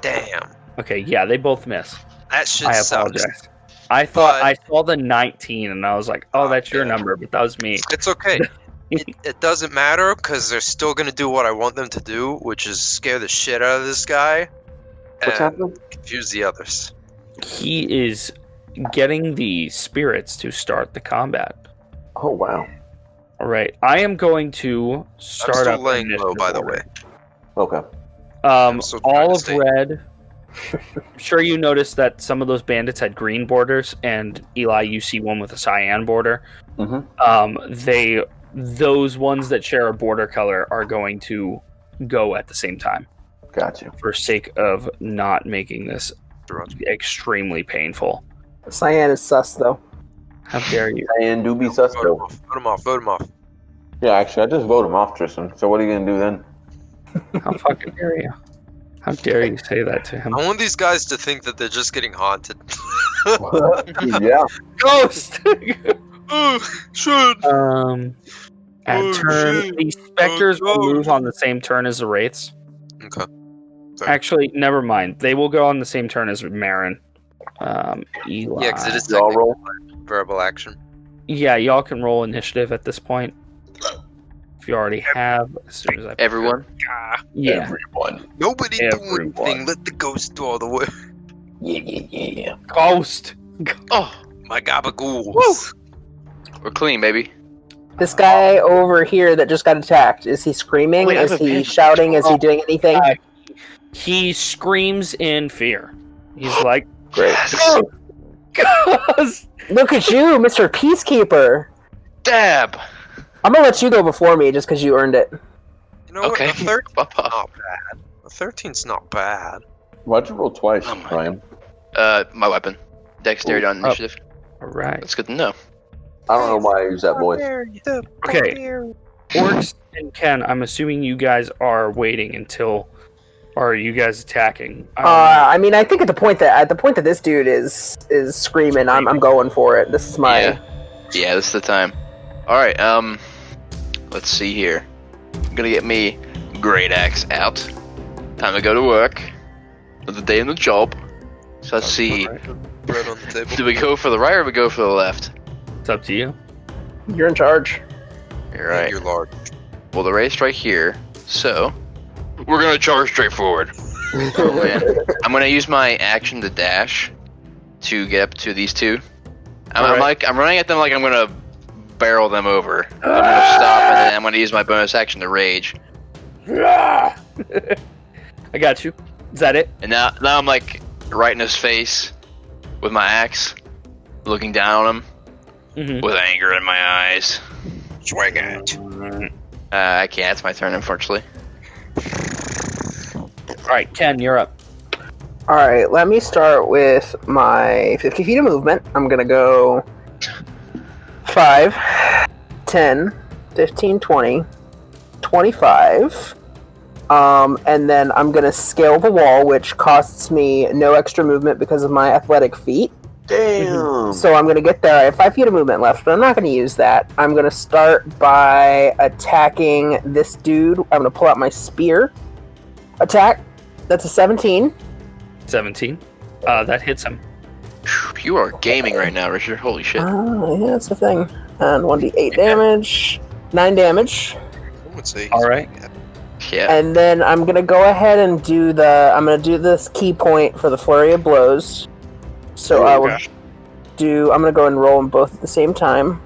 Damn. Okay, yeah, they both miss. That shit I sucks. apologize. I thought I saw the 19 and I was like, oh, that's your number, but that was me. It's okay. It doesn't matter because they're still going to do what I want them to do, which is scare the shit out of this guy and confuse the others. He is getting the spirits to start the combat. Oh, wow. All right. I am going to start I'm still up laying low, by the way. Okay. All of red. I'm sure you noticed that some of those bandits had green borders, and Eli, you see one with a cyan border. Mm-hmm. Those ones that share a border color are going to go at the same time. Gotcha. For sake of not making this extremely painful. Cyan is sus, though. How dare you? Cyan do be sus, though. Vote him off. Yeah, actually, I just vote him off, Tristan. So what are you going to do then? How fucking dare you? How dare you say that to him? I want these guys to think that they're just getting haunted. Yeah. Ghost! Should. At turn, the specters will move on the same turn as the wraiths. Okay. Actually, never mind. They will go on the same turn as Marin. Eli. Yeah, because it is Y'all technically roll. verbal action. Yeah, y'all can roll initiative at this point. If you already have, as soon as I Everyone. Yeah. Everyone. Nobody do Everyone. anything. Let the ghost do all the work. Yeah. Ghost. Oh, My gabagools. we're clean, baby. This guy over here that just got attacked, is he screaming? Wait, I have Is a he pen. shouting? Is he doing anything? He screams in fear. He's like, Great. "Ghost!" Look at you, Mr. Peacekeeper. Dab. I'm gonna let you go before me just because you earned it. You know Okay. what? A 13's not bad. A 13's not bad. Why'd you roll twice, Oh my- Ryan? My weapon. Dexterity on initiative. All right. That's good to know. I don't know why I use that voice. Okay. Orcs and Ken, I'm assuming you guys are waiting until. Or are you guys attacking? I mean, I think at the point that this dude is screaming, I'm going for it. This is my. Yeah, this is the time. Alright, let's see here. I'm gonna get me Great Axe out. Time to go to work. Another day in the job. So let's see. Bread on the table. Do we go for the right or we go for the left? It's up to you. You're in charge. You're right. You're large. Well, the race right here. So we're gonna charge straight forward. Oh man. I'm gonna use my action to dash to get up to these two. I'm running at them like I'm gonna barrel them over. I'm gonna stop and then I'm gonna use my bonus action to rage. I got you. Is that it? And now I'm like right in his face with my axe, looking down on him Mm-hmm. with anger in my eyes. Swing it. I can't. It's my turn, unfortunately. All right, Ken, you're up. All right, let me start with my 50 feet of movement. I'm going to go 5, 10, 15, 20, 25. And then I'm going to scale the wall, which costs me no extra movement because of my athletic feat. Damn. So I'm going to get there. I have 5 feet of movement left, but I'm not going to use that. I'm going to start by attacking this dude. I'm going to pull out my spear. Attack. That's a 17. 17. That hits him. You are gaming right now, Richard. Holy shit. Yeah, that's the thing. And 1d8 damage. 9 damage. I would say he's All right. doing it. Yeah. And then I'm going to go ahead and do I'm going to do this key point for the flurry of blows. So I will I'm going to go and roll them both at the same time.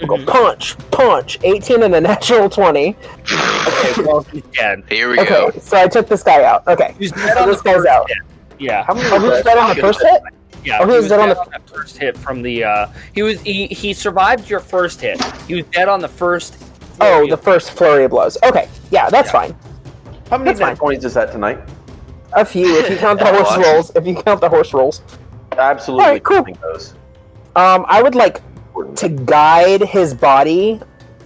We'll go punch, 18 and a natural 20. Okay, well, he's dead. Here we go. Okay, so I took this guy out. Okay, He's so dead on this the guy's first out. hit. Yeah. How many Oh, he was dead on the first hit? Yeah, Oh, he was dead on the that first hit from the. He survived your first hit. He was dead on the first. Oh, the first flurry of blows. Okay, yeah, that's fine. How many That's fine. net 20s is that tonight? A few, if you count the horse rolls. If you count the horse rolls. Absolutely. All right, cool. counting those. I would like to guide his body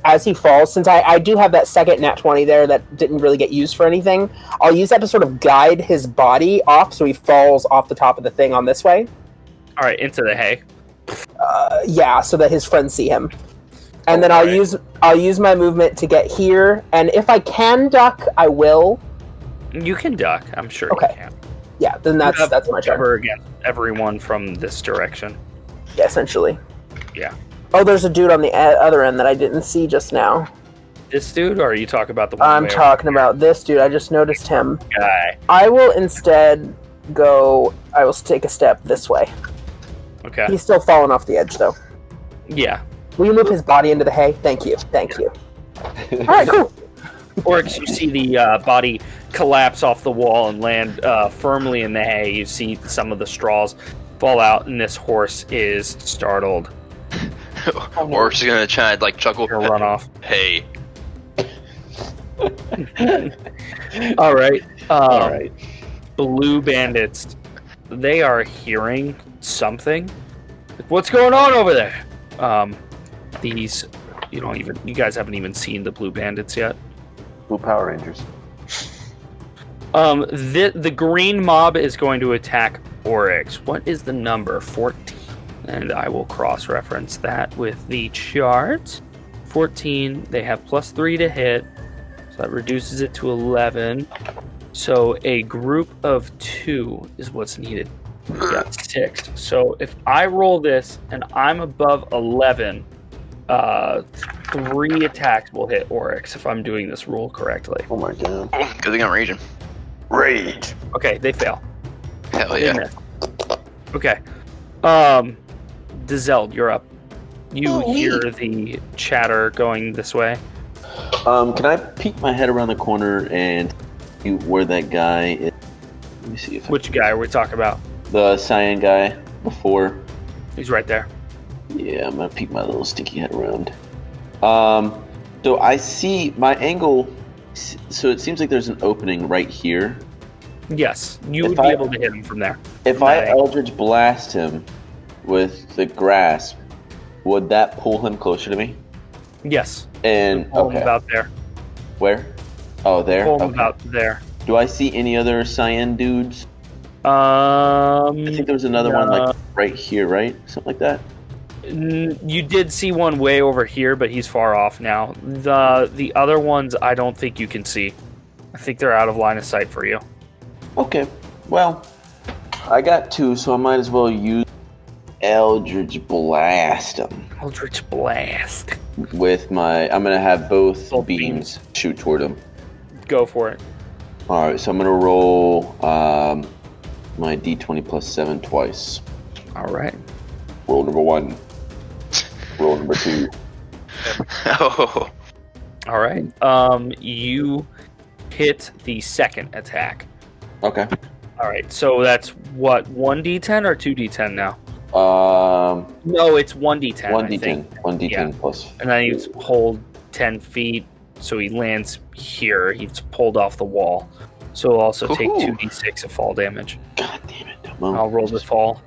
as he falls, since I do have that second nat 20 there that didn't really get used for anything. I'll use that to sort of guide his body off so he falls off the top of the thing on this way. All right, into the hay. Yeah, so that his friends see him. And then I'll use my movement to get here, and if I can duck, I will. You can duck. I'm sure Okay. you can. Yeah, then that's my turn. Cover against everyone from this direction. Yeah, essentially. Yeah. Oh, there's a dude on the other end that I didn't see just now. This dude, or are you talking about the one? I'm talking about this dude. I just noticed him. Guy. I will instead I will take a step this way. Okay. He's still falling off the edge, though. Yeah. Will you move his body into the hay? Thank you. All right, cool. Orcs, you see the body collapse off the wall and land firmly in the hay. You see some of the straws fall out, and this horse is startled. Orc's gonna try to like chuckle. He'll run off. Hey. All right. All right. Blue bandits. They are hearing something. What's going on over there? These, you guys haven't even seen the blue bandits yet. Blue Power Rangers. The green mob is going to attack Oryx. What is the number? 14. And I will cross-reference that with the chart. 14. They have +3 to hit, so that reduces it to 11. So a group of 2 is what's needed. We got 6. So if I roll this and I'm above 11, 3 attacks will hit Oryx if I'm doing this rule correctly. Oh my god. Oh, good thing I'm raging. Rage. Okay, they fail. Hell They yeah. miss. Okay. Dizeld, you're up. You hear the chatter going this way. Can I peek my head around the corner and see where that guy is? Let me see if Which guy are we talking about? the cyan guy before. He's right there. Yeah, I'm gonna peek my little stinky head around. So I see my angle. So it seems like there's an opening right here. Yes, you If would be I- able to hit him from there. If I Eldritch Blast him with the grasp, would that pull him closer to me? Yes. And Pull him okay, about there. where? Oh, there. Pull him Okay. about there. Do I see any other cyan dudes? I think there was another one like right here, right? Something like that. You did see one way over here, but he's far off now. The other ones, I don't think you can see. I think they're out of line of sight for you. Okay. Well, I got 2, so I might as well use Eldritch Blast him Eldritch Blast. with my. I'm gonna have both Both beams shoot toward him. Go for it. All right, so I'm gonna roll my d20 plus 7 twice. All right. Roll number 1. Roll number 2. Oh. All right. You hit the second attack. Okay. All right. So that's what, 1d10 or 2d10 now? No, it's 1d10. 1d10. 1d10 Yeah. plus. And then he's pulled 10 feet, so he lands here. He's pulled off the wall. So he'll also take Ooh. 2d6 of fall damage. God damn it! I'll roll the fall.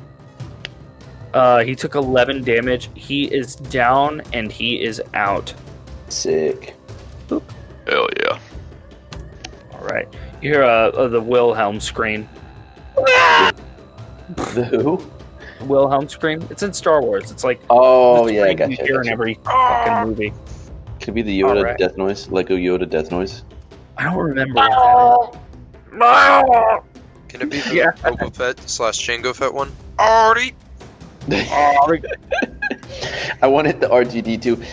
He took 11 damage. He is down and he is out. Sick. Hell yeah. All right. You hear the Wilhelm scream. The who? Wilhelm scream. It's in Star Wars. It's like Oh the yeah, I scream got you you. hear in every fucking movie. Could be the Yoda Alright. death noise, Lego Yoda death noise. I don't remember what that is. Can it be the Yeah. Boba Fett / Jango Fett one? Already. I wanted the RGD2.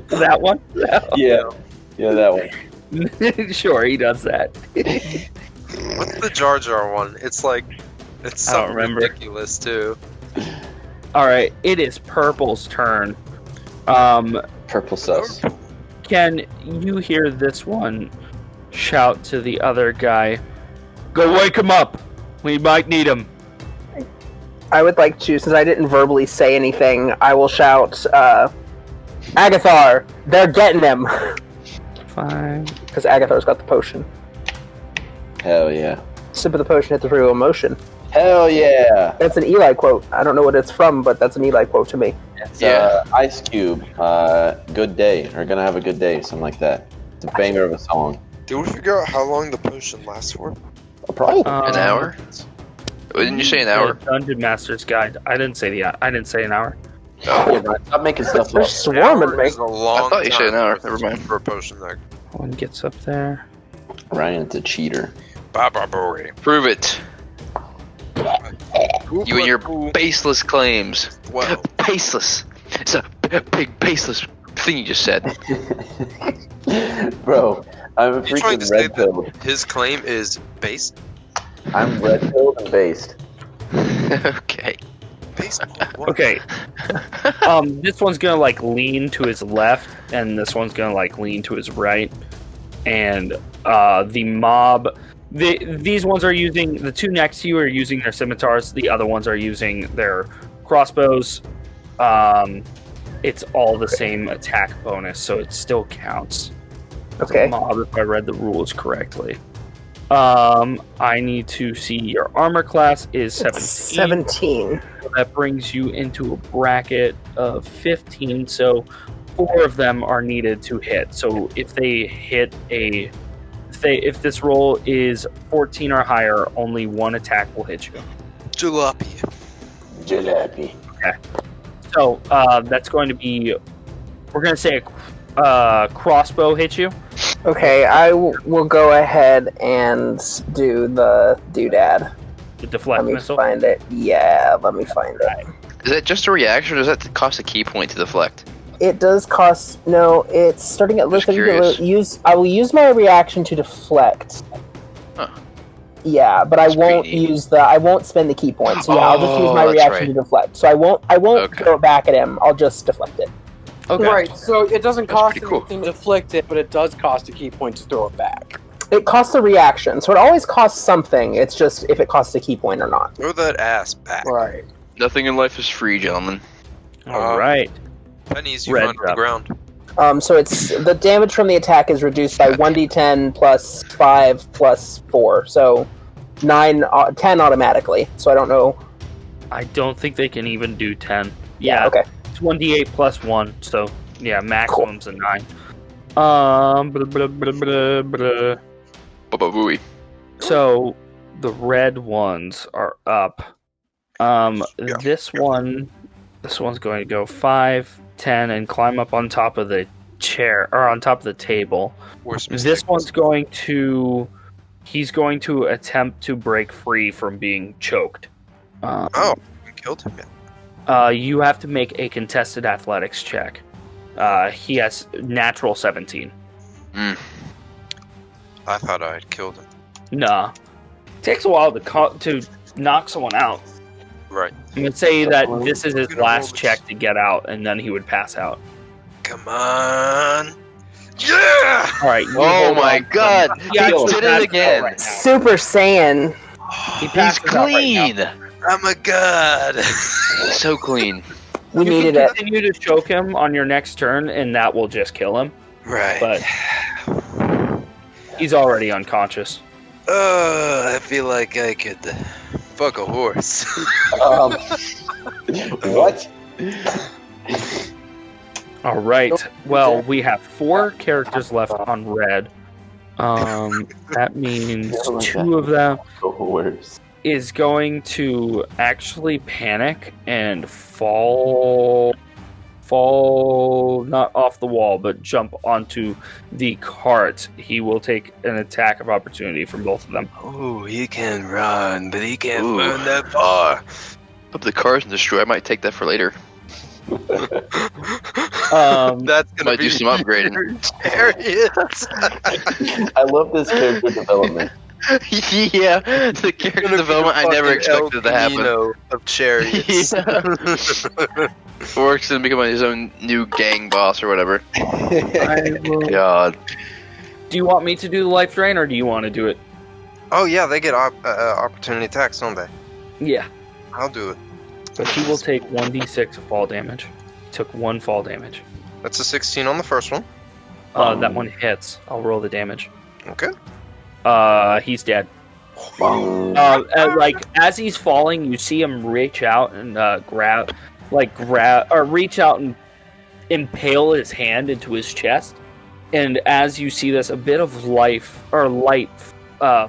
That one? Yeah, that one. Sure, he does that. What's the Jar Jar one? It's like, it's I don't something remember. ridiculous too. All right, it is Purple's turn. Purple sus. Can you hear this one shout to the other guy? Go wake him up. We might need him. I would like to, since I didn't verbally say anything, I will shout, Agathar, they're getting him. Fine. Because Agathar's got the potion. Hell yeah. Sip of the potion hit the real emotion. Hell yeah. That's an Eli quote. I don't know what it's from, but that's an Eli quote to me. It's Yeah. Ice Cube. Good day. Or gonna have a good day. Something like that. It's a banger of a song. Did we figure out how long the potion lasts for? Probably. An hour? Didn't you say an hour? Dungeon Master's Guide. I didn't say an hour. Yeah, Ryan, stop making stuff They're up. swarming me. Is a long I thought you said an time hour. for- Never mind. For a potion there. One gets up there. Ryan's a cheater. Baba boy. Prove it. You and your baseless claims. Well, Baseless. It's a big baseless thing you just said. Bro, I'm a you're trying freaking to say red pilled. that his claim is based? I'm red pilled and based. Okay. Based on what? Okay. This one's gonna like lean to his left, and this one's gonna like lean to his right. And the mob, these ones are using, the two next to you are using their scimitars. The other ones are using their crossbows. It's all the same attack bonus, so it still counts. Okay. Mob, if I read the rules correctly. I need to see your armor class is 17. 17. That brings you into a bracket of 15, so 4 of them are needed to hit. So if they hit if this roll is 14 or higher, only one attack will hit you. Jalopy. Jalopy. So that's going to be. We're going to say a crossbow hits you. Okay, I will go ahead and do the doodad. The deflect Let me missile. find it. Yeah, let me find it. Is that just a reaction, or does that cost a key point to deflect? It does cost. No, it's starting at Just curious. I will use my reaction to deflect. Huh. Yeah, but I That's won't greedy. use the. I won't spend the key point. So yeah, I'll just use Oh, my that's reaction right. to deflect. So I won't Okay. throw it back at him. I'll just deflect it. Okay. Right, so it doesn't That's cost pretty cool. anything to deflect it, but it does cost a key point to throw it back. It costs a reaction, so it always costs something. It's just if it costs a key point or not. Throw that ass back. Right. Nothing in life is free, gentlemen. All right. Pennies you Red find on the drop. ground. So it's the damage from the attack is reduced by 1d10 plus 5 plus 4, so 10 automatically. So I don't know. I don't think they can even do 10. Yeah. Okay. It's 1d8 plus 1, so yeah, maximum's a 9. Blah, blah, blah, blah, blah. Baba-booey. So the red ones are up. This one's going to go 5, 10, and climb up on top of the chair or on top of the table. Worst This mistake. one's going to. He's going to attempt to break free from being choked. Oh, you killed him. Yeah. You have to make a contested athletics check. He has natural 17. I thought I had killed him. Nah. Takes a while to knock someone out. Right. I'm going to say that this is his Gonna roll last this. check to get out, and then he would pass out. Come on. Yeah! Alright. you Oh hold my on. god! He He actually did passes it out again! right now. Super Saiyan. He He's passes out right now. clean! I'm a god. So clean. We You needed can it. continue to choke him on your next turn, and that will just kill him. Right. But he's already unconscious. I feel like I could fuck a horse. What? All right. Well, we have 4 characters left on red. That means 2 of them Worse. is going to actually panic and fall not off the wall, but jump onto the cart. He will take an attack of opportunity from both of them. Oh, he can run, but he can't Ooh. run that far. Hope the car's destroyed. I might take that for later. That's gonna Might be do some upgrading. Chariots. I love this character development. Yeah, the character development I never expected to happen. Of chariots. Orc's gonna become his own new gang boss or whatever. I will... God. Do you want me to do the life drain, or do you want to do it? Oh yeah, they get opportunity attacks, don't they? Yeah. I'll do it. But he will take 1d6 of fall damage. He took 1 fall damage. That's a 16 on the first one. That one hits. I'll roll the damage. Okay. He's dead. Like as he's falling, you see him reach out and reach out and impale his hand into his chest. And as you see this, a bit of light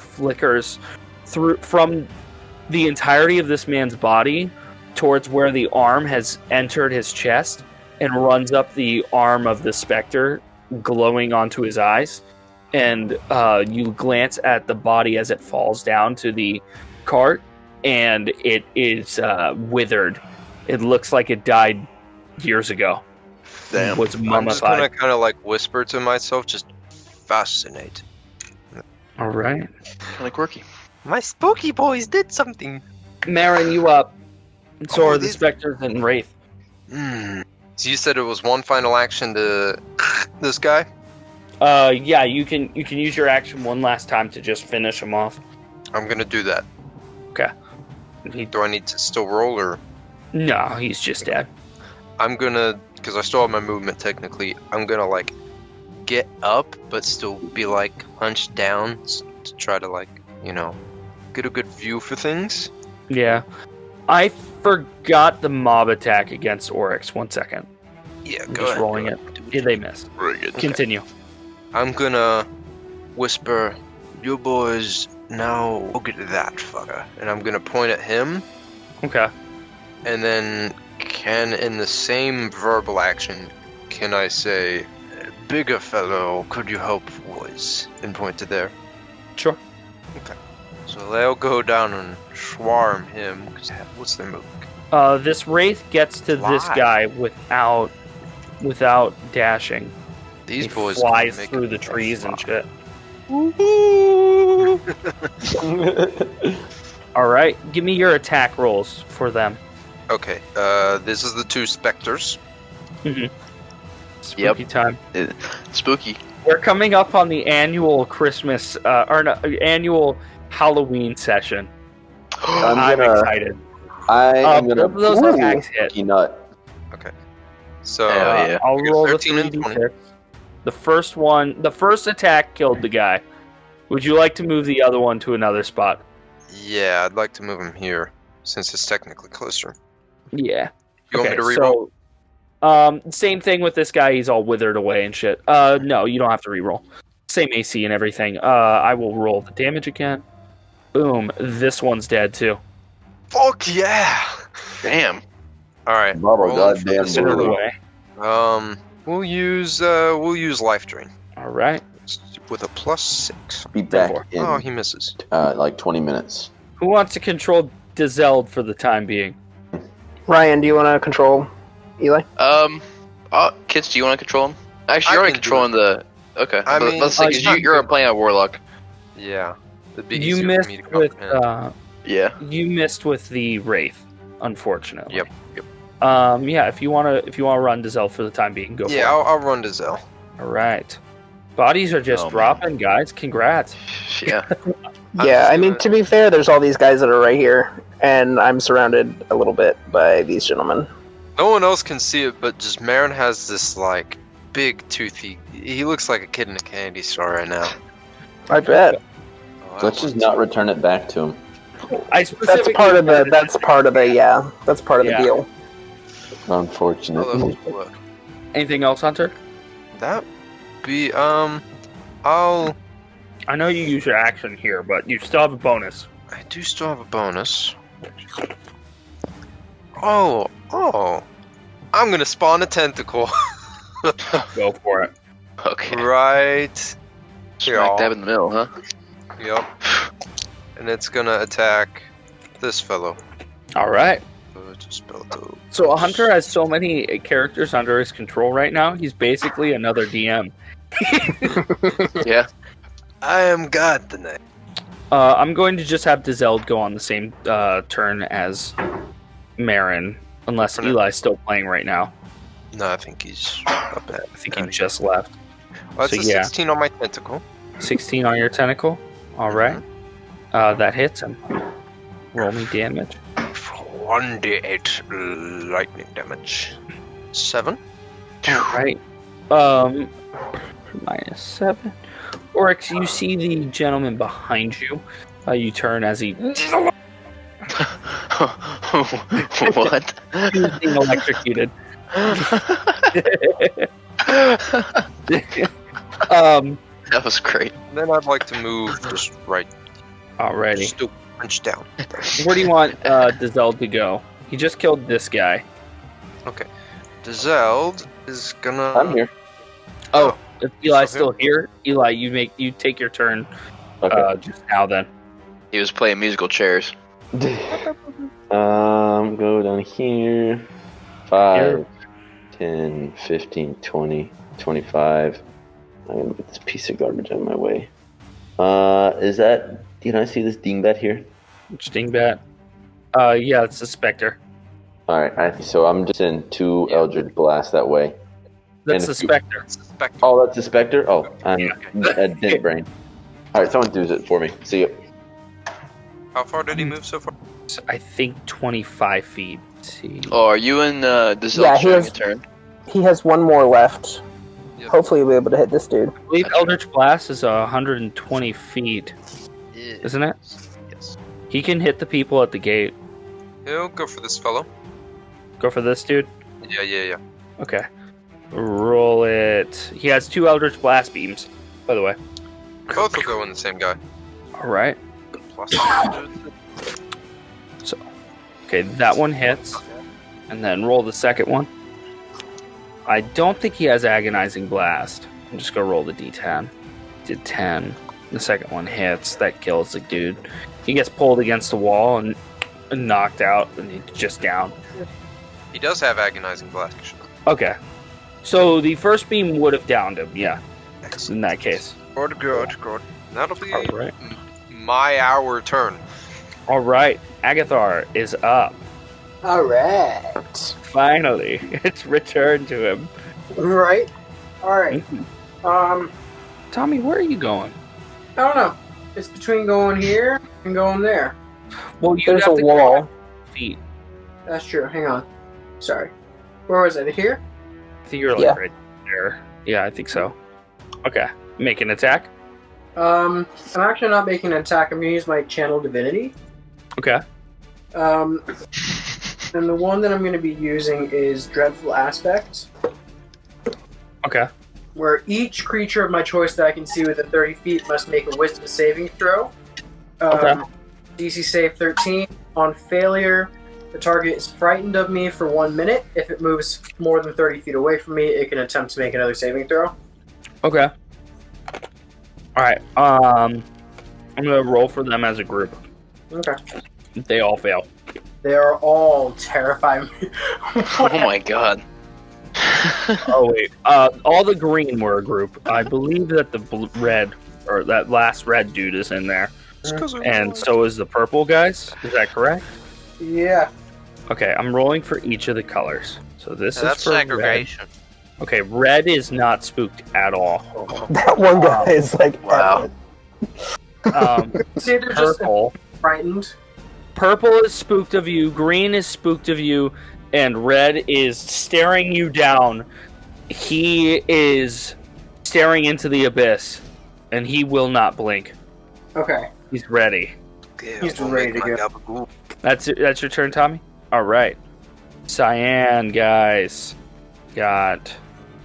flickers through from the entirety of this man's body towards where the arm has entered his chest and runs up the arm of the specter, glowing onto his eyes. And you glance at the body as it falls down to the cart, and it is withered. It looks like it died years ago. Damn. Was I'm just mummified. gonna kind of like whisper to myself, just fascinate. All right. Kind of quirky. My spooky boys did something. Marin, you up. And so Oh, are the these- specters and Wraith. So you said it was one final action to this guy? Yeah, you can use your action one last time to just finish him off. I'm gonna do that. Okay. Do I need to still roll, or No, he's just dead. I'm gonna, because I still have my movement technically, I'm gonna like get up but still be like hunched down to try to like, get a good view for things. Yeah. I forgot the mob attack against Oryx. 1 second. Yeah, I'm go just ahead. rolling it. Yeah, they missed. Very good. Continue. I'm gonna whisper, "You boys now look at that fucker," and I'm gonna point at him, Okay. and then in the same verbal action, can I say, bigger fellow, could you help boys? And point to there. Sure. Okay. So they'll go down and swarm him. What's their move? This wraith gets to this guy without dashing. These He boys flies can make through it the trees and shit. All right, give me your attack rolls for them. Okay. This is the two specters. Spooky time. Spooky. We're coming up on the annual Christmas annual Halloween session. I'm excited. I'm gonna. Both of those attacks hit. Nut. Okay. So yeah. I'll roll the 13 and 20. 3d6. The first attack killed the guy. Would you like to move the other one to another spot? Yeah, I'd like to move him here since it's technically closer. Yeah. You want me to reroll? So, same thing with this guy. He's all withered away and shit. No, you don't have to reroll. Same AC and everything. I will roll the damage again. Boom. This one's dead too. Fuck yeah! Damn. All right. Bubble rolling for goddamn the Withered blue. away. We'll use life drain All right. with a +6. Be back for. in Oh, he misses. like 20 minutes. Who wants to control Dizeld for the time being? Ryan, do you want to control Eli? Kids, do you want to control him? Actually, I you're already can do controlling the. Okay, I but mean, let's say it's 'cause not you're good. playing a warlock. Yeah. It'd be You easier missed for me to with comprehend. Yeah. you missed with the wraith, unfortunately. Yep. Yeah. If you wanna run Dizeld for the time being, go for Yeah, it. I'll run to Zell. All right. Bodies are just Oh, man. dropping, guys. Congrats. Yeah. I'm Yeah, just I mean, gonna- to be fair, there's all these guys that are right here, and I'm surrounded a little bit by these gentlemen. No one else can see it, but just Marin has this like big toothy. He looks like a kid in a candy store right now. I bet. Oh, Let's just not return it back to him. I That's specifically part of the. That's part of the. Yeah, that's part of Yeah. the deal. Unfortunate. Look. Anything else, Hunter? That be I know you use your action here, but you still have a bonus. I do still have a bonus. Oh, I'm gonna spawn a tentacle. Go for it. Okay. Right. Smack dab in the middle, huh? Yep. And it's gonna attack this fellow. All right. Just spell those. So Hunter has so many characters under his control right now. He's basically another DM. Yeah. I am God tonight. I'm going to just have Dizeld go on the same turn as Marin, unless For now. Eli's still playing right now. No, I think he's up at. I think he just left. Well, that's So, a yeah. 16 on my tentacle. 16 on your tentacle. All right. That hits him. Roll me damage. 1d8 lightning damage. 7. All right. -7. Oryx, you see the gentleman behind you. You turn as he What? he's being electrocuted. That was great. Then I'd like to move just right. Alrighty. Just to punch down. Where do you want Dizeld to go? He just killed this guy. Okay. Dizeld is gonna. I'm here. Oh, if Eli's Still still here, Eli, you take your turn Okay. just now then. He was playing musical chairs. Go down here. 5, 10, 15, 20, 25. I'm gonna get this piece of garbage out of my way. Is that? Can I see this dingbat here? Stingbat. Yeah, it's a specter. All right. So I'm just in 2 Eldritch Blast that way. That's And the if you- specter. Suspect. Oh, that's a specter. Oh, I'm Yeah. a dent brain. All right, someone does it for me. See you. How far did he move so far? I think 25 feet. Let's see. Oh, are you in this Yeah, he sharing has- a turn? He has one more left. Yep. Hopefully, we'll be able to hit this dude. I believe Eldritch Blast is 120 feet, isn't it? Yes. He can hit the people at the gate. He'll go for this fellow. Go for this dude. Yeah. Okay. Roll it. He has 2 Eldritch Blast beams, by the way. Both will go in the same guy. All right. Plus. Okay, that one hits. And then roll the second one. I don't think he has agonizing blast. I'm just gonna roll the d10. Did 10. The second one hits. That kills the dude. He gets pulled against the wall and knocked out, and he's just down. He does have agonizing blast. Okay. So the first beam would have downed him, yeah. In that case. Good. That'll be Alright. our turn. Alright. Agathar is up. Alright. Finally. It's returned to him. Right. Alright. Tommy, where are you going? I don't know. It's between going here and going there. Well, you There's have a to wall. go feet. That's true. Hang on. Sorry. Where was it? Here? I think you're like Yeah. right there. Yeah, I think so. Okay. Make an attack. I'm actually not making an attack. I'm gonna use my channel divinity. Okay. And the one that I'm gonna be using is Dreadful Aspect, Okay. where each creature of my choice that I can see within 30 feet must make a Wisdom saving throw. Okay. DC save 13. On failure, the target is frightened of me for 1 minute. If it moves more than 30 feet away from me, it can attempt to make another saving throw. Okay. Alright. I'm gonna roll for them as a group. Okay. They all fail. They are all terrifying me. Oh my god. Oh wait. All the green were a group. I believe that the red, or that last red dude is in there. And so is the purple guys. Is that correct? Yeah. Okay, I'm rolling for each of the colors. So this That's is for segregation. red. Okay, red is not spooked at all. That one guy is like, Wow. See, they're just Purple. frightened. Purple is spooked of you, green is spooked of you, and red is staring you down. He is staring into the abyss, and he will not blink. Okay. He's ready. He's ready to go. That's your turn, Tommy? Alright. Cyan, guys. Got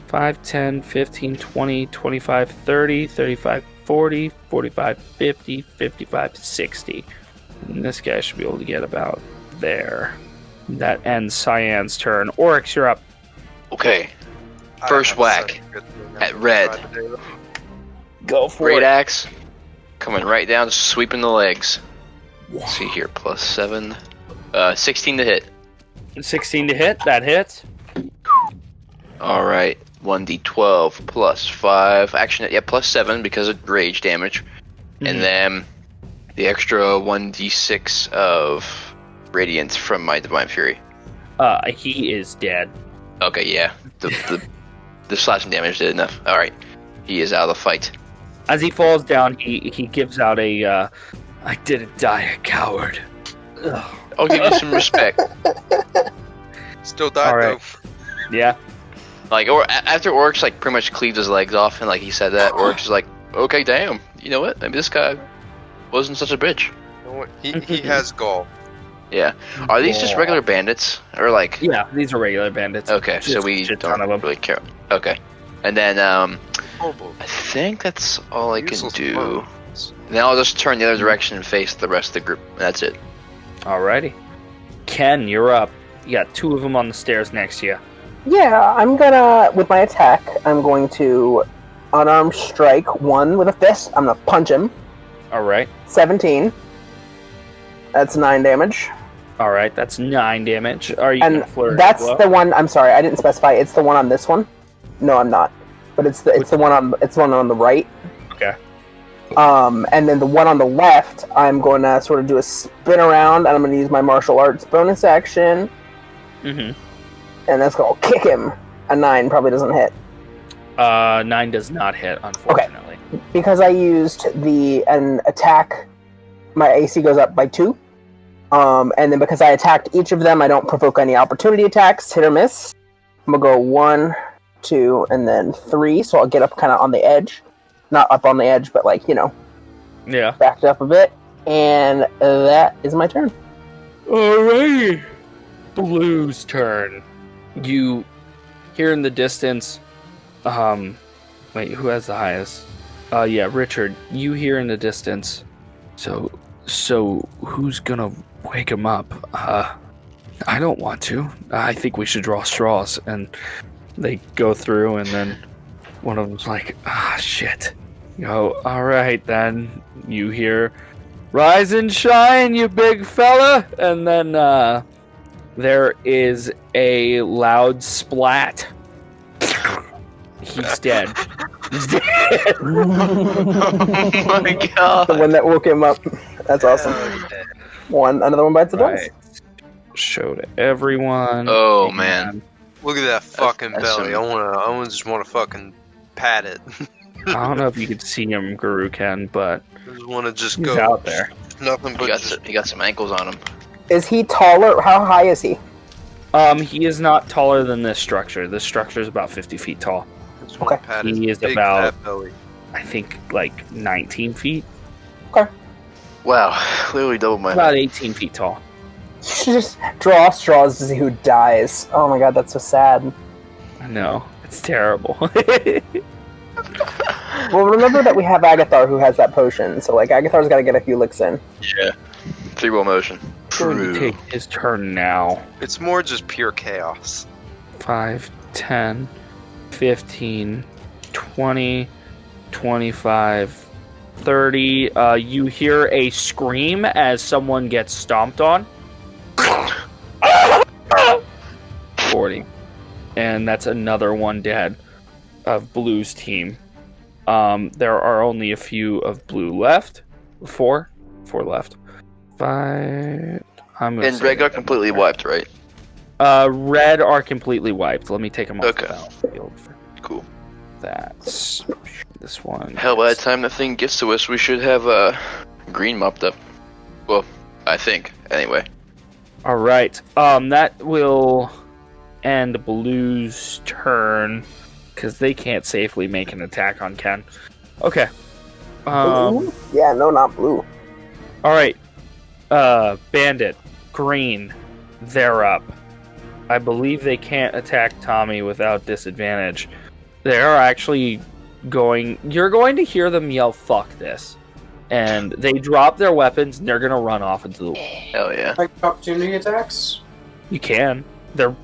5, 10, 15, 20, 25, 30, 35, 40, 45, 50, 55, 60. And this guy should be able to get about there. That ends Cyan's turn. Oryx, you're up. Okay. First whack at red. Go for Great it. axe. Coming right down, sweeping the legs. Let's see here, plus 7. 16 to hit. 16 to hit. That hits. Alright. 1d12 plus 5. Actually, yeah, plus 7 because of rage damage. And then the extra 1d6 of radiance from my Divine Fury. He is dead. Okay, yeah. The slashing damage did enough. Alright. He is out of the fight. As he falls down, he gives out a, I didn't die a coward. Ugh. I'll give you some respect. Still died Alright. though. Yeah. Like, or after Oryx like pretty much cleaved his legs off, and like he said that, Oryx is like, okay, damn. You know what? Maybe this guy wasn't such a bitch. You know what? He has gall. Yeah. Are these just regular bandits, or like? Yeah, these are regular bandits. Okay, so Just we shit ton don't of them. really care. Okay, and then Horrible. I think that's all I can Useless do. worms. Then I'll just turn the other direction and face the rest of the group. And that's it. Alrighty. Ken, you're up. You got 2 of them on the stairs next to you. yeah, I'm gonna, with my attack, I'm going to unarmed strike one with a fist. I'm gonna punch him. Alright. 17. That's 9 damage. Alright, that's 9 damage. Are you And gonna flirt? that's the one, I'm sorry, I didn't specify. It's the one on this one. No, I'm not. But it's the one on the right. Okay. And then the one on the left, I'm going to sort of do a spin around, and I'm going to use my martial arts bonus action, Mm-hmm. and that's going to kick him. A 9 probably doesn't hit. 9 does not hit, unfortunately. Because I used an attack, my AC goes up by 2. And then because I attacked each of them, I don't provoke any opportunity attacks, hit or miss. I'm going to go 1, 2, and then 3, so I'll get up kind of on the edge. Not up on the edge, but like, Yeah. backed up a bit. And that is my turn. Alright. Blue's turn. You hear in the distance, wait, who has the highest? Yeah, Richard, you hear in the distance. So who's gonna wake him up? I don't want to. I think we should draw straws. And they go through, and then one of them's like, shit. You go, all right, then. You hear, rise and shine, you big fella. And then there is a loud splat. He's dead. He's dead. Oh my god. The one that woke him up. That's awesome. Another one bites the dust. Right. Show to everyone. Oh man. Look at that fucking that's belly. I just want to fucking pat it. I don't know if you could see him, Guru Ken, but I just want to just he's go out there. Nothing but He got some ankles on him. Is he taller? How high is he? He is not taller than this structure. This structure is about 50 feet tall. just wanna Okay. pat his He is big about- fat belly. I think like 19 feet. Wow, literally double my About 18 feet tall. You should just draw straws to see who dies. Oh my god, that's so sad. I know. It's terrible. Well, remember that we have Agathar who has that potion, so like Agathar's got to get a few licks in. Yeah. 3-wheel motion. Going to True. take his turn now. It's more just pure chaos. 5, 10, 15, 20, 25, 30. You hear a scream as someone gets stomped on. 40. And that's another one dead of Blue's team. There are only a few of Blue left. 4 left. 5. And red got completely wiped, right? Red are completely wiped. Let me take them off Okay. the battlefield for Cool. that. This one. Hell, by the time the thing gets to us, we should have green mopped up. Well, I think. Anyway. All right. That will end Blue's turn because they can't safely make an attack on Ken. Okay. Blue? Yeah, no, not blue. All right. Bandit, green, they're up. I believe they can't attack Tommy without disadvantage. They're actually you're going to hear them yell, fuck this. And they drop their weapons and they're going to run off into the wall. Hell yeah. Like opportunity attacks? You can. They're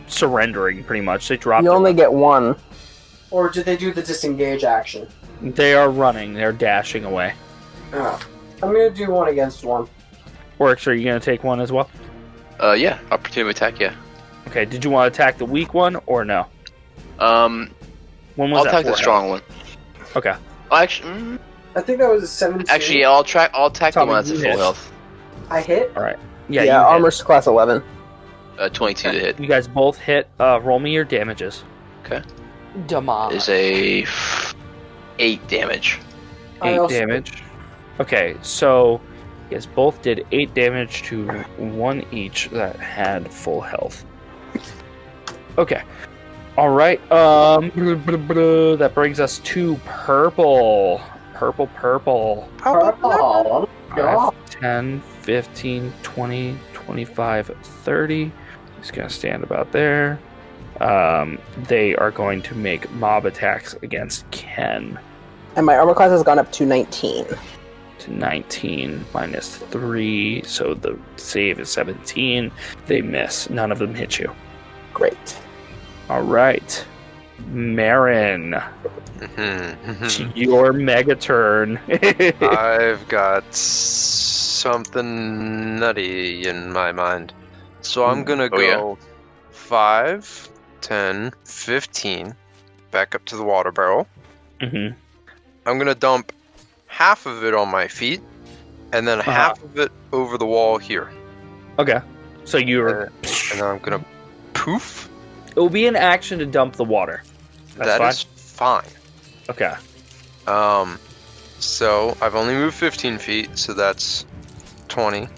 surrendering pretty much. They drop You their only get one. Or did they do the disengage action? They are running. They're dashing away. Oh. I'm gonna do one against one. Works, are you going to take one as well? Yeah. Opportunity attack, yeah. Okay, did you want to attack the weak one or no? When was I'll that attack the for? strong one. Okay. Actually, I think that was a 17. actually, yeah, I'll attack the Tommy, one that's at you full hit. health. I hit? Alright. Yeah, you hit. armor's class 11. 22 to hit. You guys both hit. Roll me your damages. Okay. Damage. Is a 8 damage. I 8 also- damage. Okay, so you guys both did 8 damage to one each that had full health. Okay. Alright, that brings us to purple. Purple. Purple. 5, 10, 15, 20, 25, 30. He's going to stand about there. They are going to make mob attacks against Ken. And my armor class has gone up to 19. To 19 minus 3, so the save is 17. They miss. None of them hit you. Great. All right. Marin, it's your mega turn. I've got something nutty in my mind. So I'm gonna go 5, 10, 15, back up to the water barrel. Mm-hmm. I'm gonna dump half of it on my feet, and then half of it over the wall here. Okay. So you're... And then I'm gonna poof. It will be an action to dump the water. That's fine. Okay. So I've only moved 15 feet, so that's 20,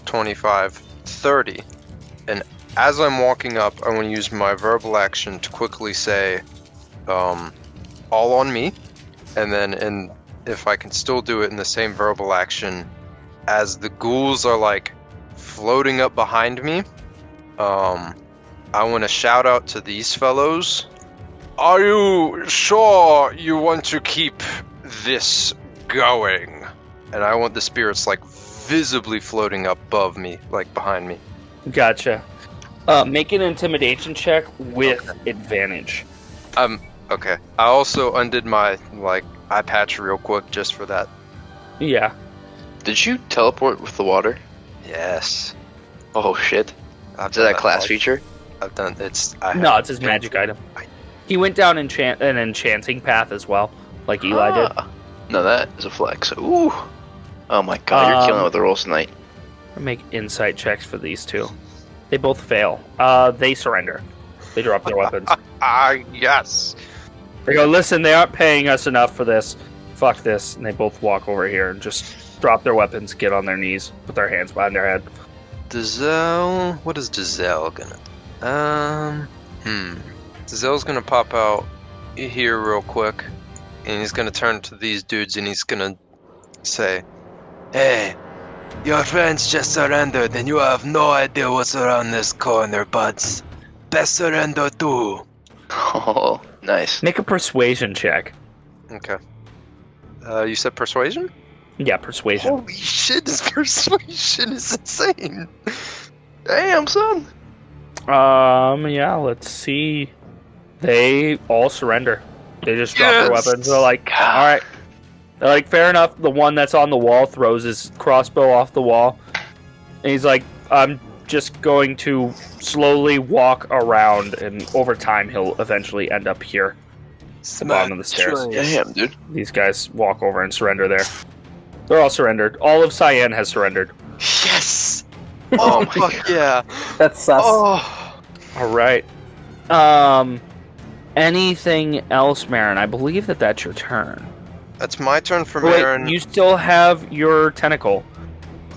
25, 30. And as I'm walking up, I want to use my verbal action to quickly say, all on me. And then if I can still do it in the same verbal action, as the ghouls are like floating up behind me, I want to shout out to these fellows. Are you sure you want to keep this going? And I want the spirits like visibly floating up above me, like behind me. Gotcha. Make an intimidation check with advantage. Okay. I also undid my eye patch real quick just for that. Yeah. Did you teleport with the water? Yes. Oh shit! I've Is that a done class like- feature? I've done it's. No, it's his magic item. He went down an enchanting path as well, like Eli did. No, that is a flex. Ooh. Oh my god, you're killing it with the rolls tonight. Make insight checks for these two. They both fail. They surrender. They drop their weapons. Yes. They go, listen, they aren't paying us enough for this. Fuck this. And they both walk over here and just drop their weapons, get on their knees, put their hands behind their head. Dizelle, what is Dizelle gonna? Dizelle's gonna pop out here real quick, and he's gonna turn to these dudes, and he's gonna say, "Hey, your friends just surrendered, and you have no idea what's around this corner, buds. Best surrender too." Oh, nice. Make a persuasion check. Okay. You said persuasion? Yeah, persuasion. Holy shit, this persuasion is insane. Damn, son. Yeah, let's see. They all surrender. They just drop their weapons. They're like, all right. They're like, fair enough. The one that's on the wall throws his crossbow off the wall. And he's like, I'm just going to slowly walk around, and over time he'll eventually end up here. The bottom of the stairs. Damn, dude. These guys walk over and surrender there. They're all surrendered. All of Cyan has surrendered. Yes! Oh, fuck yeah. That's sus. Oh. All right. Anything else, Marin? I believe that's your turn. That's my turn for Wait, Marin. you still have your tentacle.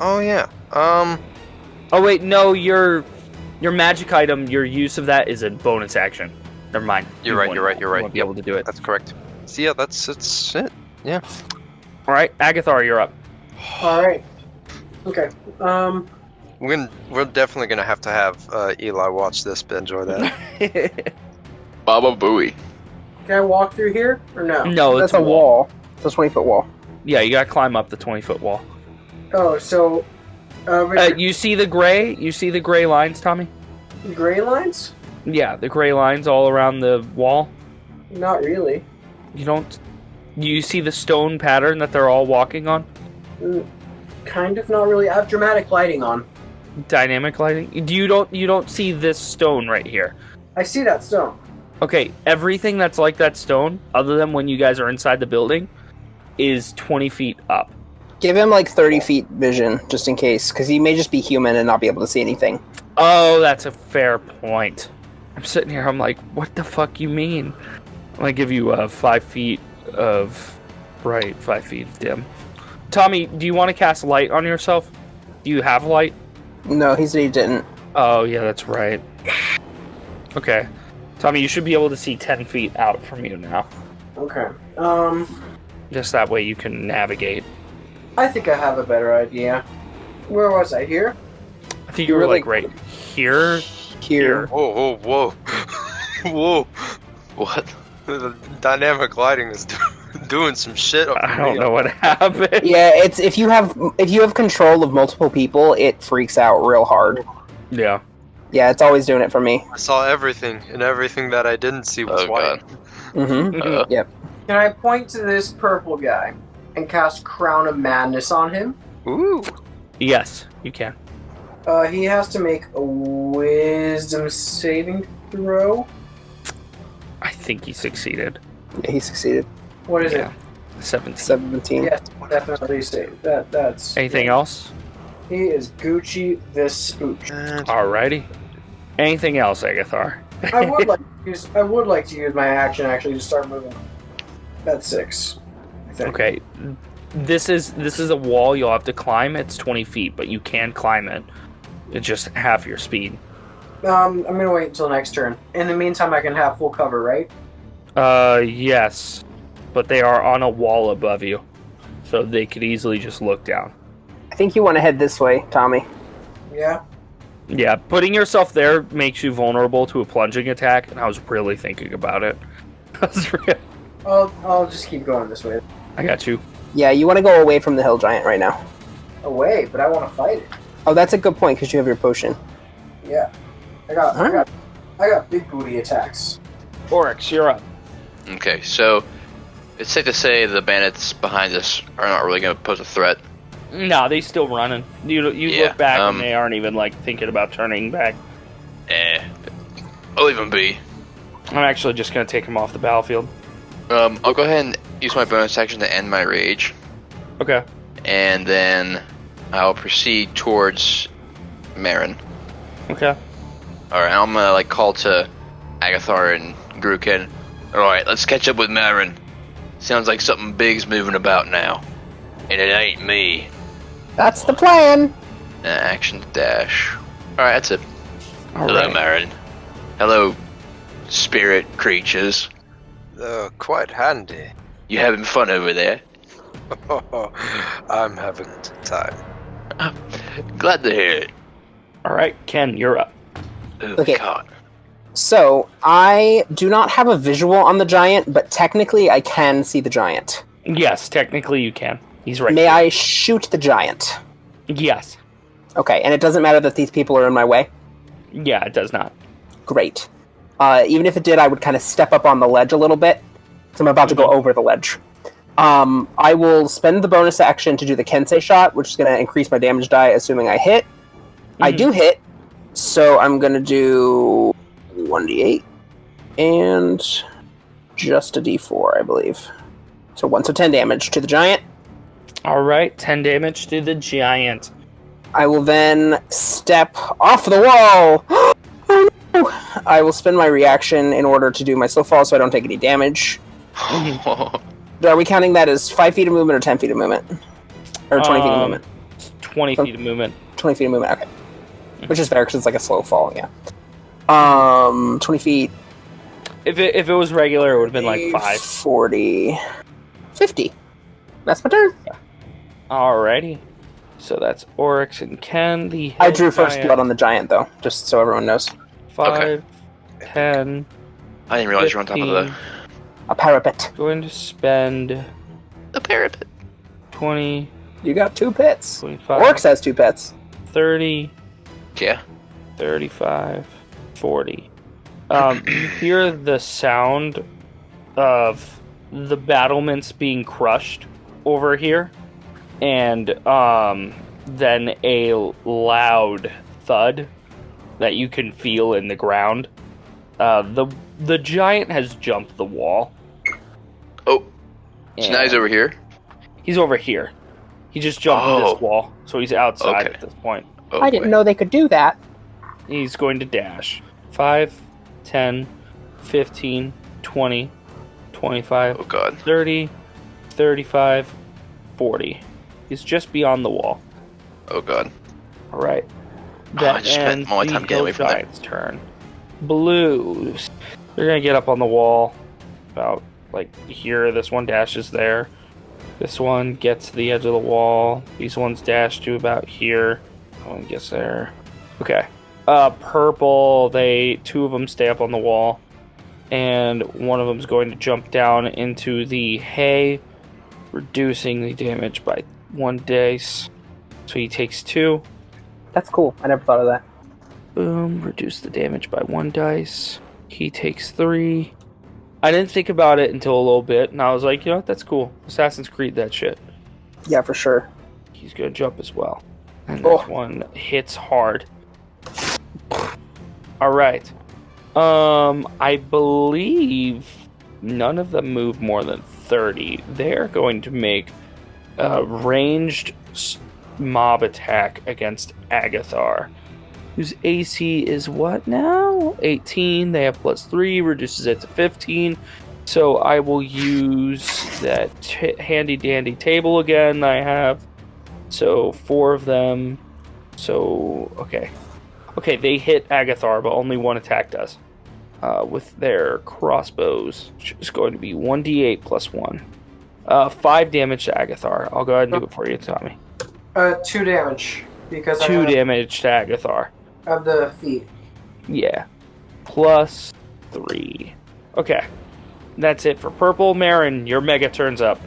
Oh, yeah. Oh wait, no, your magic item, your use of that is a bonus action. Never mind. You're right. You won't be able to do it. That's correct. So yeah, that's it. Yeah. All right, Agathar, you're up. All right. Okay. We're definitely gonna have to have Eli watch this, binge or that. Baba Booey. Can I walk through here or no? No, That's it's a wall. It's a 20-foot wall. Yeah, you gotta climb up the 20-foot wall. Oh, so Richard, You see the gray? You see the gray lines, Tommy? gray lines? Yeah, the gray lines all around the wall. Not really. You don't. You see the stone pattern that they're all walking on? Kind of, not really. I have dramatic lighting on. Dynamic lighting. You don't see this stone right here. I see that stone. Okay, everything that's like that stone, other than when you guys are inside the building, is 20 feet up. Give him like 30 feet vision, just in case, because he may just be human and not be able to see anything. Oh, that's a fair point. I'm sitting here, I'm like, what the fuck you mean? I'm gonna give you 5 feet of bright, 5 feet of dim. Tommy, do you want to cast light on yourself? Do you have light? No, he said he didn't. Oh, yeah, that's right. Okay. Tommy, you should be able to see 10 feet out from you now. Okay. Just that way you can navigate. I think I have a better idea. Where was I? Here? I think you were like right here. Here. Whoa, whoa, whoa. Whoa. What? The dynamic lighting is doing some shit up I don't know what happened. Yeah, it's if you have control of multiple people, it freaks out real hard. Yeah. Yeah, it's always doing it for me. I saw everything, and everything that I didn't see was Oh, white. God. Mm-hmm. Yep. Can I point to this purple guy and cast Crown of Madness on him? Ooh. Yes, you can. He has to make a Wisdom saving throw. I think he succeeded. Yeah, he succeeded. What is Yeah. 17. 17. it? Yes, definitely save. That's. Anything else? He is Gucci this spooch. Alrighty. Anything else, Agathar? I would like to use my action actually to start moving. That's 6. I think. Okay. This is a wall you'll have to climb. It's 20 feet, but you can climb it. It's just half your speed. I'm gonna wait until next turn. In the meantime, I can have full cover, right? Yes. But they are on a wall above you. So they could easily just look down. I think you want to head this way, Tommy. Yeah. Yeah, putting yourself there makes you vulnerable to a plunging attack, and I was really thinking about it. I'll just keep going this way. I got you. Yeah, you want to go away from the hill giant right now. Away, but I want to fight it. Oh, that's a good point because you have your potion. Yeah. I got big booty attacks. Oryx, you're up. Okay, so it's safe to say the bandits behind us are not really going to pose a threat. No, they still running. You look back and they aren't even like thinking about turning back. I'll leave them be. I'm actually just gonna take him off the battlefield. I'll go ahead and use my bonus action to end my rage. Okay. And then I'll proceed towards Marin. Okay. Alright, I'm gonna like call to Agathar and Grukin. Alright, let's catch up with Marin. Sounds like something big's moving about now. And it ain't me. That's the plan. Action dash. Alright, that's it. All Hello, right. Marin. Hello, spirit creatures. Quite handy. You having fun over there? I'm having a time. Glad to hear it. All right, Ken, you're up. Oh, Okay. God. So, I do not have a visual on the giant, but technically I can see the giant. Yes, technically you can. He's right. May there. I shoot the giant? Yes. Okay, and it doesn't matter that these people are in my way? Yeah, it does not. Great. Even if it did, I would kind of step up on the ledge a little bit, because I'm about to go over the ledge. I will spend the bonus action to do the Kensei shot, which is going to increase my damage die, assuming I hit. I do hit, so I'm going to do 1d8 and just a d4, I believe. So 10 damage to the giant. All right, 10 damage to the giant. I will then step off the wall. Oh, no. I will spend my reaction in order to do my slow fall so I don't take any damage. Are we counting that as 5 feet of movement or 10 feet of movement? Or 20 feet of movement? 20 feet of movement. 20 feet of movement, okay. Which is fair because it's like a slow fall, yeah. 20 feet. If it was regular, it would have been like 5. 40. 50. That's my turn. Alrighty. So that's Oryx and Ken. I drew first blood on the giant, though, just so everyone knows. 5, Okay. 10. I didn't realize you were on top of 15. the... A parapet. Going to spend The parapet. 20, You got 2 pits. 25, Oryx has 2 pits. 30, Yeah. 35, 40. You hear the sound of the battlements being crushed over here, and then a loud thud that you can feel in the ground. The giant has jumped the wall. Oh. So now he's and over here? He's over here. He just jumped this wall, so he's outside at this point. Oh, I didn't know they could do that. He's going to dash. 5, 10, 15, 20, 25, Oh, God. 30, 35, 40. He's just beyond the wall. Oh, God. All right. I That just spent ends all my the time getting away from there. Giant's turn. Blues. They're going to get up on the wall. About, like, here. This one dashes there. This one gets to the edge of the wall. These ones dash to about here. That one gets there. Okay. Purple, 2 of them stay up on the wall. And one of them is going to jump down into the hay, reducing the damage by 1 dice. So he takes 2. That's cool. I never thought of that. Boom, reduce the damage by 1 dice. He takes 3. I didn't think about it until a little bit, and I was like, you know what, that's cool. Assassin's Creed that shit. Yeah, for sure. He's gonna jump as well. And Oh. this one hits hard. Alright. I believe none of them move more than 30. They're going to make a ranged mob attack against Agathar, whose AC is what now? 18. They have +3, reduces it to 15. So I will use that handy dandy table again I have. So 4 of them. So, okay. Okay, they hit Agathar, but only 1 attack does. With their crossbows, which is going to be 1d8 + 1. 5 damage to Agathar. I'll go ahead and do it for you, Tommy. 2 damage. Because 2 damage to Agathar. of the feet. Yeah. +3. Okay. That's it for purple. Marin, your mega turns up.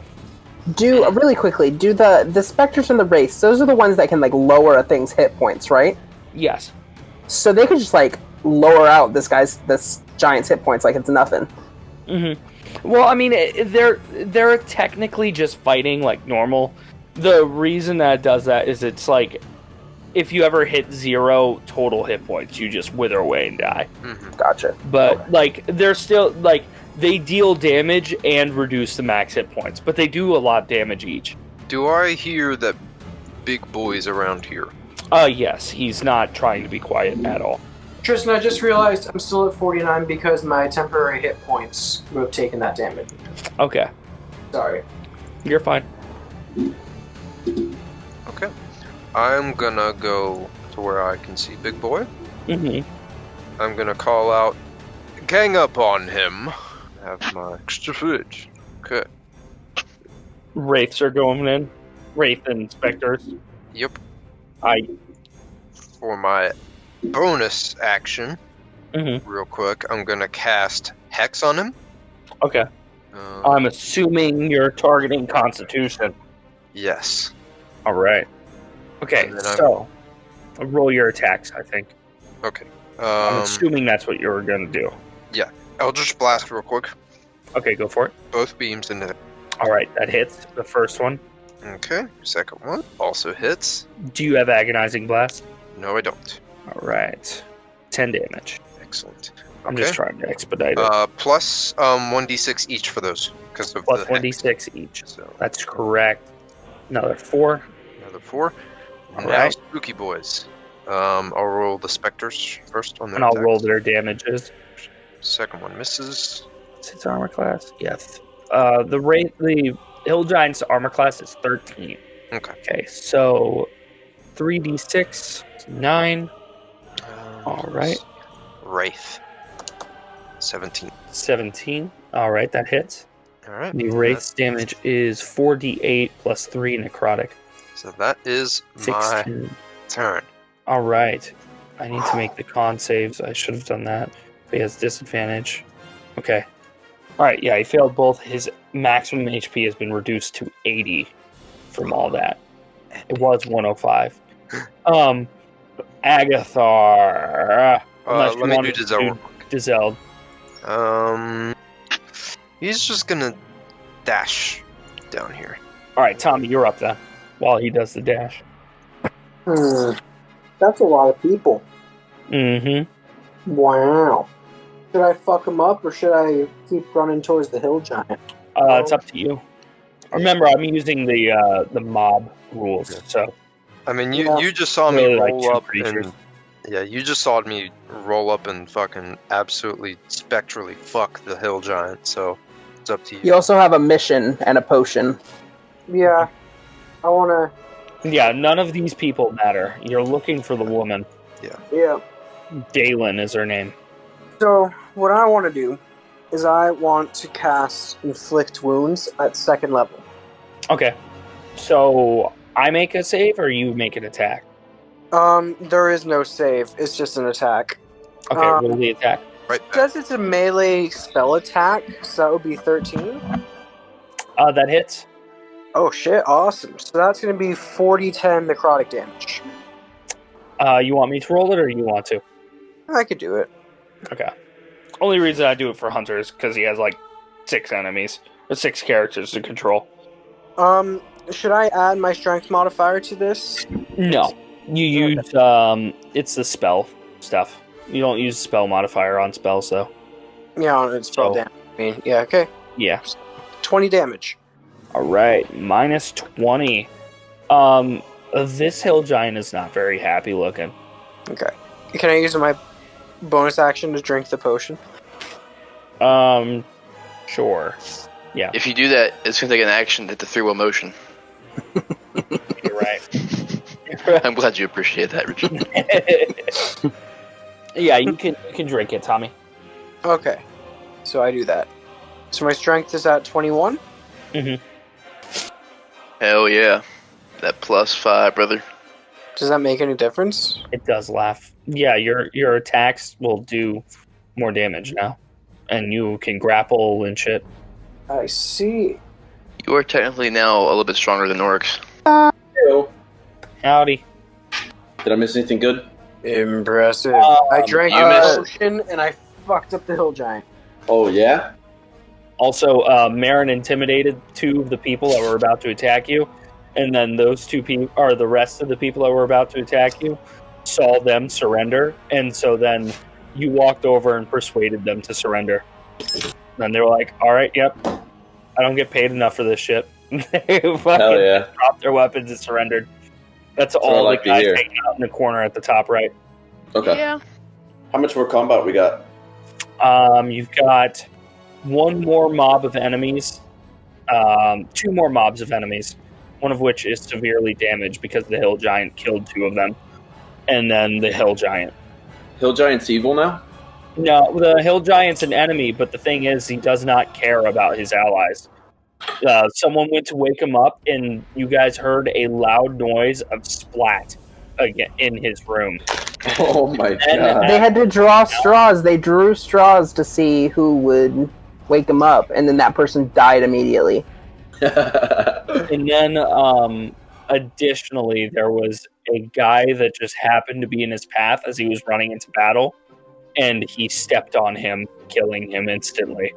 Really quickly, do the specters and the wraiths, those are the ones that can like lower a thing's hit points, right? Yes. So they could just like lower out this giant's hit points like it's nothing. Mm-hmm. Well, I mean, they're technically just fighting like normal. The reason that it does that is it's like if you ever hit 0 total hit points, you just wither away and die. Mm-hmm. Gotcha. But like they're still like they deal damage and reduce the max hit points, but they do a lot of damage each. Do I hear that Big Boy's around here? Yes, he's not trying to be quiet at all. Tristan, I just realized I'm still at 49 because my temporary hit points would have taken that damage. Okay. Sorry. You're fine. Okay. I'm gonna go to where I can see Big Boy. Mm-hmm. I'm gonna call out, gang up on him. Have my extra footage. Okay. Wraiths are going in. Wraith and specters. Yep. For my bonus action, Mm-hmm. real quick, I'm gonna cast Hex on him. Okay. I'm assuming you're targeting Constitution. Yes. All right. Okay, And then so roll your attacks, I think. Okay. I'm assuming that's what you were going to do. Yeah. Eldritch Blast real quick. Okay, go for it. Both beams into it. All right, that hits the first one. Okay. Second one also hits. Do you have Agonizing Blast? No, I don't. All right. 10 damage. Excellent. I'm Okay. just trying to expedite it. Plus 1d6 each for those because of Plus the 1d6 each. So That's correct. Another 4. another 4. All Now, right. Spooky Boys. I'll roll the specters first on their And I'll attacks. roll their damages. Second one misses. What's its armor class? Yes. The Hill Giant's armor class is 13. Okay. Okay, so 3d6, 9. All right. Wraith. 17. 17. All right, that hits. All right. The Wraith's damage is 4d8 plus 3 necrotic. So that is my 16. turn. All right. I need to make the con saves. I should have done that. But he has disadvantage. Okay. All right, yeah, he failed both. His maximum HP has been reduced to 80 from all that. It was 105. Agathar. Unless you Let me wanted do to Giselle. Giselle. He's just gonna dash down here. All right, Tommy, you're up then. While he does the dash. That's a lot of people. Mm-hmm. Wow. Should I fuck him up or should I keep running towards the hill giant? It's up to you. Remember, I'm using the mob rules, so I mean, Yeah. you just saw me Really like roll two up creatures. and yeah, you just saw me roll up and fucking absolutely spectrally fuck the hill giant. So it's up to you. You also have a mission and a potion. Yeah. I wanna... yeah, none of these people matter. You're looking for the woman. Yeah. Galen is her name. So, what I want to do is I want to cast Inflict Wounds at 2nd level. Okay, so I make a save or you make an attack? There is no save. It's just an attack. Okay, roll the attack. Right It back. says it's a melee spell attack, so that would be 13. That hits. Oh shit, awesome. So that's going to be 40-10 necrotic damage. You want me to roll it or you want to? I could do it. Okay. Only reason I do it for Hunter is because he has like 6 enemies or 6 characters to control. Should I add my strength modifier to this? No, you use it's the spell stuff. You don't use spell modifier on spells though. Yeah, it's spell So- damage. I mean, yeah, okay. Yeah. 20 damage. All right, minus 20. This hill giant is not very happy looking. Okay. Can I use my bonus action to drink the potion? Sure. Yeah, If you do that, it's going to take an action to hit the 3-wheel motion. you're right. I'm glad you appreciate that, Richard. Yeah, you can drink it, Tommy. Okay. So I do that. So my strength is at 21? Hell yeah. That +5, brother. Does that make any difference? It does laugh. Yeah, your attacks will do more damage now, and you can grapple and shit. I see. You are technically now a little bit stronger than orcs. Howdy. Did I miss anything good? Impressive. I drank you a missed. potion and I fucked up the hill giant. Oh yeah. Also, Marin intimidated 2 of the people that were about to attack you, and then those 2 people, or the rest of the people that were about to attack you, saw them surrender, and so then you walked over and persuaded them to surrender. And they were like, "All right, yep, I don't get paid enough for this shit." They Hell fucking yeah. dropped their weapons and surrendered. That's what I all like the to guys hear. hanging out in the corner at the top right. Okay. Yeah. How much more combat we got? You've got 1 more mob of enemies, 2 more mobs of enemies, one of which is severely damaged because the hill giant killed 2 of them, and then the hill giant. Hill Giant's evil now? No, the hill giant's an enemy, but the thing is, he does not care about his allies. Someone went to wake him up, and you guys heard a loud noise of splat again in his room. Oh my god. They had to draw straws. They drew straws to see who would wake him up, and then that person died immediately. And then, additionally, there was a guy that just happened to be in his path as he was running into battle, and he stepped on him, killing him instantly.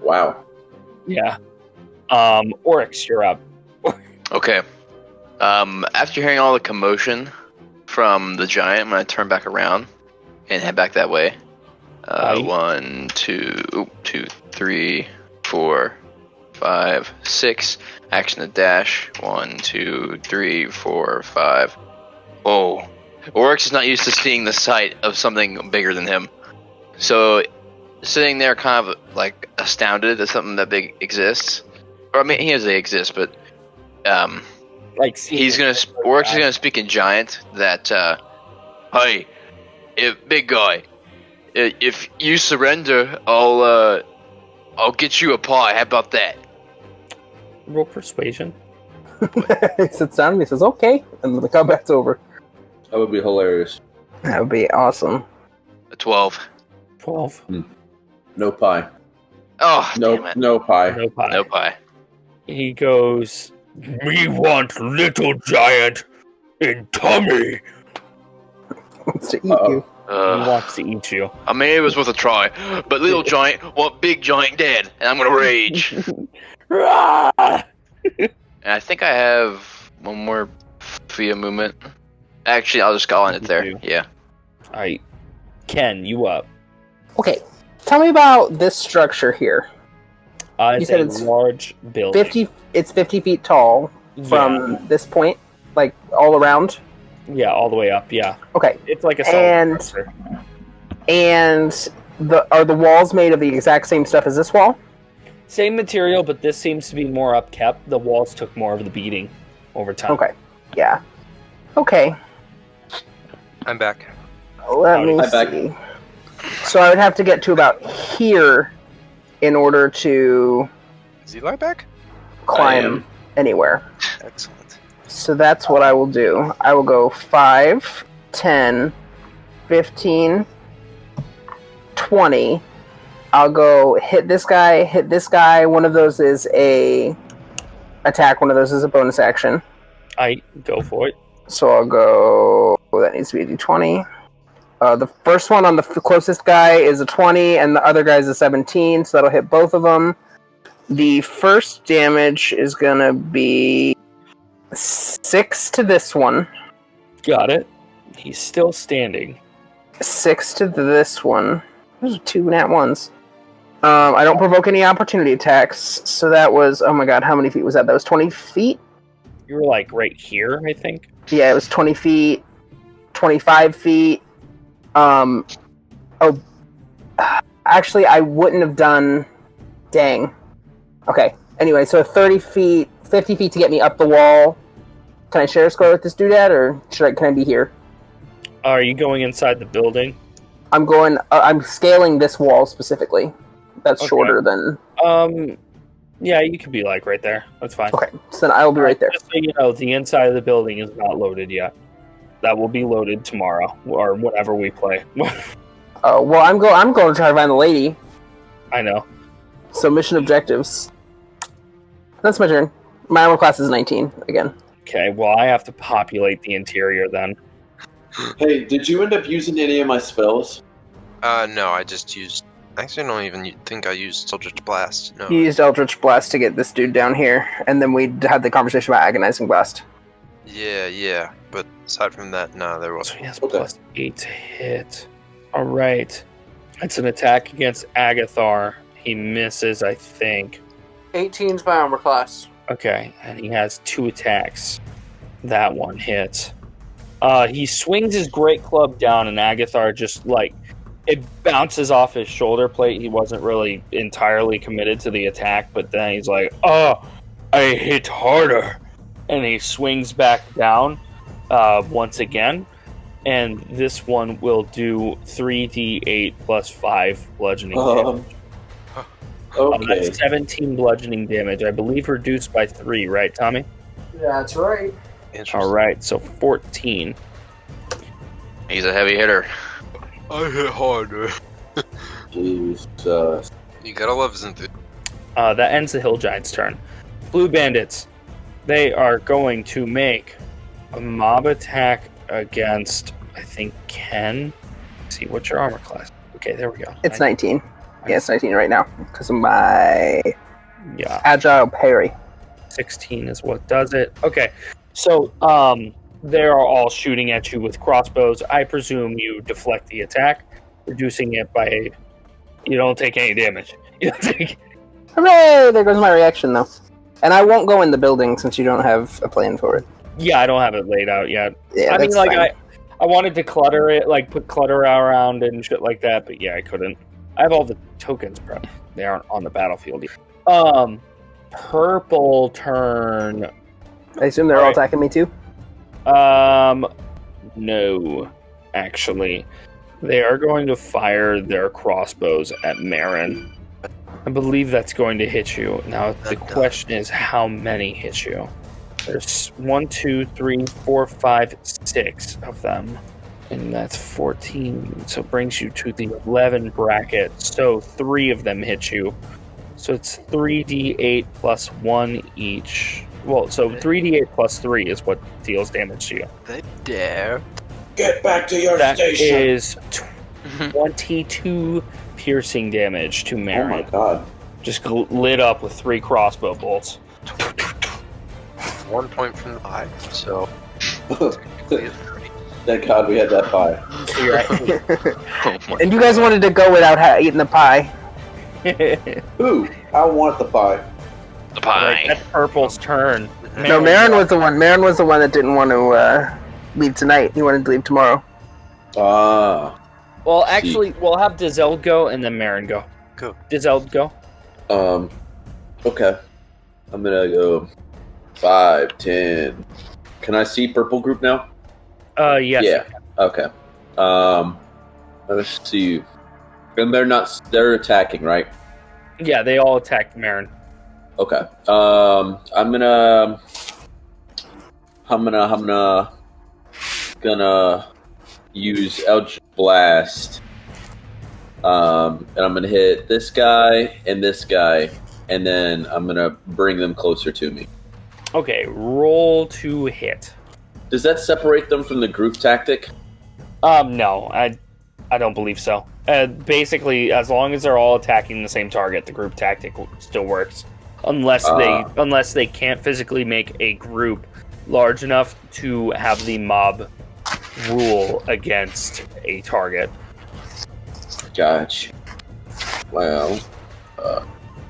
Wow. Yeah. Oryx, you're up. Okay. After hearing all the commotion from the giant, I'm gonna turn back around and head back that way. 1, 2, 3, 4, 5, 6. Action to dash. 1, 2, 3, 4, 5. Oh, Oryx is not used to seeing the sight of something bigger than him. So, sitting there kind of like astounded that something that big exists. Or I mean, he knows they exist, but Like, Oryx is gonna speak in giant that, hey, big guy, if you surrender, I'll get you a pie. How about that? roll persuasion. He sits down and he says, "Okay," and the combat's over. That would be hilarious. That would be awesome. A 12. 12. No pie. Oh, No, damn it. no pie. No pie. No pie. He goes, Me want little giant in tummy. Wants to eat Uh-oh. you. he wants to eat you. I mean, it was worth a try, but little giant want big giant dead, and I'm gonna rage. Ah! And I think I have one more via movement. Actually, I'll just go on it there. You do. Yeah. Alright. Ken, you up. Okay, tell me about this structure here. It's said a it's large building. 50. It's 50 feet tall from this point, like all around. Yeah, all the way up, yeah. Okay, It's like a solid And- structure. and are the walls made of the exact same stuff as this wall? Same material, but this seems to be more upkept. The walls took more of the beating over time. Okay, yeah. Okay, I'm back. let me Hi, Beck. see. So I would have to get to about here in order to Is Eli back? climb anywhere. Excellent. So that's what I will do. I will go 5, 10, 15, 20. I'll go hit this guy. One of those is a attack, one of those is a bonus action. I go for it. So I'll go, that needs to be a d20. The first one on the closest guy is a 20, and the other guy's a 17, so that'll hit both of them. The first damage is gonna be 6 to this one. Got it. He's still standing. 6 to this one. Those are 2 nat ones. I don't provoke any opportunity attacks, so that was, oh my god, how many feet was that? That was 20 feet? You were like right here, I think. Yeah, it was 20 feet, 25 feet. Actually, I wouldn't have done, dang. Okay, anyway, so 30 feet, 50 feet to get me up the wall. Can I share a score with this doodad, or can I be here? Are you going inside the building? I'm scaling this wall specifically. That's Okay. shorter than, Yeah, you could be like right there. That's fine. okay, so then I will be right there. Just so you know, the inside of the building is not loaded yet. That will be loaded tomorrow or whenever we play. Oh, well, I'm going to try to find the lady. I know. So mission objectives. That's my turn. My armor class is 19 again. Okay, well, I have to populate the interior then. Hey, did you end up using any of my spells? No, I just used. Actually, I don't even think I used Eldritch Blast. No. You used Eldritch Blast to get this dude down here, and then we had the conversation about Agonizing Blast. Yeah. But aside from that, no, there So wasn't. he has +8 to hit. All right. It's an attack against Agathar. He misses, I think. 18's my armor class. Okay, and he has 2 attacks. That one hits. He swings his great club down, and Agathar just, it bounces off his shoulder plate. He wasn't really entirely committed to the attack, but then he's like, oh, I hit harder. And he swings back down once again. And this one will do 3d8 plus 5 bludgeoning damage. Okay. That's 17 bludgeoning damage. I believe reduced by 3, right, Tommy? That's right. All right, so 14. He's a heavy hitter. I hit harder. Jesus. You gotta love Zinthi. That ends the Hill Giant's turn. Blue Bandits. They are going to make a mob attack against, I think, Ken. Let's see, what's your armor class? Okay, there we go. It's 19. Yeah, it's 19 right now because of my Yeah, agile parry. 16 is what does it. Okay, so they are all shooting at you with crossbows. I presume you deflect the attack, reducing it by... You don't take any damage. You don't take... Hooray! There goes my reaction, though. And I won't go in the building since you don't have a plan for it. Yeah, I don't have it laid out yet. Yeah, I mean, that's like, fine. I wanted to clutter it, like, put clutter around and shit like that, but yeah, I couldn't. I have all the tokens, bro. They aren't on the battlefield. Purple turn. I assume they're all attacking me, too? No, actually. They are going to fire their crossbows at Marin. I believe that's going to hit you. Now, the question is how many hit you? There's 1, 2, 3, 4, 5, 6 of them. And that's 14. So it brings you to the 11 bracket. So 3 of them hit you. So it's 3d8 plus 1 each. Well, so 3d8 plus 3 is what deals damage to you. They dare. Get back to your That station. is 22 piercing damage to Oh Marin. my god. Just lit up with 3 crossbow bolts. 1 point from the pie, so technically it's 3. Thank god we had that pie. Oh my And you guys wanted to go without eating the pie. Ooh, I want the pie. The pie. That's Purple's turn. No, Marin was the one. Marin was the one that didn't want to leave tonight. He wanted to leave tomorrow. Ah. Well, actually, we'll have Dizeld go and then Marin go. Go. Dizeld go. Okay. I'm gonna go 5, 10. Can I see purple group now? Yes. Yeah. Okay. Let's see. And they're attacking, right? Yeah, they all attacked Marin. Okay. I'm gonna use Eldritch Blast. And I'm gonna hit this guy, and then I'm gonna bring them closer to me. Okay, roll to hit. Does that separate them from the group tactic? No, I don't believe so. Basically, as long as they're all attacking the same target, the group tactic still works. Unless they can't physically make a group large enough to have the mob rule against a target. Gotcha. Wow.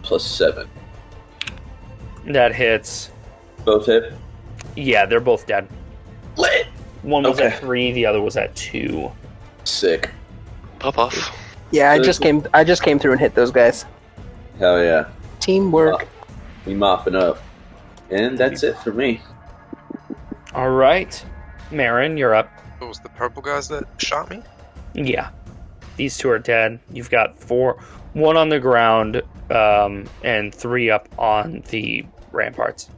+7. That hits. Both hit? Yeah, they're both dead. Lit! One was Okay. at 3, the other was at 2. Sick. Pop off. Yeah, I just came through and hit those guys. Hell yeah. Teamwork. We mopping up. And that's it for me. All right, Marin, you're up. It was the purple guys that shot me? Yeah, these 2 are dead. You've got 4, 1 on the ground, and 3 up on the ramparts.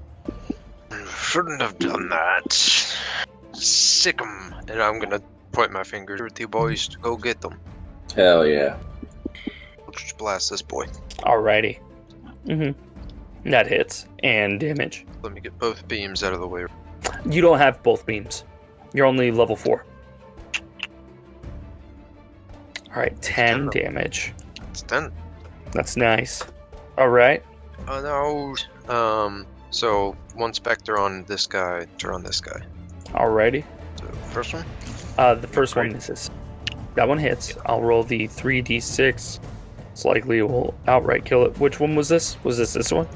Shouldn't have done that. Sick 'em. And I'm gonna point my finger at the boys to go get them. Hell yeah. I'll just blast this boy. Alrighty. That hits and damage. Let me get both beams out of the way. You don't have both beams. You're only level 4. All right, 10 damage. It's 10. That's nice. All right. Oh no. So 1 specter on this guy, turn on this guy. Alrighty. So first one? The first one misses. That one hits. I'll roll the 3d6. It's likely it will outright kill it. Which one was this? Was this one?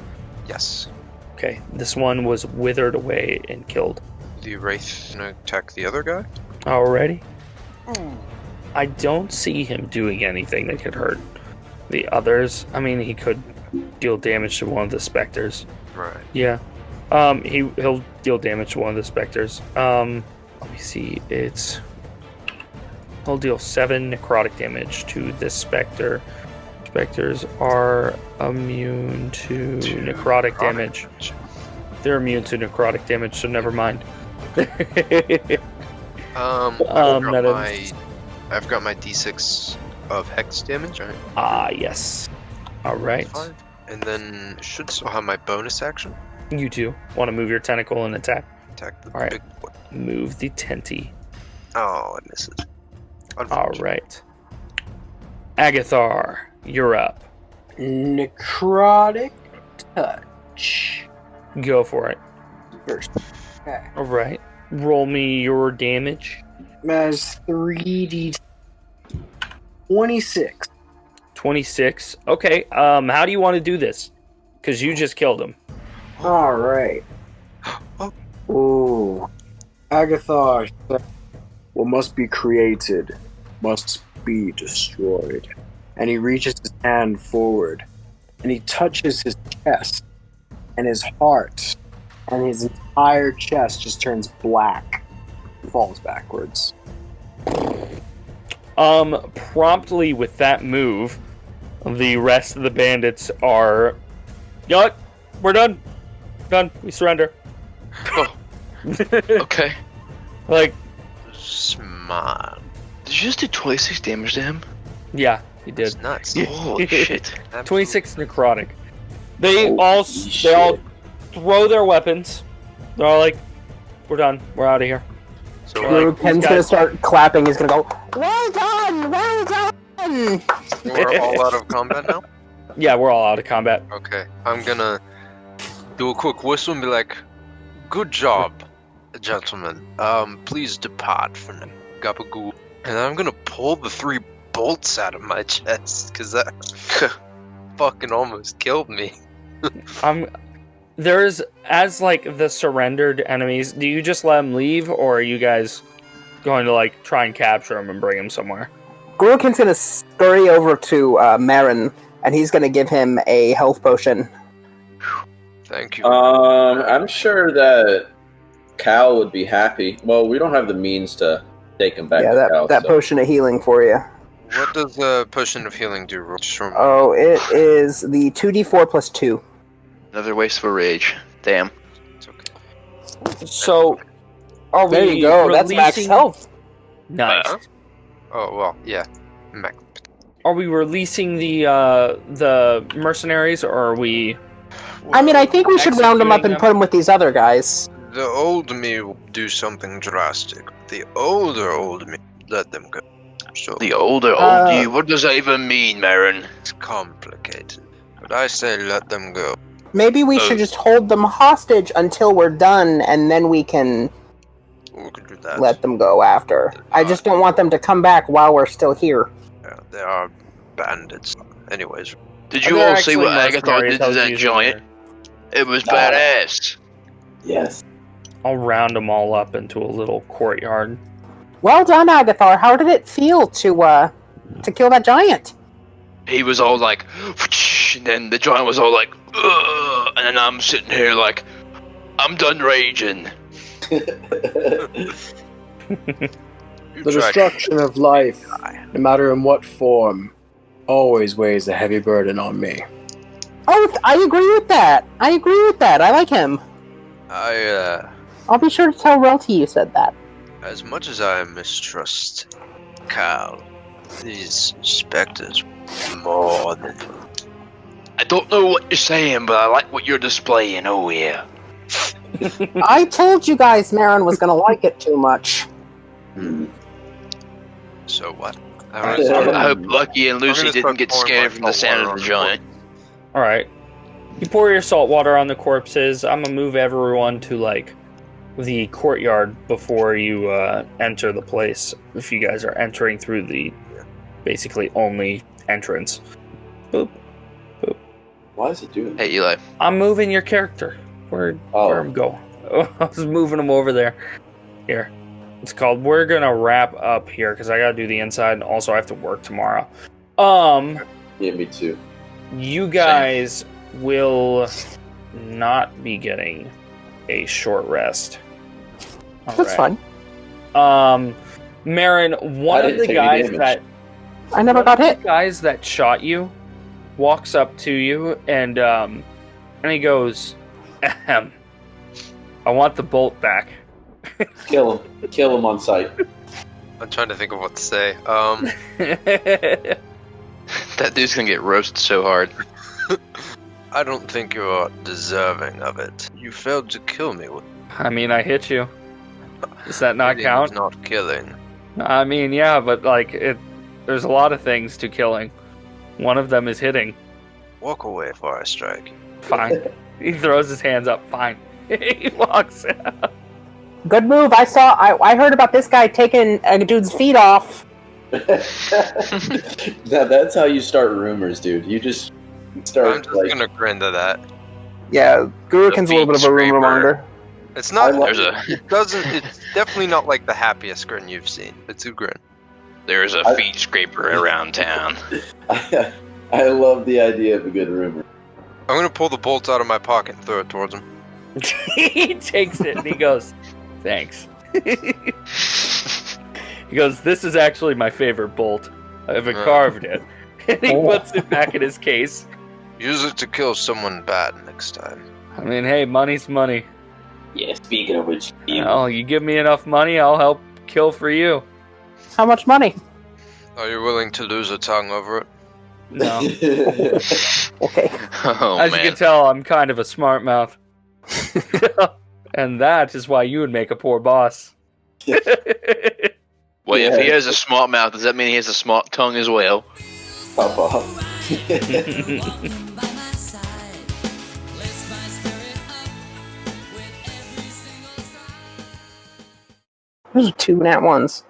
Yes. Okay, this one was withered away and killed. The Wraith gonna attack the other guy? Alrighty. I don't see him doing anything that could hurt the others. I mean, he could deal damage to one of the specters. Right. Yeah. He'll deal damage to one of the specters. Let me see. He'll deal 7 necrotic damage to this specter. Specters are immune to necrotic damage. They're immune to necrotic damage, so never mind. I've got my d6 of hex damage, right? Ah, yes. Alright. And then should still have my bonus action. You too. Want to move your tentacle and attack? Attack the Alright. big boy. Move the tenty. Oh, it misses. Alright. Agathar, you're up. Necrotic touch. Go for it. First. Okay. Alright. Roll me your damage. As 3d 26. 26. Okay. How do you want to do this? Because you just killed him. Alright. Ooh. Agathar, what must be created must be destroyed. And he reaches his hand forward and he touches his chest and his heart, and his entire chest just turns black, falls backwards. Promptly with that move, the rest of the bandits are, you know what? We're done. Done. We surrender. Oh. Okay. Like, smart. Did you just do 26 damage to him? Yeah, he did. It's nuts. Holy shit. 26 necrotic. They all throw their weapons. They're all like, we're done. We're out of here. So Ken's gonna start clapping. He's gonna go, well done, well done. we're all out of combat now? Yeah, we're all out of combat. Okay. I'm gonna do a quick whistle and be like, good job, gentlemen. Please depart for now. Gabagool. And I'm gonna pull the 3 bolts out of my chest, because that fucking almost killed me. There's, as like the surrendered enemies, do you just let them leave, or are you guys going to like try and capture them and bring them somewhere? Gurukin's gonna scurry over to Marin, and he's gonna give him a health potion. Thank you. I'm sure that Cal would be happy. Well, we don't have the means to take him back to Cal. That potion of healing for you. What does the potion of healing do? Oh, it is the 2d4 plus 2. Another waste of a rage. Damn. It's okay. So, are There we you go. That's max releasing- health. Nice. Oh, well, yeah. Max. Are we releasing the mercenaries, or are we? I mean, I think we should round them up and put them with these other guys. The old me will do something drastic. The older me, let them go. So The older you? What does that even mean, Marin? it's complicated. But I say let them go. Maybe we should just hold them hostage until we're done, and then we can We could do that. let them go after. I just don't want them to come back while we're still here. Yeah, they are bandits. Anyways. Did you all see what Agathar did to that giant? It was badass. Yes. I'll round them all up into a little courtyard. Well done, Agathar. How did it feel to kill that giant? He was all like, and then the giant was all like, ugh, and then I'm sitting here like, I'm done raging. The destruction of life, no matter in what form, always weighs a heavy burden on me. Oh, I agree with that. I like him. I'll be sure to tell Relty you said that. As much as I mistrust Cal, these specters more than... I don't know what you're saying, but I like what you're displaying. Oh yeah. I told you guys Marin was gonna like it too much. So what? I hope Lucky and Lucy gonna didn't start get pouring scared my from the salt sound water of the on the giant. All right. You pour your salt water on the corpses. I'm gonna move everyone to like the courtyard before you enter the place. If you guys are entering through the basically only entrance. Boop. Why is it doing that? Hey, Eli. I'm moving your character. Where I'm going? I was moving him over there. Here. It's called. We're gonna wrap up here because I gotta do the inside, and also I have to work tomorrow. Yeah, me too. You guys will not be getting a short rest. That's fine. Marin, one I of didn't the take any guys damage. that I never got hit. guys that shot you walks up to you and he goes, Ahem. I want the bolt back. Kill him on sight. I'm trying to think of what to say. That dude's gonna get roasted so hard. I don't think you're deserving of it. You failed to kill me. I mean, I hit you. Does that not Hitting count? is not killing. I mean, yeah, but like there's a lot of things to killing. One of them is hitting. Walk away before I strike. Fine. He throws his hands up. Fine. He walks out. Good move. I heard about this guy taking a dude's feet off. That's how you start rumors, dude. You just start I'm just gonna grin to that. Yeah, Gurukin's a little bit of a rumor monger. It's not. It doesn't. It's definitely not like the happiest grin you've seen. It's a grin. There's a feet scraper around town. I love the idea of a good rumor. I'm gonna pull the bolt out of my pocket and throw it towards him. He takes it and he goes, thanks. He goes, this is actually my favorite bolt. I haven't carved it. And he puts it back in his case. Use it to kill someone bad next time. I mean, hey, money's money. Yeah, speaking of which, Oh, you give me enough money, I'll help kill for you. How much money? Are you willing to lose a tongue over it? No. Okay. Oh, As man. you can tell, I'm kind of a smart mouth. And that is why you would make a poor boss. Well, if he has a smart mouth, does that mean he has a smart tongue as well? Pop off. Those are 2 nat ones.